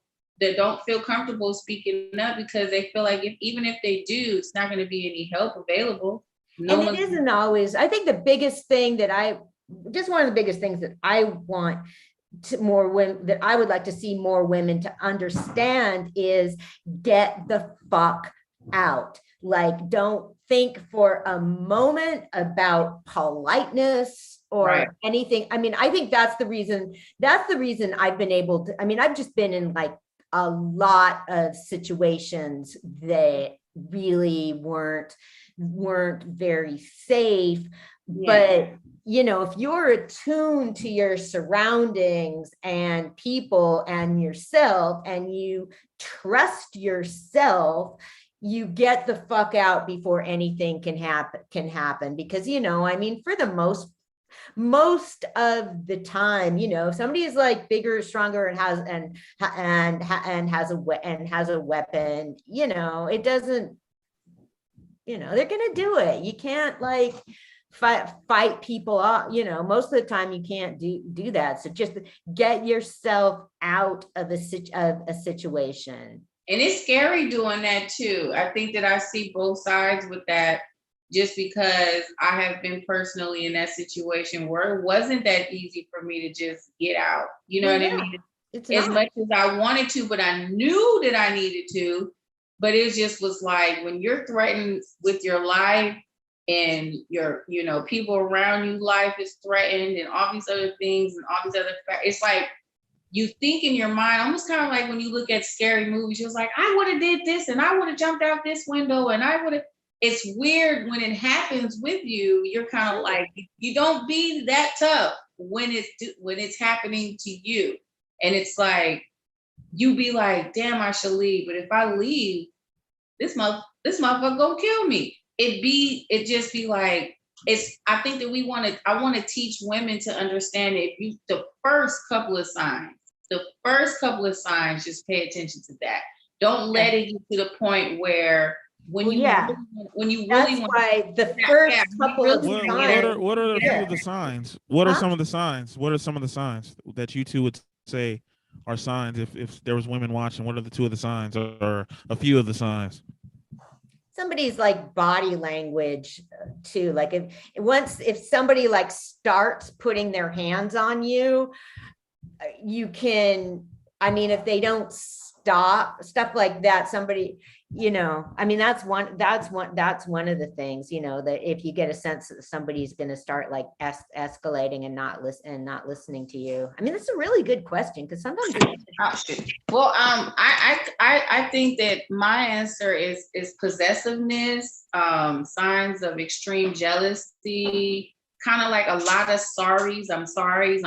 S1: feel comfortable speaking up because they feel like even if they do, it's not going to be any help available.
S19: And it isn't always. I think the biggest thing one of the biggest things that I want more women, that I would like to see more women to understand is get the fuck out. Like, don't think for a moment about politeness or anything. I mean, I think that's the reason I've been able to, I mean, I've just been in like a lot of situations that really weren't very safe. But you know, if you're attuned to your surroundings and people and yourself, and you trust yourself, you get the fuck out before anything can happen. Because, you know, I mean, for the most of the time, you know, if somebody is like bigger, stronger, and has a weapon, you know, it doesn't, you know, they're gonna do it. You can't like fight people off, you know, most of the time you can't do that. So just get yourself out of a situation.
S1: And it's scary doing that too. I think that I see both sides with that, just because I have been personally in that situation where it wasn't that easy for me to just get out. You know what I mean? As much as I wanted to, but I knew that I needed to. But it just was like, when you're threatened with your life and your, you know, people around you life is threatened and all these other things and all these other, it's like, you think in your mind, almost kind of like when you look at scary movies, you're like, I would have did this and I would have jumped out this window and I would have. It's weird when it happens with you. You're kind of like, you don't be that tough when it's happening to you. And it's like, you be like, damn, I should leave. But if I leave, this motherfucker gonna kill me. It just be like, I think that I want to teach women to understand that the first couple of signs, just pay attention to that. Don't let it get to the point where when you really
S19: why the first couple of signs.
S5: What are a few of the signs? What are some of the signs? What are some of the signs that you two would say are signs if there was women watching? What are the two of the signs or a few of the signs?
S19: Somebody's like body language too. Like if somebody like starts putting their hands on you, you can, I mean, if they don't stop, stuff like that, somebody, you know, I mean, that's one of the things, you know, that if you get a sense that somebody's going to start like escalating and not listening to you. I mean, that's a really good question, because sometimes
S1: well, I think that my answer is possessiveness, signs of extreme jealousy, kind of like a lot of sorries, I'm sorries.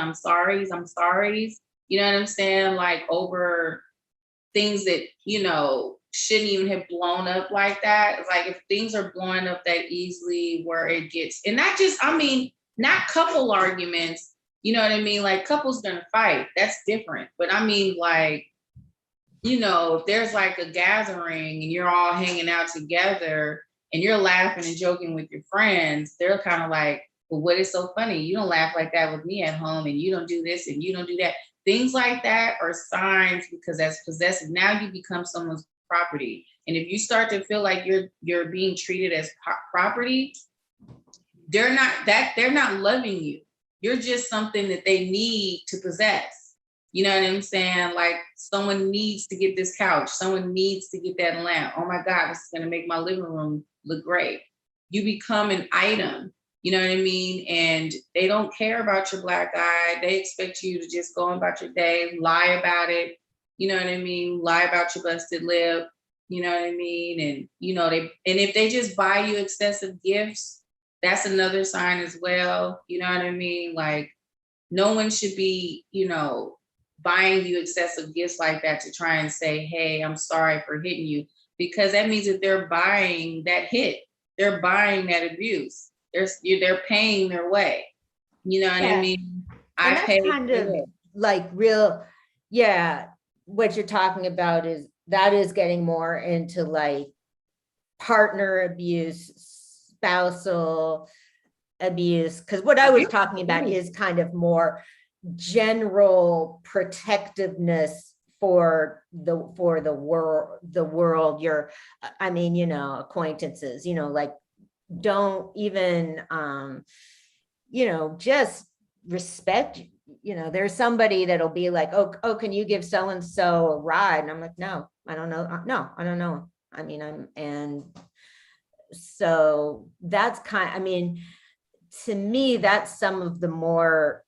S1: You know what I'm saying? Like over things that, you know, shouldn't even have blown up like that. It's like if things are blowing up that easily where it gets, and not just, I mean, not couple arguments, you know what I mean? Like couples gonna fight, that's different. But I mean, like, you know, if there's like a gathering and you're all hanging out together and you're laughing and joking with your friends, they're kind of like, well, what is so funny? You don't laugh like that with me at home, and you don't do this and you don't do that. Things like that are signs, because that's possessive. Now you become someone's property. And if you start to feel like you're being treated as property, they're not loving you. You're just something that they need to possess. You know what I'm saying? Like someone needs to get this couch. Someone needs to get that lamp. Oh my God, this is going to make my living room look great. You become an item. You know what I mean? And they don't care about your black eye. They expect you to just go about your day, lie about it. You know what I mean? Lie about your busted lip. You know what I mean? And, you know, and if they just buy you excessive gifts, that's another sign as well. You know what I mean? Like no one should be, you know, buying you excessive gifts like that to try and say, hey, I'm sorry for hitting you, because that means that they're buying that hit. They're buying that abuse. They're paying their way. You know what I mean?
S19: And that's kind of like real, yeah, what you're talking about is getting more into like partner abuse, spousal abuse. Because what I was talking about is kind of more general protectiveness for the world, your, I mean, you know, acquaintances, you know, like don't even you know, just respect. You know, there's somebody that'll be like, oh, can you give so and so a ride? And I'm like, no, I don't know. No, I don't know. I mean, and so that's I mean, to me, that's some of the more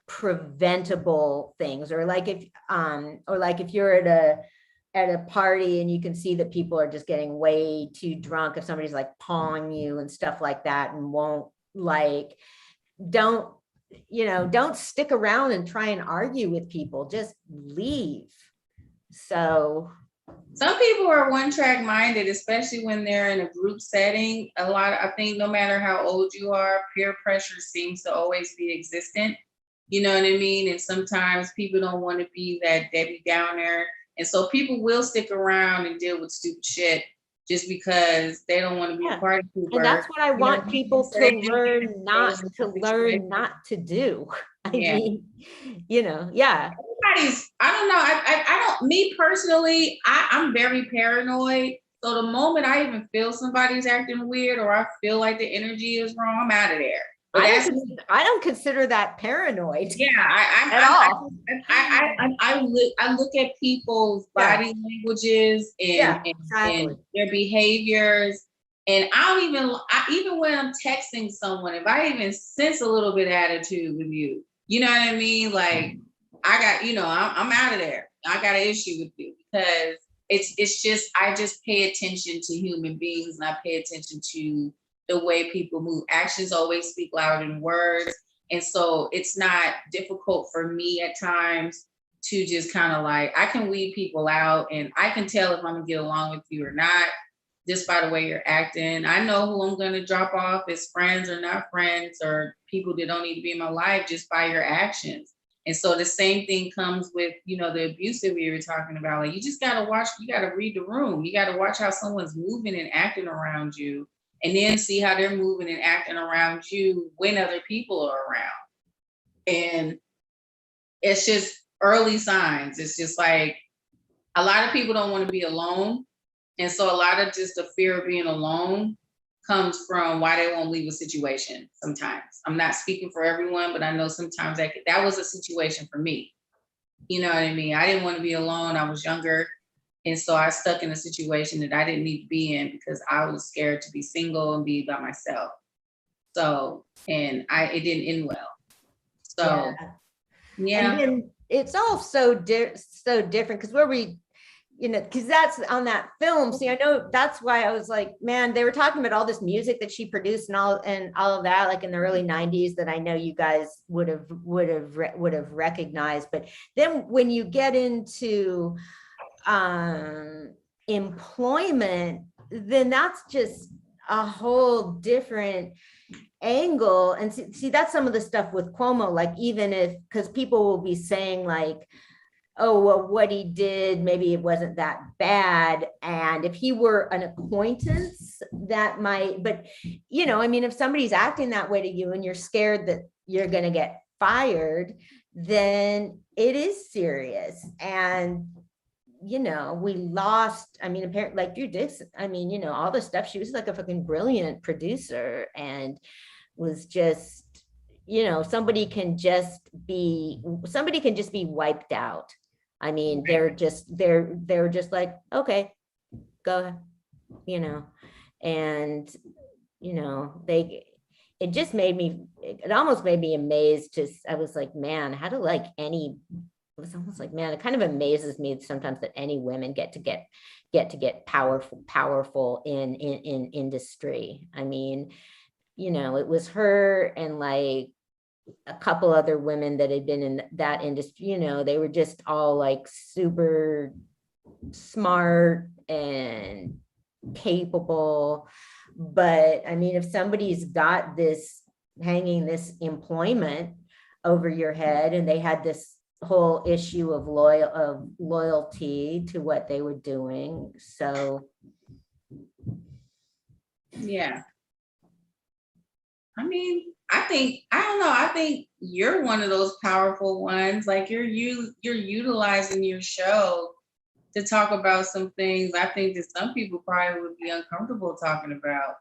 S19: preventable things. Or like if you're at a party and you can see that people are just getting way too drunk, if somebody's like pawing you and stuff like that, and won't like, don't stick around and try and argue with people, just leave. So
S1: some people are one-track minded, especially when they're in a group setting. I think no matter how old you are, peer pressure seems to always be existent. You know what I mean? And sometimes people don't want to be that Debbie Downer. And so people will stick around and deal with stupid shit just because they don't want to be a party pooper.
S19: And that's what I want people to learn not to do. I mean, you know, yeah.
S1: Me personally, I'm very paranoid. So the moment I even feel somebody's acting weird or I feel like the energy is wrong, I'm out of there.
S19: I don't consider that paranoid.
S1: Yeah, I look at people's body languages and their behaviors, and even when I'm texting someone, if I even sense a little bit of attitude with you, you know what I mean? Like I'm out of there. I got an issue with you, because it's just, I just pay attention to human beings, and I pay attention to the way people move. Actions always speak louder than words. And so it's not difficult for me at times to just kind of like, I can weed people out, and I can tell if I'm gonna get along with you or not, just by the way you're acting. I know who I'm gonna drop off as friends or not friends, or people that don't need to be in my life, just by your actions. And so the same thing comes with, you know, the abuse that we were talking about. Like, you just gotta watch, you gotta read the room. You gotta watch how someone's moving and acting around you, and then see how they're moving and acting around you when other people are around. And it's just early signs. It's just like, a lot of people don't want to be alone. And so a lot of just the fear of being alone comes from why they won't leave a situation sometimes. I'm not speaking for everyone, but I know sometimes that was a situation for me. You know what I mean? I didn't want to be alone. I was younger. And so I stuck in a situation that I didn't need to be in, because I was scared to be single and be by myself. So, and it didn't end well. So, yeah.
S19: And then it's all so different, because because that's on that film. See, I know that's why I was like, man, they were talking about all this music that she produced and all of that, like in the early 90s, that I know you guys would have recognized. But then when you get into employment, then that's just a whole different angle. And see, that's some of the stuff with Cuomo, like even if, because people will be saying like, oh, well, what he did, maybe it wasn't that bad. And if he were an acquaintance, that might, but you know, I mean, if somebody's acting that way to you and you're scared that you're going to get fired, then it is serious. And, you know, we lost, I mean, apparently like your Dix, I mean, you know, all the stuff, she was like a fucking brilliant producer and was just, you know, somebody can just be wiped out. I mean, they're just like, okay, go ahead, you know, and, you know, it just made me, it almost made me amazed to, I was like, man, how do like it was almost like, man, it kind of amazes me sometimes that any women get to get powerful in industry. I mean, you know, it was her and like a couple other women that had been in that industry, you know, they were just all like super smart and capable. But I mean, if somebody's got this hanging this employment over your head and they had this whole issue of loyalty to what they were doing. So
S1: yeah. I mean, I don't know. I think you're one of those powerful ones. Like you're utilizing your show to talk about some things I think that some people probably would be uncomfortable talking about.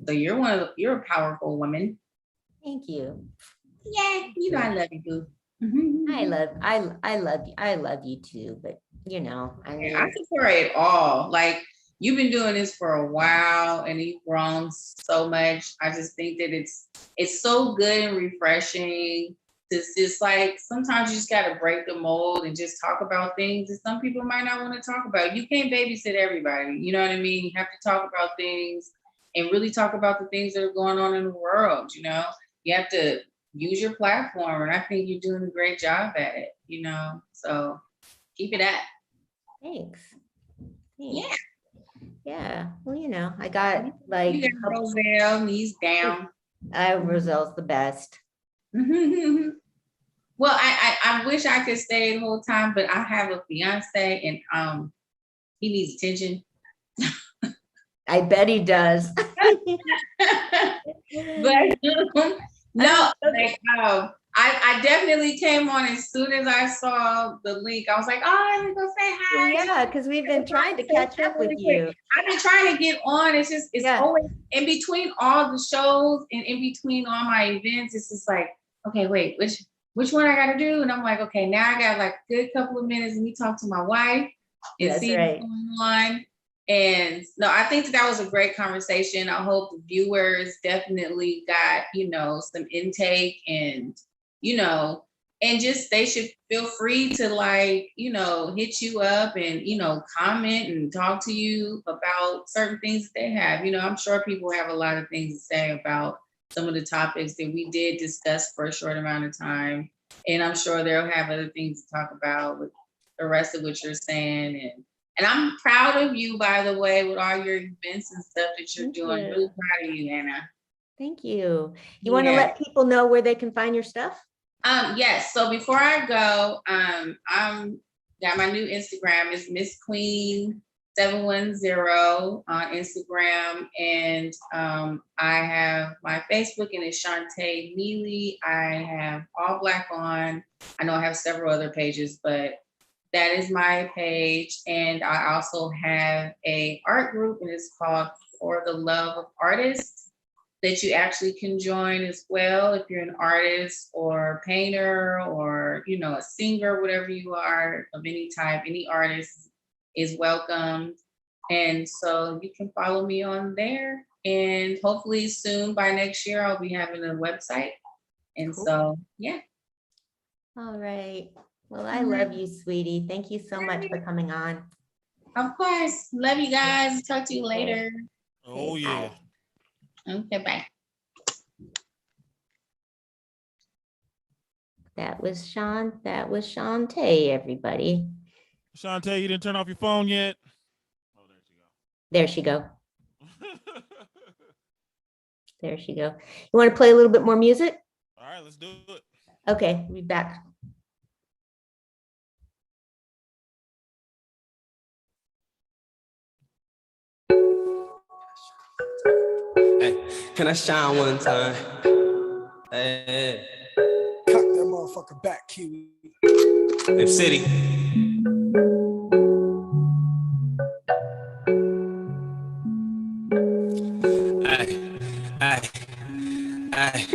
S1: So you're a powerful woman.
S19: Thank you.
S1: Yeah, you know I love you, boo.
S19: I love you too, but you know, I mean,
S1: I support it all. Like you've been doing this for a while and you've grown so much. I just think that it's so good and refreshing. It's just like sometimes you just gotta break the mold and just talk about things that some people might not want to talk about. You can't babysit everybody, you know what I mean? You have to talk about things and really talk about the things that are going on in the world, you know? You have to use your platform, and I think you're doing a great job at it, you know? So keep it up.
S19: Thanks.
S1: Yeah.
S19: Yeah, well, you know, I got like
S1: You got Roselle, knees down.
S19: Roselle's the best.
S1: Well, I wish I could stay the whole time, but I have a fiance and he needs attention.
S19: I bet he does.
S1: But no, like I definitely came on as soon as I saw the link. I was like, oh, let me go say hi.
S19: Well, yeah, because we've been trying to catch up with you.
S1: I've been trying to get on. It's just always in between all the shows and in between all my events. It's just like, okay, wait, which one I got to do? And I'm like, okay, now I got like a good couple of minutes. Let me talk to my wife and see what's going on. And no, I think that was a great conversation. I hope the viewers definitely got, you know, some intake and, you know, and just they should feel free to like, you know, hit you up and, you know, comment and talk to you about certain things that they have. You know, I'm sure people have a lot of things to say about some of the topics that we did discuss for a short amount of time. And I'm sure they'll have other things to talk about with the rest of what you're saying. And I'm proud of you, by the way, with all your events and stuff that you're doing. Really proud of you, Anna.
S19: Thank you. You want to let people know where they can find your stuff?
S1: Yes. So before I go, I'm got my new Instagram. It's Miss Queen 710 on Instagram, and I have my Facebook, and it's Shantae Neely. I have All Black On. I know I have several other pages, but that is my page. And I also have a art group, and it's called For the Love of Artists, that you actually can join as well if you're an artist or painter or, you know, a singer, whatever you are of any type. Any artist is welcome. And so you can follow me on there. And hopefully soon, by next year, I'll be having a website. And so, yeah.
S19: All right. Well, I love you, sweetie. Thank you so much for coming on.
S1: Of course. Love you guys. Talk to you later.
S5: Oh, yeah.
S1: Okay, bye.
S19: That was Shantae, everybody.
S5: Shantae, you didn't turn off your phone yet?
S19: There she go. There she go. You want to play a little bit more music?
S5: All right, let's do it.
S19: Okay, we'll be back.
S18: Hey, can I shine one time? Hey,
S15: Cock that motherfucker back, Kiwi.
S18: Nip City. Hey, hey, hey.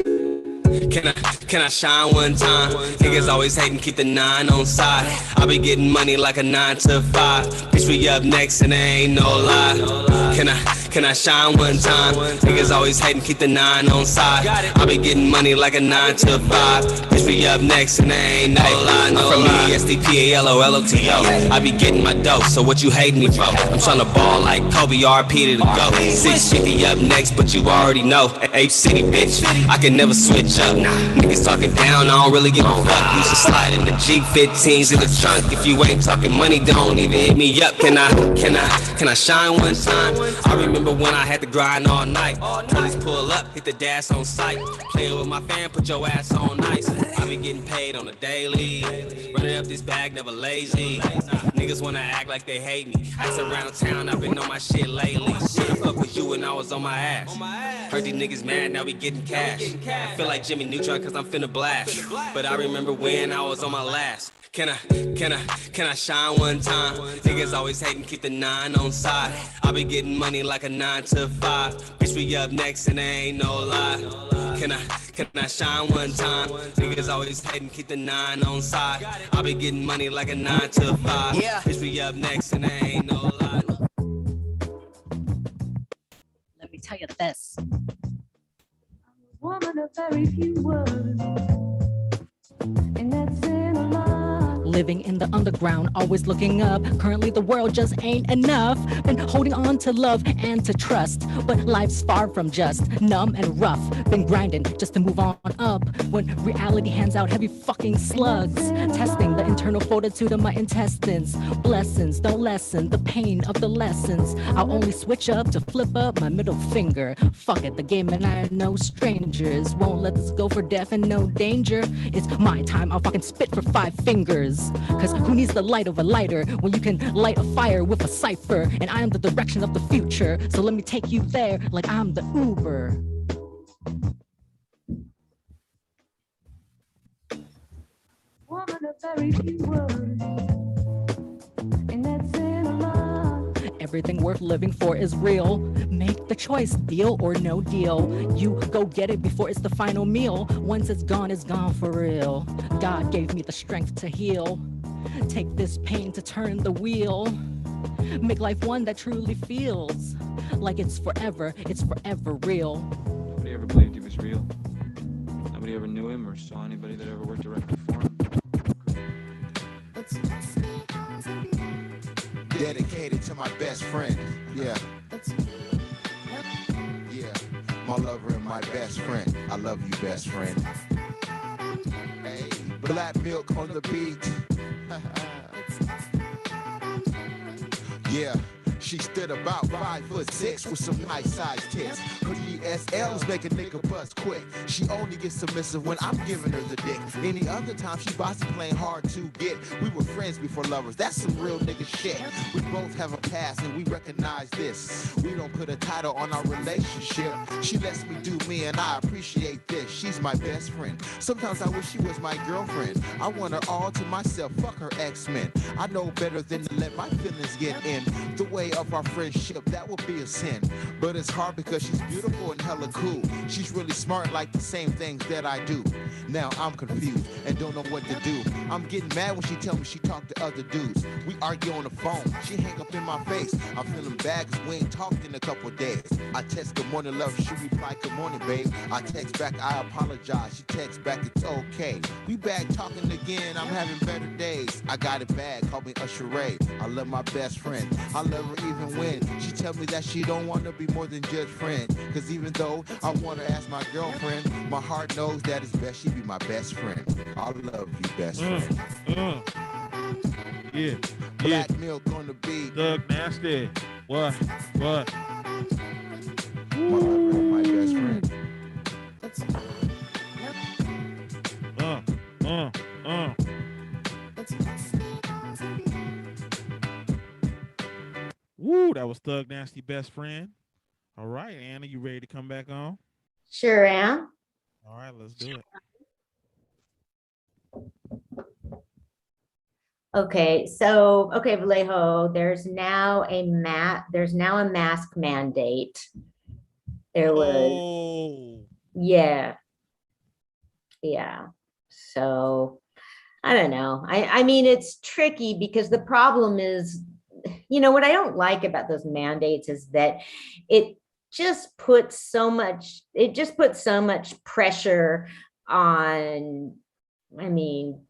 S18: Can I shine one time? Niggas always hating, keep the 9 on side. I be getting money like a 9 to 5. Bitch, we up next and there ain't no lie. Can I shine one time? Niggas always hating, keep the 9 on side. I be getting money like a 9 to 5. Bitch, we up next and there ain't no lie. I'm from ESTPALOLOTO. I be getting my dough, so what you hating me for? I'm tryna ball like Kobe RP to the go. 650 up next, but you already know. H-City, bitch, I can never switch up. Niggas talking down, I don't really give a fuck. You should slide in the G15s in the trunk. If you ain't talking money, don't even hit me up. Can I shine one time? I remember when I had to grind all night. Police pull up, hit the dash on sight. Playing with my fam, put your ass on ice. I be getting paid on a daily. Running up this bag, never lazy. Niggas wanna act like they hate me. Ask around town, I've been on my shit lately. Should've fucked with you when I was on my ass. Heard these niggas mad, now we getting cash. I feel like Jimmy Neutron cause I'm finna blast. But I remember when I was on my last. Can I shine one time? Niggas always hating, keep the 9 on side. I be getting money like a 9 to 5. Bitch, we up next and there ain't no lie. Can I shine one time? Niggas always hating, keep the 9 on side. I be getting money like a 9 to 5. Bitch, we up next and there ain't no lie.
S2: Let me tell you this.
S12: Woman of very few words, and that's in a lot.
S2: Living in the underground, always looking up. Currently the world just ain't enough. Been holding on to love and to trust, but life's far from just numb and rough. Been grinding just to move on up, when reality hands out heavy fucking slugs. Testing the internal fortitude of my intestines. Blessings don't lessen the pain of the lessons. I'll only switch up to flip up my middle finger. Fuck it, the game and I are no strangers. Won't let this go for death and no danger. It's my time, I'll fucking spit for 5 fingers. Cause who needs the light of a lighter when you can light a fire with a cipher? And I am the direction of the future, so let me take you there like I'm the Uber.
S12: Woman of very few words, and that's in a lot.
S2: Everything worth living for is real. Make the choice, deal or no deal. You go get it before it's the final meal. Once it's gone for real. God gave me the strength to heal. Take this pain to turn the wheel. Make life one that truly feels like it's forever real.
S4: Nobody ever believed he was real. Nobody ever knew him or saw anybody that ever worked directly for him.
S6: Dedicated to my best friend, yeah. My lover and my best friend. I love you, best friend. Hey, black milk on the beat. Yeah. She stood about 5'6" with some nice sized tits. Her DSLs make a nigga bust quick. She only gets submissive when I'm giving her the dick. Any other time she bossy playing hard to get. We were friends before lovers. That's some real nigga shit. We both have a past and we recognize this. We don't put a title on our relationship. She lets me do me and I appreciate this. She's my best friend. Sometimes I wish she was my girlfriend. I want her all to myself. Fuck her X-Men. I know better than to let my feelings get in the way of our friendship. That would be a sin, but it's hard because she's beautiful and hella cool. She's really smart, like the same things that I do. Now I'm confused and don't know what to do. I'm getting mad when she tell me she talked to other dudes. We argue on the phone, she hang up in my face. I'm feeling bad cause we ain't talked in a couple days. I text good morning love, she reply good morning babe. I text back I apologize, she texts back it's okay. We back talking again, I'm having better days. I got it bad, call me Usher Ray. I love my best friend, I love her even when she tell me that she don't want to be more than just friend. Cause even though I want her as my girlfriend, my heart knows that it's best she be my best friend. I love you, best friend.
S5: Yeah.
S6: Black milk on the beat.
S5: Doug Nasty. What? What?
S6: My best friend.
S5: Uh. Woo, that was Thug Nasty Best Friend. All right, Anna, you ready to come back on?
S19: Sure am.
S5: All right, let's do it.
S19: Okay, so Vallejo, there's now a mask mandate. There was yeah. So I don't know. I mean it's tricky because the problem is, what I don't like about those mandates is that it just puts so much pressure on, I mean,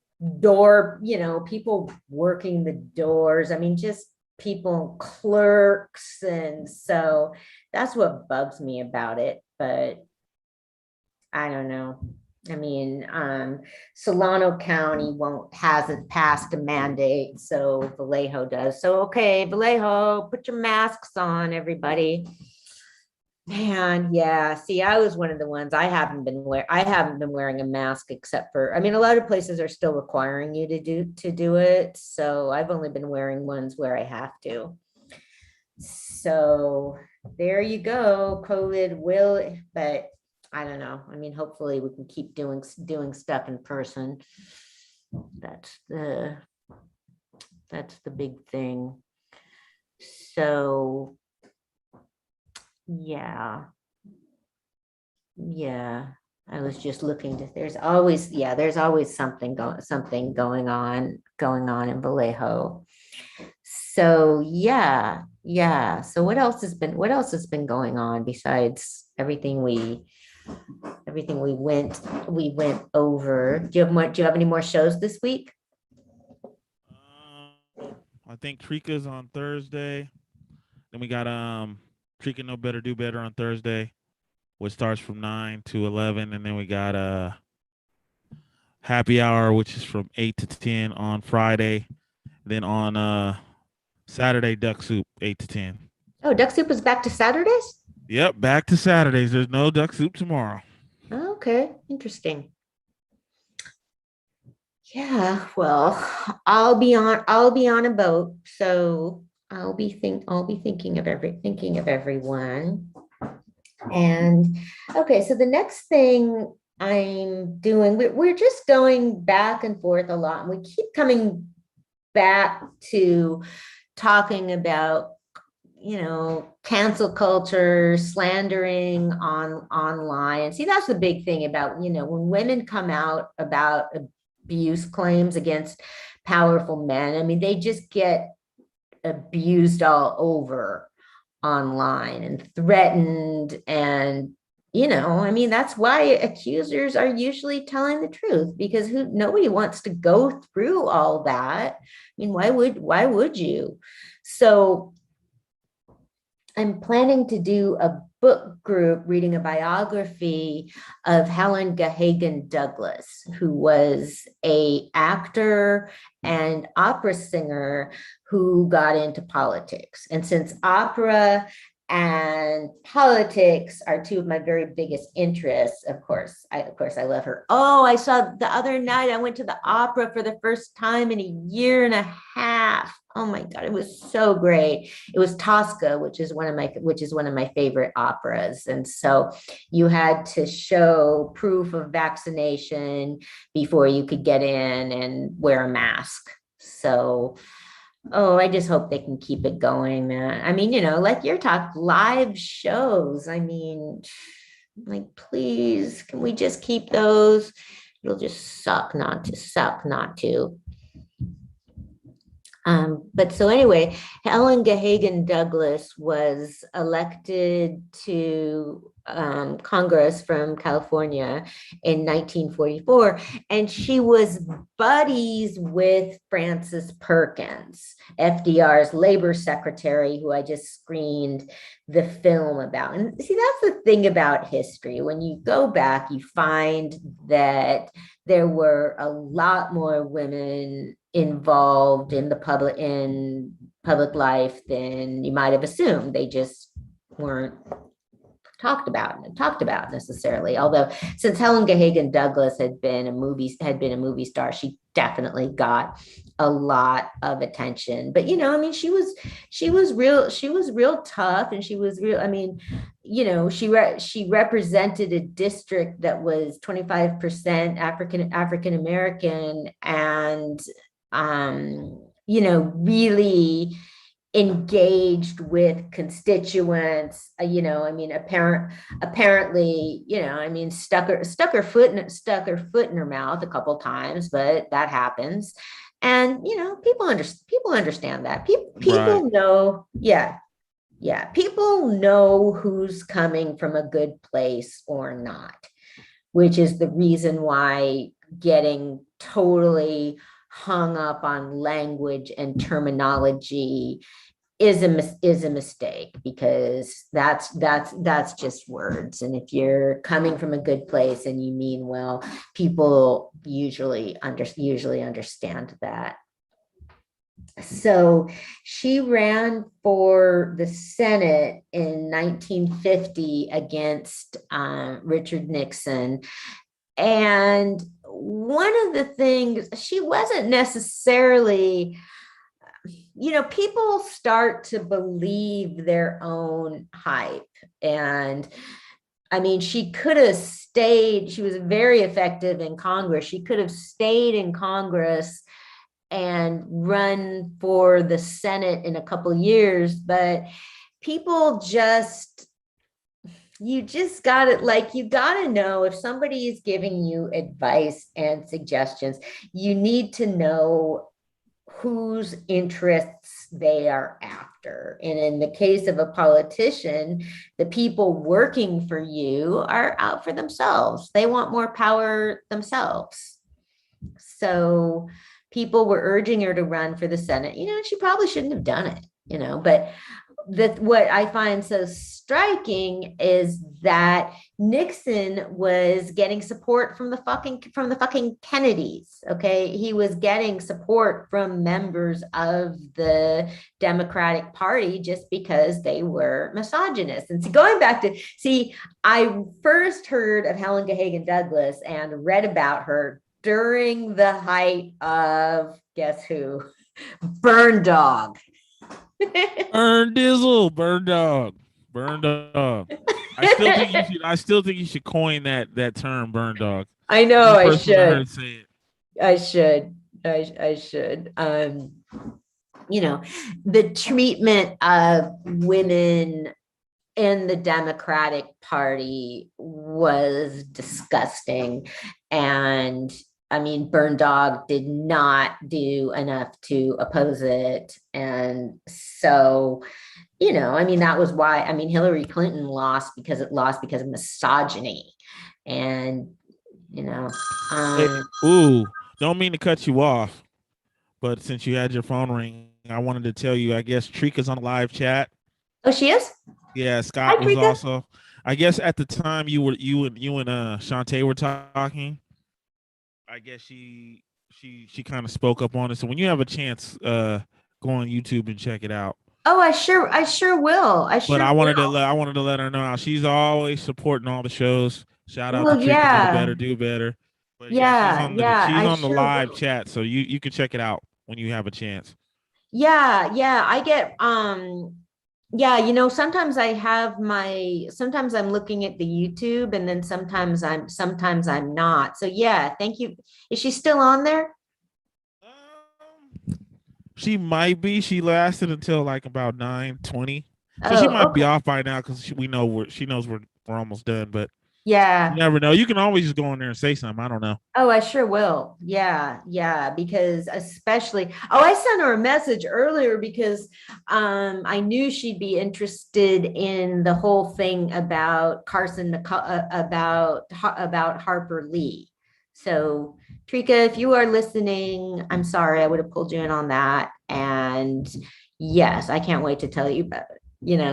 S19: people working the doors. I mean, just people, clerks. And so that's what bugs me about it. But I don't know. I mean, Solano County hasn't passed a mandate, so Vallejo does. So, okay, Vallejo, put your masks on, everybody. Man, yeah. See, I was one of the ones I haven't been wearing a mask except for, I mean, a lot of places are still requiring you to do it. So I've only been wearing ones where I have to. So there you go. COVID will, but I don't know. I mean, hopefully we can keep doing stuff in person. That's the big thing. So yeah. I was just looking to. There's always something going on in Vallejo. So yeah. So what else has been going on besides everything we went over? Do you have any more shows this week?
S5: I think Trika's on Thursday. Then we got Trika Know Better Do Better on Thursday, which starts from 9 to 11, and then we got Happy Hour, which is from 8 to 10 on Friday. Then on Saturday, Duck Soup, 8 to 10.
S19: Oh, Duck Soup is back to Saturdays?
S5: Yep, back to Saturdays. There's no Duck Soup tomorrow.
S19: Okay, interesting. Yeah, well, I'll be on a boat, so I'll be thinking of everyone. And okay, so the next thing I'm doing, we're just going back and forth a lot, and we keep coming back to talking about cancel culture, slandering online. See, that's the big thing about, when women come out about abuse claims against powerful men, I mean, they just get abused all over online and threatened. And, I mean, that's why accusers are usually telling the truth, because nobody wants to go through all that. I mean, why would you? So I'm planning to do a book group reading a biography of Helen Gahagan Douglas, who was an actor and opera singer who got into politics. And since opera and politics are two of my very biggest interests, of course I love her. Oh, I saw the other night, I went to the opera for the first time in a year and a half. Oh my God, it was so great. It was Tosca, which is one of my favorite operas. And so you had to show proof of vaccination before you could get in and wear a mask. So, I just hope they can keep it going, man. I mean, like your talk, live shows. I mean, like, please, can we just keep those? It'll just suck not to. But so anyway, Helen Gahagan Douglas was elected to Congress from California in 1944, and she was buddies with Frances Perkins, FDR's labor secretary, who I just screened the film about. And see, that's the thing about history. When you go back, you find that there were a lot more women involved in public life than you might have assumed. They just weren't talked about necessarily. Although since Helen Gahagan Douglas had been a movie star, she definitely got a lot of attention. But I mean, she was real tough, and she was real. I mean, she represented a district that was 25% African American, and really engaged with constituents. I mean, apparently, I mean, stuck her foot in her mouth a couple times, but that happens. And people understand that. People
S5: Right.
S19: know, yeah, people know who's coming from a good place or not, which is the reason why getting totally hung up on language and terminology is a mistake, because that's just words. And if you're coming from a good place and you mean well, people usually understand that. So she ran for the Senate in 1950 against Richard Nixon. And one of the things, she wasn't necessarily, people start to believe their own hype. And I mean, she could have stayed, she was very effective in Congress. She could have stayed in Congress and run for the Senate in a couple years, but people you just got it. You got to know if somebody is giving you advice and suggestions, you need to know whose interests they are after. And in the case of a politician, the people working for you are out for themselves. They want more power themselves. So people were urging her to run for the Senate. She probably shouldn't have done it, but what I find so striking is that Nixon was getting support from the fucking Kennedys. Okay, he was getting support from members of the Democratic Party just because they were misogynist. And so going back to I first heard of Helen Gahagan Douglas and read about her during the height of, guess who? Burn Dog.
S5: Burn Dizzle, Burn Dog. I still think you should coin that term, Burn Dog.
S19: I know I
S5: First one I heard
S19: should.
S5: say it.
S19: I should. The treatment of women in the Democratic Party was disgusting. And I mean, Burn Dog did not do enough to oppose it. And so, that was why, Hillary Clinton lost because of misogyny. And,
S5: Ooh, don't mean to cut you off, but since you had your phone ring, I wanted to tell you, I guess Trika's on the live chat.
S19: Oh, she is?
S5: Yeah, Scott
S19: Hi,
S5: was
S19: Trika.
S5: also. I guess at the time you and Shantae were talking, I guess she kind of spoke up on it. So when you have a chance, go on YouTube and check it out.
S19: Oh, I sure will.
S5: But I wanted to let her know she's always supporting all the shows. Shout out
S19: Well,
S5: to Trika,
S19: yeah.
S5: do better. But she's
S19: Yeah,
S5: on
S19: I
S5: the
S19: sure
S5: live
S19: will.
S5: chat, so you can check it out when you have a chance.
S19: Yeah, I get sometimes sometimes I'm looking at the YouTube, and then sometimes I'm not. So yeah, thank you. Is she still on there?
S5: She might be. She lasted until like about 9:20. So she might be off by now because she knows we're almost done, but
S19: Yeah.
S5: you never know. You can always just go in there and say something. I don't know.
S19: Oh, I sure will. Yeah, because especially, I sent her a message earlier because I knew she'd be interested in the whole thing about about Harper Lee. So Trika, if you are listening, I'm sorry, I would have pulled you in on that. And yes, I can't wait to tell you about it.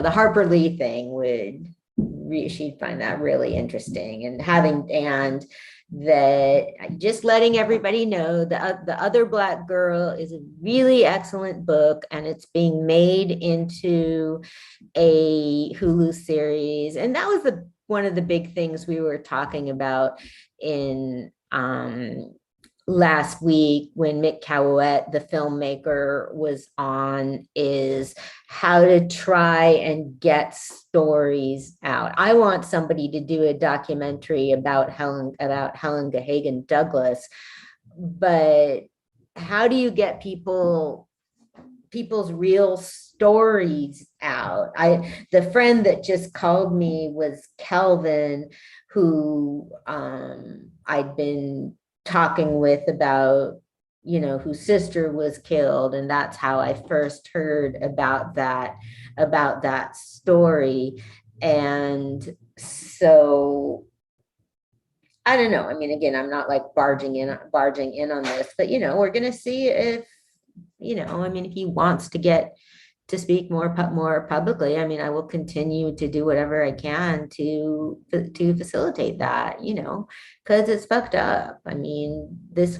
S19: The Harper Lee thing she'd find that really interesting, and that just letting everybody know the Other Black Girl is a really excellent book, and it's being made into a Hulu series. And that was one of the big things we were talking about in last week when Mick Cowett, the filmmaker, was on, is how to try and get stories out. I want somebody to do a documentary about Helen Gahagan Douglas, but how do you get people's real stories out? The friend that just called me was Kelvin, who I'd been talking with about, whose sister was killed, and that's how I first heard about that story. And so I don't know. I mean, again, I'm not like barging in on this, but we're gonna see if if he wants to get to speak more publicly. I mean, I will continue to do whatever I can to facilitate that, because it's fucked up. I mean, this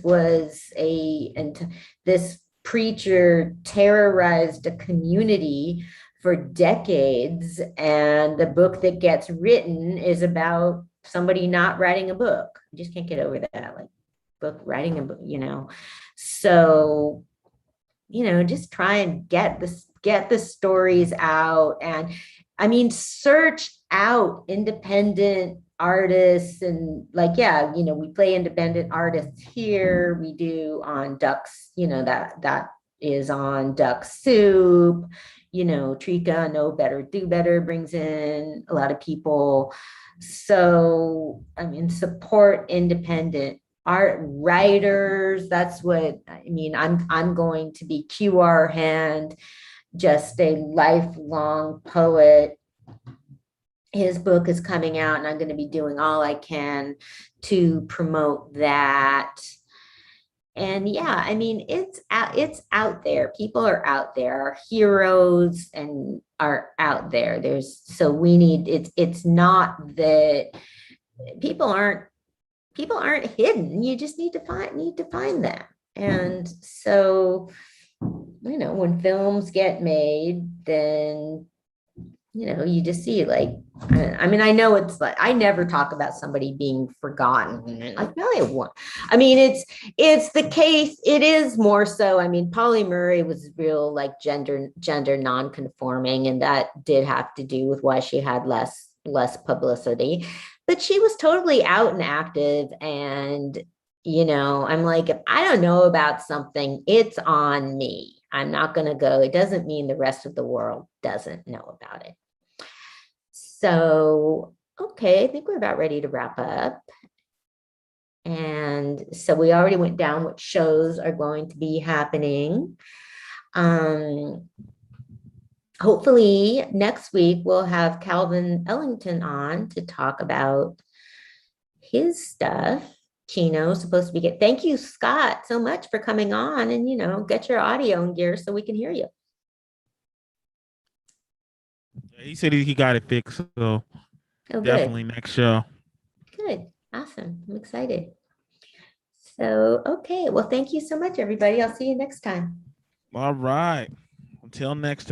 S19: preacher terrorized a community for decades, and the book that gets written is about somebody not writing a book. I just can't get over that, like writing a book, So, just try and get the stories out. And I mean, search out independent artists, and we play independent artists here. We do on Ducks, that is on Duck Soup. Trika, Know Better, Do Better brings in a lot of people. So, I mean, support independent art writers. That's what I mean. I'm going to be QR Hand, just a lifelong poet. His book is coming out, and I'm going to be doing all I can to promote that. And yeah, I mean, it's out there. People are out there. Our heroes and are out there. It's not that people aren't hidden. You just need to find them. And so, when films get made, then you just see, like, I mean, I know it's like, I never talk about somebody being forgotten. Like, really, I mean, it's the case. It is more so. I mean, Polly Murray was real, like, gender non-conforming, and that did have to do with why she had less publicity. But she was totally out and active. And, I'm like, if I don't know about something, it's on me. I'm not going to go. It doesn't mean the rest of the world doesn't know about it. So, okay, I think we're about ready to wrap up. And so we already went down what shows are going to be happening. Hopefully next week we'll have Calvin Ellington on to talk about his stuff. Chino's supposed to be good. Thank you, Scott, so much for coming on, and get your audio in gear so we can hear you.
S5: He said he got it fixed, so definitely next show.
S19: Good, awesome. I'm excited. So, okay, well, thank you so much, everybody. I'll see you next time.
S5: All right. Until next time.